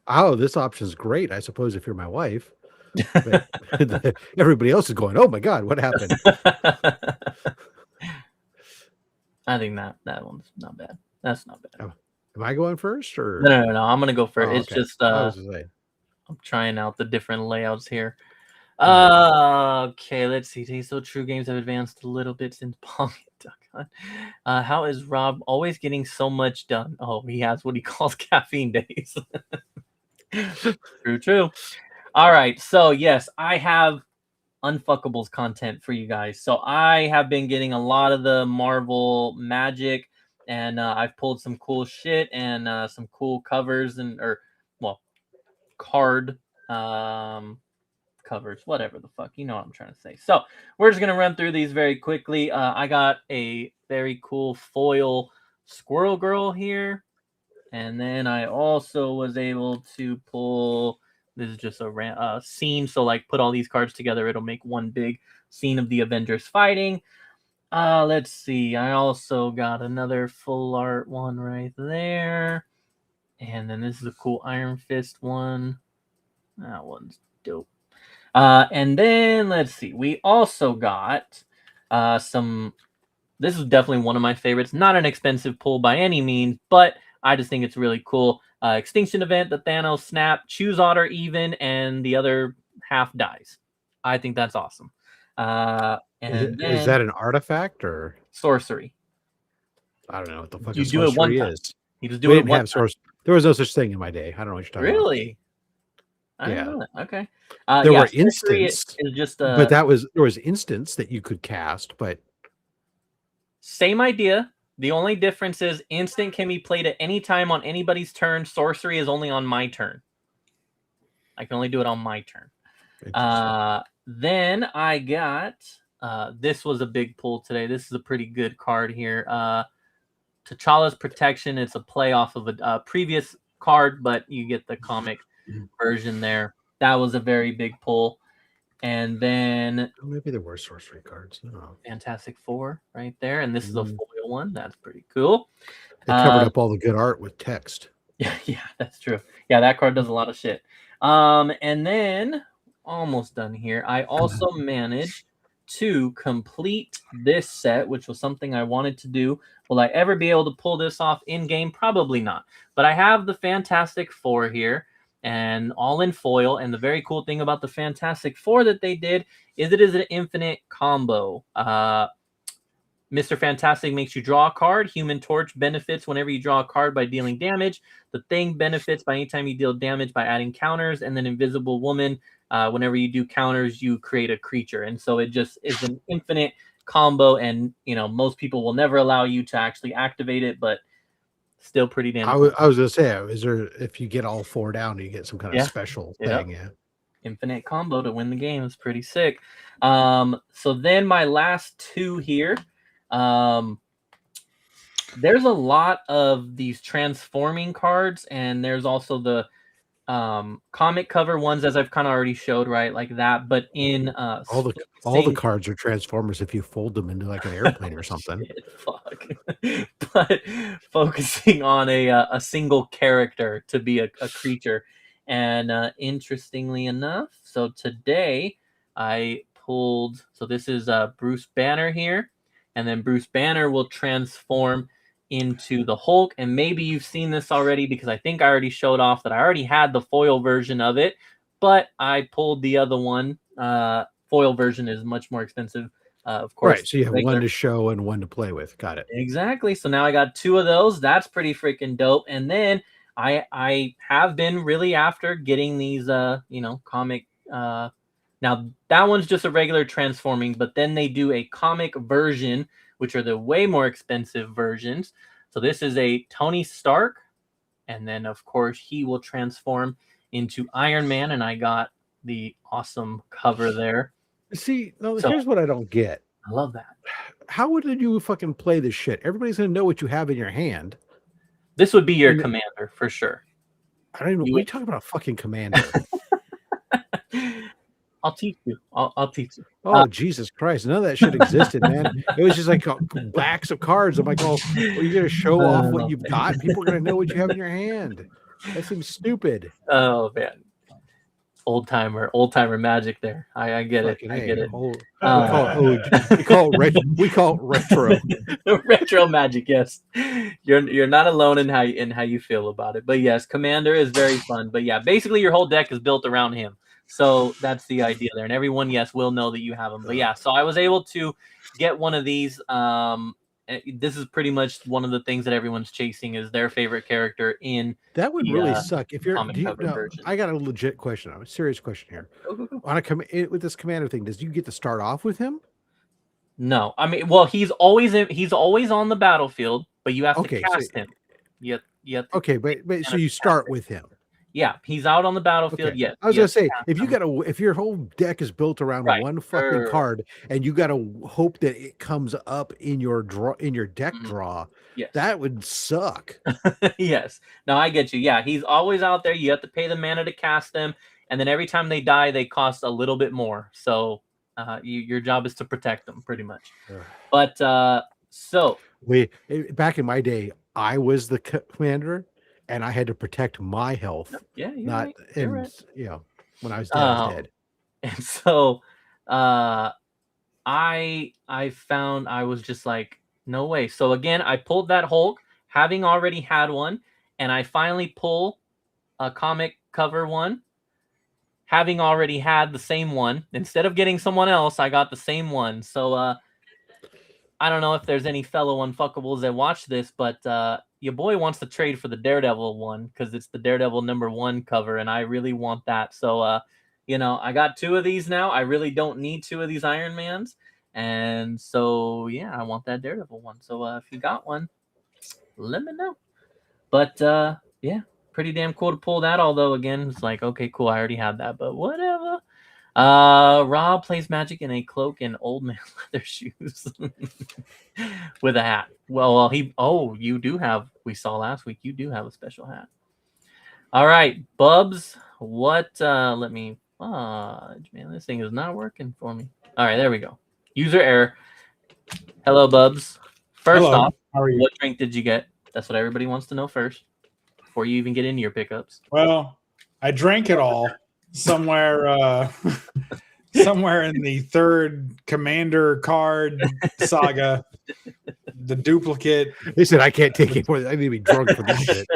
Speaker 2: Oh, this option's great. I suppose if you're my wife, but everybody else is going, "Oh my God, what happened?"
Speaker 1: I think that one's not bad. That's not bad.
Speaker 2: Am I going first or
Speaker 1: No. I'm gonna go first.
Speaker 2: Oh,
Speaker 1: It's
Speaker 2: okay.
Speaker 1: just
Speaker 2: I was gonna say.
Speaker 1: I'm trying out the different layouts here.
Speaker 2: Alright.
Speaker 1: Okay, let's see. So true games have advanced a little bit since Pong and Duck Hunt. How is Rob always getting so much done? Oh, he has what he calls caffeine days. True. All right, so yes, I have Unfuckables content for you guys. So I have been getting a lot of the Marvel magic, and I've pulled some cool shit and some cool covers card covers, whatever the fuck, you know what I'm trying to say. So we're just gonna run through these very quickly. I got a very cool foil Squirrel Girl here, and then I also was able to pull. This is just a scene, so like put all these cards together, it'll make one big scene of the Avengers fighting. Let's see. I also got another full art one right there, and then this is a cool Iron Fist one. That one's dope. And then let's see. We also got some. This is definitely one of my favorites. Not an expensive pull by any means, but I just think it's really cool. Extinction Event, the Thanos Snap, choose odd or even, and the other half dies. I think that's awesome.
Speaker 2: Is that an artifact or
Speaker 1: sorcery?
Speaker 2: I don't know what the fuck
Speaker 1: you do it one time.
Speaker 2: is.
Speaker 1: You just do it one time.
Speaker 2: There was no such thing in my day. I don't know what you're talking about.
Speaker 1: Really? I don't know that. Okay.
Speaker 2: There were instances,
Speaker 1: is just
Speaker 2: but there was instance that you could cast, but
Speaker 1: same idea. The only difference is instant can be played at any time on anybody's turn. Sorcery is only on my turn. I can only do it on my turn. Then I got this was a big pull today. This is a pretty good card here. T'Challa's Protection. It's a play off of a previous card, but you get the comic version there. That was a very big pull. And then
Speaker 2: maybe there were sorcery cards. No.
Speaker 1: Fantastic Four right there. And this is a foil one. That's pretty cool.
Speaker 2: They covered up all the good art with text.
Speaker 1: Yeah, that's true. Yeah, that card does a lot of shit. And then almost done here. I also managed to complete this set, which was something I wanted to do. Will I ever be able to pull this off in game? Probably not. But I have the Fantastic Four here, and all in foil. And the very cool thing about the Fantastic Four that they did is it is an infinite combo. Mr. Fantastic makes you draw a card. Human Torch benefits whenever you draw a card by dealing damage. The Thing benefits by anytime you deal damage by adding counters. And then Invisible Woman, whenever you do counters, you create a creature. And so it just is an infinite combo. And, you know, most people will never allow you to actually activate it, but still pretty damn
Speaker 2: cool. I was going to say, is there, if you get all four down, you get some kind of special thing.
Speaker 1: Yeah. Infinite combo to win the game is pretty sick. So then my last two here. There's a lot of these transforming cards, and there's also the comic cover ones, as I've kind of already showed, right, like that. But in
Speaker 2: all the cards are Transformers if you fold them into like an airplane or something.
Speaker 1: Shit, fuck. But focusing on a single character to be a creature, and interestingly enough, so today I pulled. So this is Bruce Banner here. And then Bruce Banner will transform into the Hulk. And maybe you've seen this already because I think I already showed off that I already had the foil version of it. But I pulled the other one. Foil version is much more expensive, of course.
Speaker 2: Right, so you have one to show and one to play with. Got it.
Speaker 1: Exactly. So now I got two of those. That's pretty freaking dope. And then I have been really after getting these, comic... Now, that one's just a regular transforming, but then they do a comic version, which are the way more expensive versions. So this is a Tony Stark, and then, of course, he will transform into Iron Man, and I got the awesome cover there.
Speaker 2: See, here's what I don't get.
Speaker 1: I love that.
Speaker 2: How did you fucking play this shit? Everybody's going to know what you have in your hand.
Speaker 1: This would be your commander, for sure.
Speaker 2: I don't even know. What are you talking about, a fucking commander?
Speaker 1: I'll teach you. I'll teach you.
Speaker 2: Oh, Jesus Christ. None of that shit existed, man. It was just like backs of cards. I'm like, you're going to show off what you've got? People are going to know what you have in your hand. That seems stupid.
Speaker 1: Oh man, old timer magic there. I get it. I get it.
Speaker 2: We call it retro.
Speaker 1: Retro magic. Yes, you're not alone in how you feel about it. But yes, Commander is very fun. But yeah, basically your whole deck is built around him. So that's the idea there, and everyone, yes, will know that you have them. But yeah, so I was able to get one of these. This is pretty much one of the things that everyone's chasing is their favorite character in.
Speaker 2: That would really suck if you're.
Speaker 1: Version.
Speaker 2: I got a legit question. A serious question here.
Speaker 1: Go.
Speaker 2: On with this Commander thing, does you get to start off with him?
Speaker 1: No, I mean, well, he's always on the battlefield, but you have to cast him. You have to
Speaker 2: but so you start with him.
Speaker 1: Yeah, he's out on the battlefield.
Speaker 2: Okay.
Speaker 1: Yes,
Speaker 2: I was gonna say if your whole deck is built around one fucking card, and you got to hope that it comes up in your deck draw, that would suck.
Speaker 1: Yes. No, I get you. Yeah, he's always out there. You have to pay the mana to cast them, and then every time they die, they cost a little bit more. So your job is to protect them, pretty much. But so
Speaker 2: back in my day, I was the commander. And I had to protect my health.
Speaker 1: Yeah,
Speaker 2: when I was dead.
Speaker 1: And so I found I was just like, no way. So again, I pulled that Hulk, having already had one, and I finally pull a comic cover one, having already had the same one. Instead of getting someone else, I got the same one. So I don't know if there's any fellow unfuckables that watch this, but your boy wants to trade for the Daredevil one because it's the Daredevil #1 cover, and I really want that. So, I got 2 of these now. I really don't need 2 of these Iron Mans. And so, yeah, I want that Daredevil one. So if you got one, let me know. But, yeah, pretty damn cool to pull that. Although, again, it's like, okay, cool, I already had that, but whatever. Rob plays Magic in a cloak and old man leather shoes with a hat. Well, you do have, we saw last week, you do have a special hat. All right, Bubs, let me fudge, man, this thing is not working for me. All right, there we go. User error. Hello, Bubs. First off,
Speaker 3: how are you?
Speaker 1: What drink did you get? That's what everybody wants to know first before you even get into your pickups.
Speaker 3: Well, I drank it all. Somewhere in the 3rd Commander card saga, the duplicate.
Speaker 2: They said I can't take it. I need to be drunk for this shit.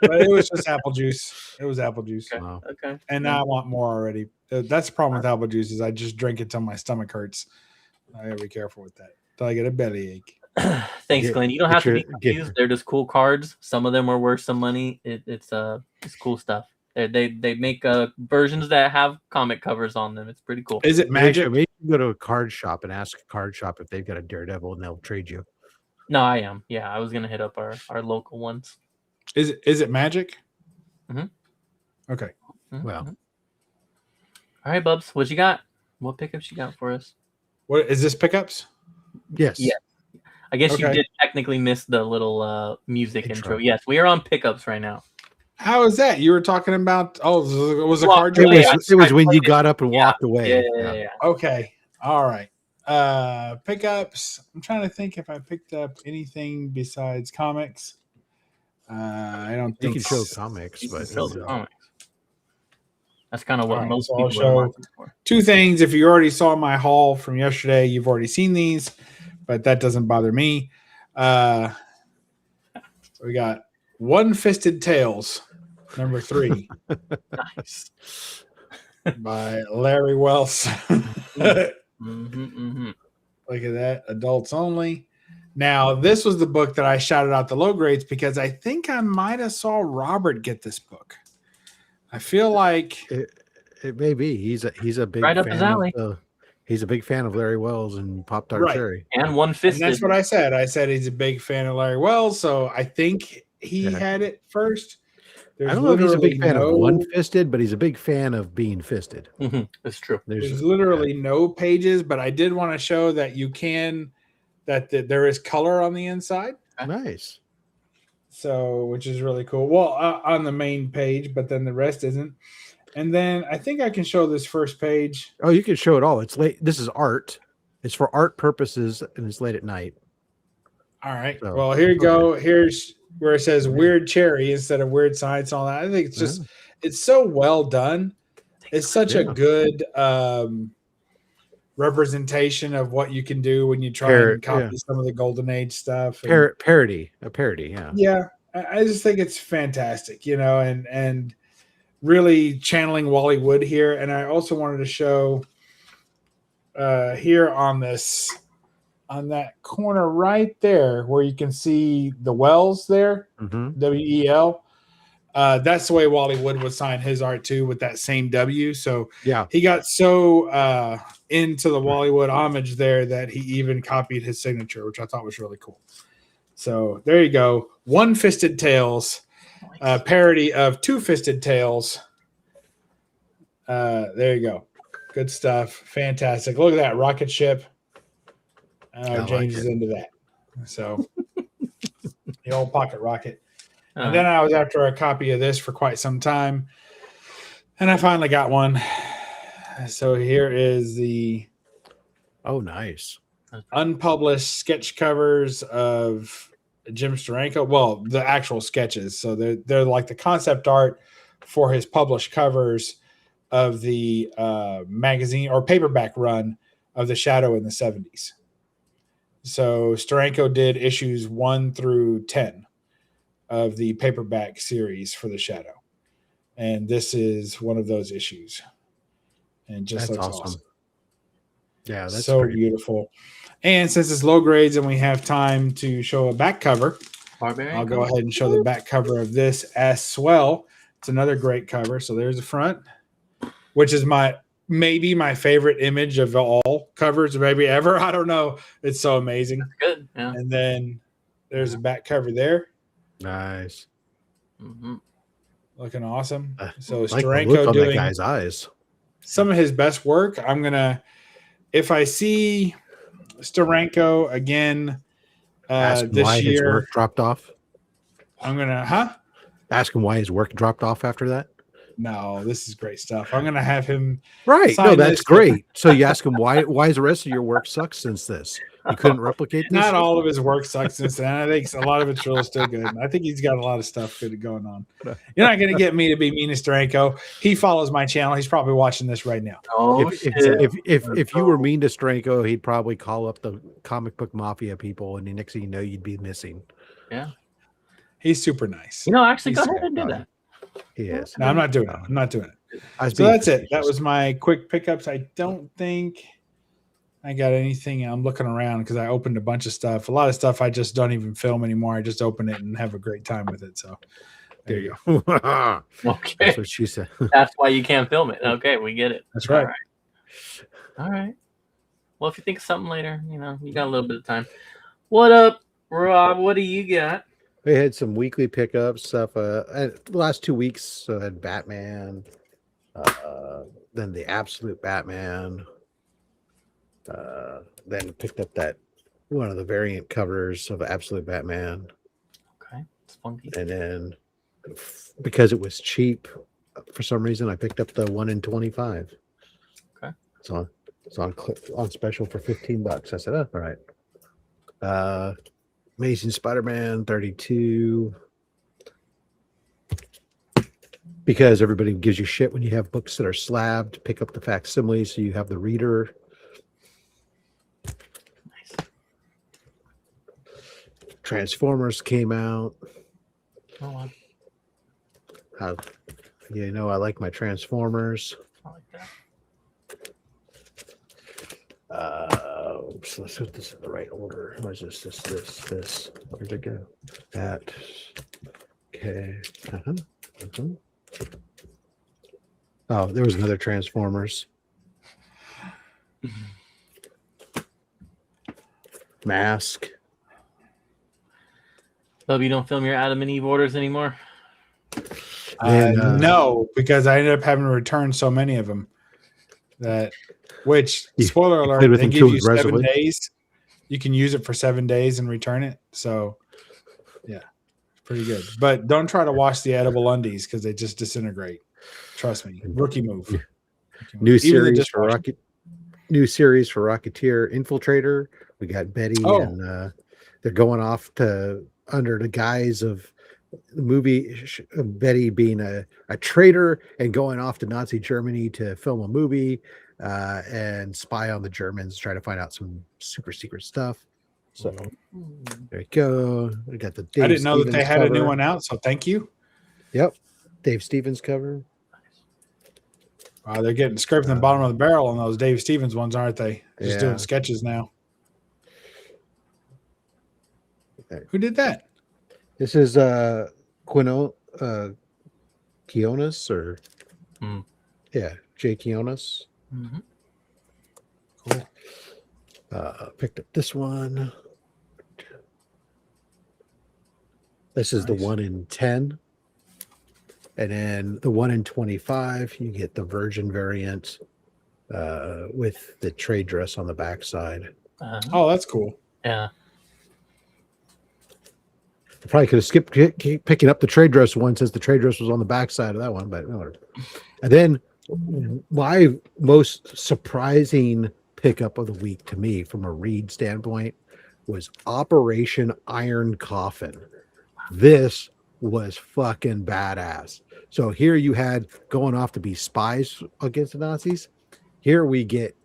Speaker 3: But it was just apple juice. It was apple juice.
Speaker 1: Okay. Wow. Okay.
Speaker 3: And now I want more already. That's the problem with apple juice is I just drink it till my stomach hurts. I gotta be careful with that. Till I get a bellyache.
Speaker 1: Thanks, Glenn. You don't have to be confused. They're just cool cards. Some of them are worth some money. It's cool stuff. They make versions that have comic covers on them. It's pretty cool.
Speaker 3: Is it magic?
Speaker 2: Maybe you go to a card shop and ask a card shop if they've got a Daredevil and they'll trade you.
Speaker 1: No, I am. Yeah, I was gonna hit up our local ones.
Speaker 3: Is it magic?
Speaker 1: Mm-hmm.
Speaker 3: Okay.
Speaker 1: Mm-hmm.
Speaker 2: Well.
Speaker 1: All right, Bubs. What you got? What pickups you got for us?
Speaker 3: What is this pickups?
Speaker 2: Yes.
Speaker 1: Yeah. I guess you did technically miss the little music intro. Yes, we are on pickups right now.
Speaker 3: How is that? You were talking about? Oh, it was a card trick.
Speaker 2: It was when you got up and walked away.
Speaker 1: Yeah.
Speaker 3: Okay. All right. Pickups. I'm trying to think if I picked up anything besides comics. I don't think
Speaker 2: you can show comics, but
Speaker 1: comics. That's kind of what most
Speaker 3: people
Speaker 1: are looking for.
Speaker 3: 2 things. If you already saw my haul from yesterday, you've already seen these, but that doesn't bother me. So we got One-Fisted Tales, number 3.
Speaker 1: Nice.
Speaker 3: By Larry Wells.
Speaker 1: Mm-hmm.
Speaker 3: Look at that. Adults only. Now, this was the book that I shouted out the low grades because I think I might have saw Robert get this book. I feel like
Speaker 2: it may be. He's a big
Speaker 1: right up
Speaker 2: fan
Speaker 1: his alley.
Speaker 2: He's a big fan of Larry Wells and Pop Tart Cherry.
Speaker 1: And One-Fisted.
Speaker 3: And that's what I said. I said he's a big fan of Larry Wells, so I think he had it first.
Speaker 2: I don't know if he's a big fan of One-Fisted, but he's a big fan of being fisted.
Speaker 1: Mm-hmm. That's true.
Speaker 3: There's literally no pages, but I did want to show that you can that there is color on the inside.
Speaker 2: Nice.
Speaker 3: So, which is really cool. Well, on the main page, but then the rest isn't. And then I think I can show this first page.
Speaker 2: Oh, you can show it all. It's late. This is art. It's for art purposes, and it's late at night.
Speaker 3: All right.
Speaker 2: So,
Speaker 3: well, here you go. Here's where it says "Weird Cherry" instead of "Weird Science" and all that. I think it's just it's so well done. It's such a good representation of what you can do when you try and copy some of the Golden Age stuff.
Speaker 2: Parody, yeah.
Speaker 3: Yeah, I just think it's fantastic, you know, and really channeling Wally Wood here. And I also wanted to show here on that corner right there where you can see the Wells there, WEL. That's the way Wally Wood would sign his art too, with that same W. So he got so into the Wally Wood homage there that he even copied his signature, which I thought was really cool. So there you go. One-Fisted Tales, parody of Two-Fisted Tales. There you go. Good stuff. Fantastic. Look at that rocket ship. James is into that. So the old pocket rocket. And then I was after a copy of this for quite some time, and I finally got one. So here is the
Speaker 2: nice
Speaker 3: unpublished sketch covers of Jim Steranko. Well, the actual sketches. So they're like the concept art for his published covers of the magazine or paperback run of The Shadow in the 70s. So Steranko did issues 1 through 10 of the paperback series for The Shadow. And this is one of those issues. And just looks awesome.
Speaker 2: Yeah, that's
Speaker 3: so beautiful. And since it's low grades and we have time to show a back cover, I'll go ahead and show the back cover of this as well. It's another great cover. So there's the front, which is maybe my favorite image of all covers, maybe ever. I don't know. It's so amazing.
Speaker 1: That's good. Yeah.
Speaker 3: And then there's a back cover there.
Speaker 2: Nice.
Speaker 3: Looking awesome. So
Speaker 2: like
Speaker 3: Steranko doing
Speaker 2: that guy's eyes.
Speaker 3: Some of his best work. I'm gonna, if I see Steranko again this year, his
Speaker 2: work dropped off.
Speaker 3: I'm gonna
Speaker 2: ask him why his work dropped off after that.
Speaker 3: No, this is great stuff. I'm gonna have him.
Speaker 2: Right. No, that's great. So you ask him why is the rest of your work sucked since this? You couldn't replicate this?
Speaker 3: Not all of his work sucks since then. I think a lot of it's really still good. I think he's got a lot of stuff good going on. You're not going to get me to be mean to Steranko. He follows my channel. He's probably watching this right now.
Speaker 2: If you were mean to Steranko, he'd probably call up the comic book mafia people, and the next thing you know, you'd be missing.
Speaker 1: Yeah.
Speaker 3: He's super nice.
Speaker 1: You know, actually, go ahead and do that.
Speaker 2: He is.
Speaker 3: No, I'm not doing it. I'm not doing it. So that's it. That was my quick pickups. I don't think I got anything. I'm looking around because I opened a bunch of stuff. A lot of stuff I just don't even film anymore. I just open it and have a great time with it. So there you go.
Speaker 1: Okay.
Speaker 2: That's what she said.
Speaker 1: That's why you can't film it. Okay, we get it.
Speaker 3: That's right.
Speaker 1: All right. Well, if you think of something later, you know, you got a little bit of time. What up, Rob? What do you got?
Speaker 2: We had some weekly pickup stuff. The last 2 weeks, I had Batman, then the Absolute Batman. Then picked up that one of the variant covers of Absolute Batman.
Speaker 1: Okay, it's funky.
Speaker 2: And then because it was cheap, for some reason, I picked up the 1 in 25.
Speaker 1: Okay,
Speaker 2: it's on special for $15. I said, oh, all right. Amazing Spider-Man 32. Because everybody gives you shit when you have books that are slabbed. Pick up the facsimile so you have the reader. Transformers came out.
Speaker 1: Oh,
Speaker 2: wow. You know, I like my Transformers.
Speaker 1: I like that.
Speaker 2: So let's put this in the right order. What is this? Where'd it go? That. Okay. Oh, there was another Transformers. Mask.
Speaker 1: Bub, you don't film your Adam and Eve orders anymore?
Speaker 3: No, because I ended up having to return so many of them which, spoiler alert, they give you 7 days. You can use it for 7 days and return it. So, yeah, pretty good. But don't try to wash the edible undies because they just disintegrate. Trust me. Rookie move.
Speaker 2: New series for Rocketeer Infiltrator. We got Betty and they're going off to under the guise of the movie Betty being a traitor and going off to Nazi Germany to film a movie and spy on the Germans, try to find out some super secret stuff. So there you go. We got the Dave
Speaker 3: I didn't know that they
Speaker 2: Stevens
Speaker 3: had a new
Speaker 2: cover.
Speaker 3: one out, so thank you.
Speaker 2: Yep. Dave Stevens cover.
Speaker 3: Wow, they're getting scraping the bottom of the barrel on those Dave Stevens ones, aren't they? Just doing sketches now.
Speaker 2: Okay.
Speaker 3: Who did that?
Speaker 2: This is Quinones or Jay Quinones.
Speaker 1: Mm-hmm.
Speaker 3: Cool.
Speaker 2: Picked up this one. This is
Speaker 3: Nice.
Speaker 2: the 1 in 10. And then the 1 in 25, you get the Virgin variant with the trade dress on the backside.
Speaker 3: Oh, that's cool.
Speaker 1: Yeah.
Speaker 2: I probably could have skipped picking up the trade dress one since the trade dress was on the backside of that one, but whatever. And then my most surprising pickup of the week to me from a read standpoint was Operation Iron Coffin. This was fucking badass. So here you had going off to be spies against the Nazis. Here we get,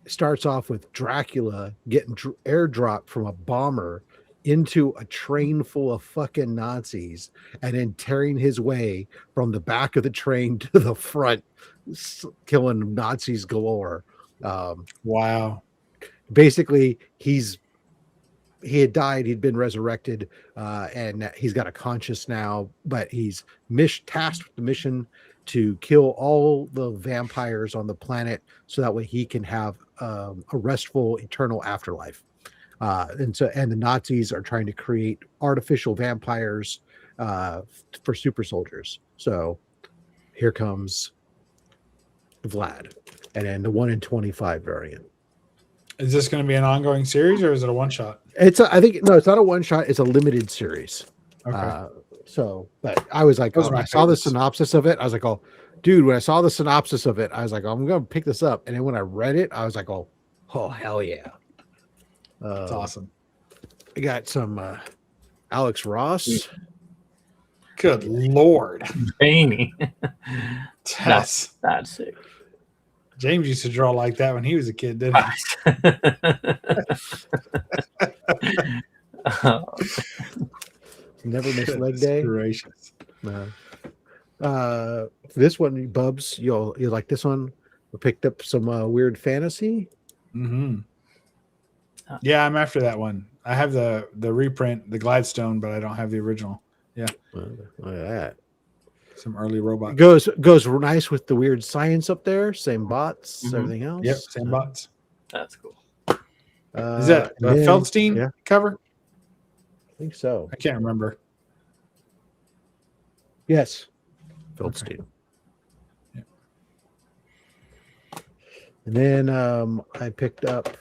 Speaker 2: starts off with Dracula getting airdropped from a bomber into a train full of fucking Nazis and then tearing his way from the back of the train to the front, killing Nazis galore.
Speaker 3: Wow.
Speaker 2: Basically, he had died, he'd been resurrected, and he's got a conscience now, but he's tasked with the mission to kill all the vampires on the planet so that way he can have a restful eternal afterlife. And the Nazis are trying to create artificial vampires for super soldiers. So here comes Vlad, and then the 1 in 25 variant.
Speaker 3: Is this going to be an ongoing series or is it a one shot?
Speaker 2: I think no, it's not a one shot. It's a limited series.
Speaker 3: Okay.
Speaker 2: But I was like,
Speaker 3: Those are
Speaker 2: when
Speaker 3: my
Speaker 2: I saw the
Speaker 3: favorites.
Speaker 2: synopsis of it, I was like, oh, dude, when I saw the synopsis of it, I was like, oh, I'm going to pick this up. And then when I read it, I was like, oh, hell yeah.
Speaker 3: That's awesome.
Speaker 2: I got some Alex Ross.
Speaker 3: Good Lord.
Speaker 1: Jamie.
Speaker 3: That's
Speaker 1: That's sick.
Speaker 3: James used to draw like that when he was a kid, didn't he?
Speaker 2: Never miss leg day.
Speaker 3: Gracious.
Speaker 2: This one, Bubs, you'll like this one. We picked up some weird fantasy.
Speaker 3: Mm-hmm. Yeah, I'm after that one. I have the reprint, the Gladstone, but I don't have the original. Yeah.
Speaker 2: Look at that.
Speaker 3: Some early robot.
Speaker 2: Goes nice with the weird science up there. Same bots, everything else.
Speaker 3: Yep, same bots.
Speaker 1: That's cool.
Speaker 3: Is that a Feldstein cover?
Speaker 2: I think so.
Speaker 3: I can't remember.
Speaker 2: Yes. Feldstein.
Speaker 3: Yeah.
Speaker 2: And then I picked up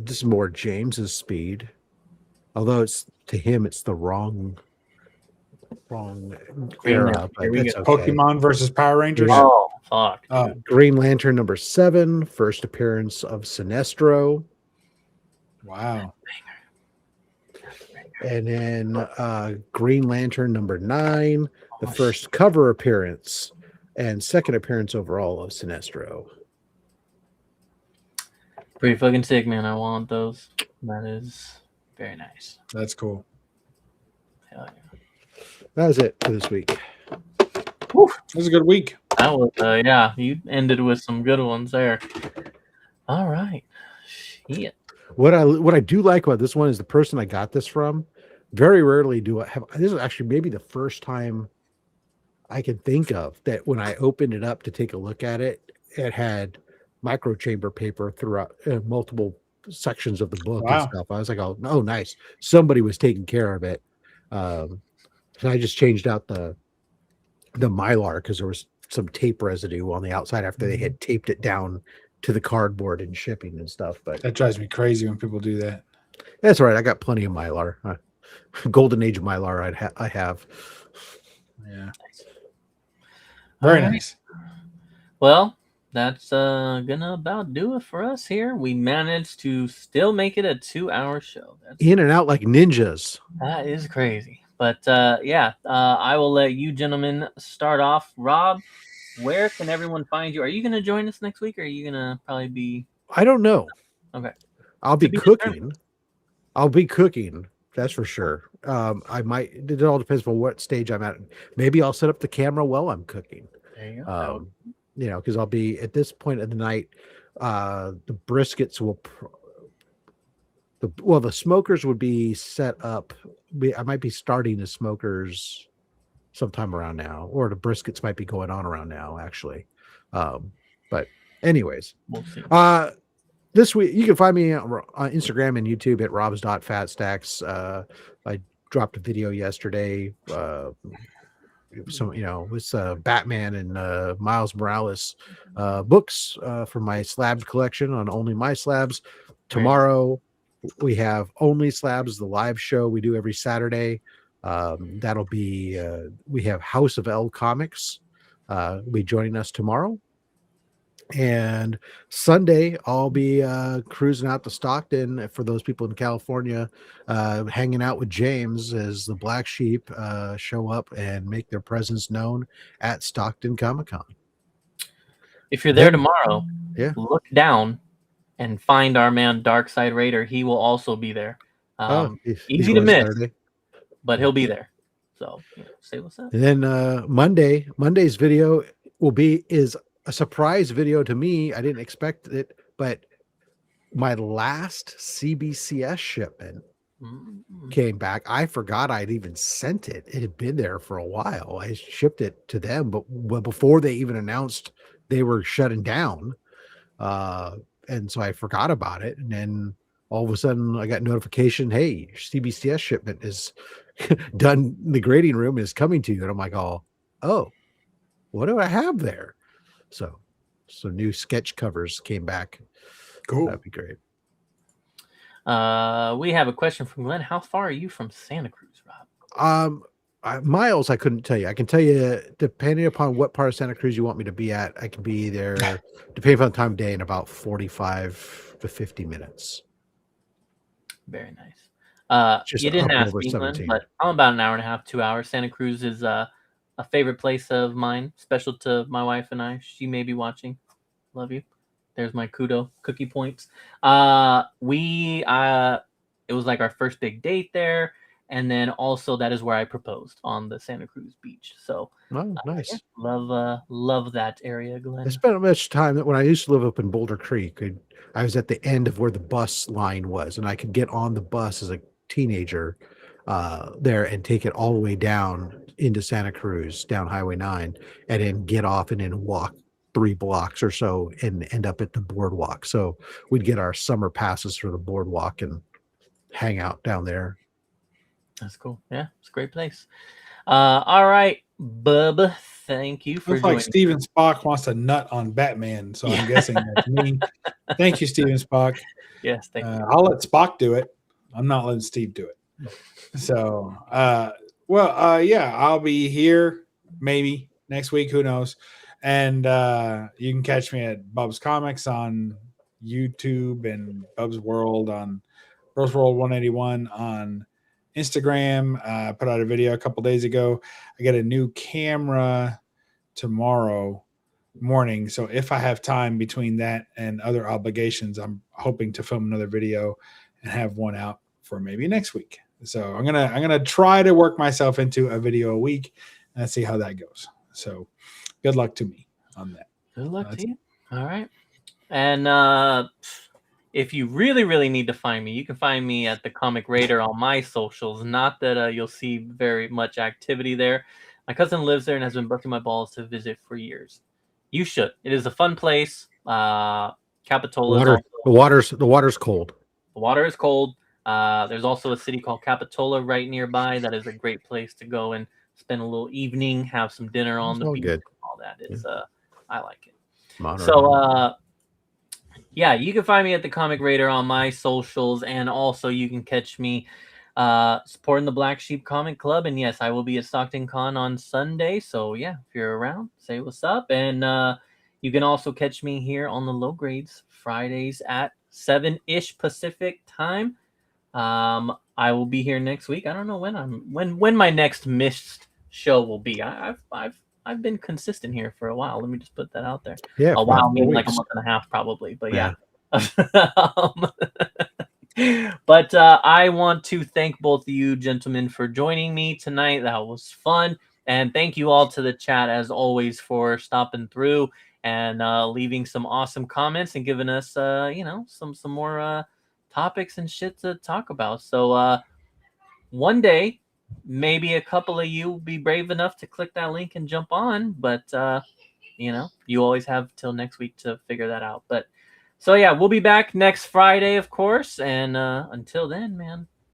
Speaker 2: just more James's Speed. Although it's to him it's the wrong era, but it's okay.
Speaker 3: Pokemon versus Power Rangers.
Speaker 1: Oh, fuck.
Speaker 2: Green Lantern number 7, first appearance of Sinestro.
Speaker 3: Wow.
Speaker 2: And then Green Lantern number 9, the first cover appearance and second appearance overall of Sinestro.
Speaker 1: Pretty fucking sick, man. I want those. That is very nice.
Speaker 3: That's cool.
Speaker 1: Hell yeah.
Speaker 2: That was it for this week.
Speaker 3: Whew, it was a good week.
Speaker 1: That was, yeah, you ended with some good ones there. All right. Shit.
Speaker 2: What I do like about this one is the person I got this from. Very rarely do I have. This is actually maybe the first time I can think of that when I opened it up to take a look at it, it had microchamber paper throughout multiple sections of the book and stuff. I was like, oh, nice. Somebody was taking care of it. So I just changed out the Mylar because there was some tape residue on the outside after they had taped it down to the cardboard and shipping and stuff. But
Speaker 3: that drives me crazy when people do that.
Speaker 2: That's all right. I got plenty of Mylar. Golden Age Mylar I have.
Speaker 3: Yeah. Very nice.
Speaker 1: Well, that's gonna about do it for us here. We managed to still make it a 2-hour show.
Speaker 2: In and out like ninjas.
Speaker 1: That is crazy. But yeah, I will let you gentlemen start off. Rob, where can everyone find you? Are you gonna join us next week, or are you gonna probably be?
Speaker 2: I don't know.
Speaker 1: Okay.
Speaker 2: I'll be cooking. I'll be cooking. That's for sure. I might. It all depends on what stage I'm at. Maybe I'll set up the camera while I'm cooking.
Speaker 1: There you go.
Speaker 2: You know, because I'll be at this point of the night. The briskets will. The smokers would be set up. I might be starting the smokers sometime around now, or the briskets might be going on around now, actually. But anyways,
Speaker 1: we'll see.
Speaker 2: This week you can find me on Instagram and YouTube at robs.fatstax. I dropped a video yesterday. With Batman and Miles Morales books from my slabs collection on Only My Slabs. Tomorrow we have Only Slabs, the live show we do every Saturday. That'll be we have House of L Comics will be joining us tomorrow. And Sunday, I'll be cruising out to Stockton for those people in California, hanging out with James as the Black Sheep show up and make their presence known at Stockton Comic-Con.
Speaker 1: If you're there tomorrow, look down and find our man Darkside Raider. He will also be there. Easy to miss, Saturday. But he'll be there. So say what's up.
Speaker 2: And then Monday's video is a surprise video to me. I didn't expect it, but my last CBCS shipment came back. I forgot I'd even sent it. It had been there for a while. I shipped it to them, but before they even announced they were shutting down. And so I forgot about it. And then all of a sudden I got notification, hey, CBCS shipment is done in the grading room and is coming to you. And I'm like, oh, what do I have there? So new sketch covers came back.
Speaker 3: Cool.
Speaker 2: That'd be great.
Speaker 1: We have a question from Glenn. How far are you from Santa Cruz, Rob?
Speaker 2: Miles, I couldn't tell you. I can tell you, depending upon what part of Santa Cruz you want me to be at, I can be there, depending on the time of day, in about 45 to 50 minutes.
Speaker 1: Very nice. You didn't ask me, Glenn, but I'm about an hour and a half, 2 hours. Santa Cruz is a favorite place of mine, special to my wife and I. She may be watching. Love you. There's my cookie points. It was like our first big date there, and then also that is where I proposed, on the Santa Cruz beach. So
Speaker 2: nice.
Speaker 1: Love that area, Glenn.
Speaker 2: I spent much time when I used to live up in Boulder Creek. I was at the end of where the bus line was, and I could get on the bus as a teenager there and take it all the way down into Santa Cruz, down Highway 9, and then get off and then walk 3 blocks or so and end up at the boardwalk. So we'd get our summer passes for the boardwalk and hang out down there.
Speaker 1: That's cool. Yeah, it's a great place. All right, Bub, thank you for joining.
Speaker 3: Like Steven Spock wants to nut on Batman, so I'm guessing that's me. Thank you, Steven Spock.
Speaker 1: Yes, thank you.
Speaker 3: I'll let Spock do it. I'm not letting Steve do it. So, I'll be here maybe next week. Who knows? And you can catch me at Bub's Comics on YouTube and Bub's World on Bros World 181 on Instagram. Put out a video a couple days ago. I get a new camera tomorrow morning. So if I have time between that and other obligations, I'm hoping to film another video and have one out for maybe next week. So I'm gonna try to work myself into a video a week and see how that goes. So good luck to me on that.
Speaker 1: Good luck to you. All right. And if you really, really need to find me, you can find me at the Comic Raider on my socials. Not that you'll see very much activity there. My cousin lives there and has been busting my balls to visit for years. You should. It is a fun place. Capitola.
Speaker 2: The water's cold.
Speaker 1: The water is cold. There's also a city called Capitola right nearby. That is a great place to go and spend a little evening, have some dinner on the beach.
Speaker 2: Good.
Speaker 1: All that is, I like it.
Speaker 2: Modern.
Speaker 1: So, yeah, you can find me at the Comic Raider on my socials, and also you can catch me supporting the Black Sheep Comic Club. And yes, I will be at Stockton Con on Sunday. So yeah, if you're around, say what's up. And You can also catch me here on the Low Grades Fridays at 7-ish Pacific time. I will be here next week. I don't know when my next missed show will be. I've been consistent here for a while. Let me just put that out there.
Speaker 2: Yeah,
Speaker 1: a while, maybe like a month and a half, probably. But yeah. But I want to thank both of you gentlemen for joining me tonight. That was fun. And thank you all to the chat, as always, for stopping through and leaving some awesome comments and giving us, some more topics and shit to talk about. So one day, maybe a couple of you will be brave enough to click that link and jump on. But, you always have till next week to figure that out. But so, yeah, we'll be back next Friday, of course. And until then, man,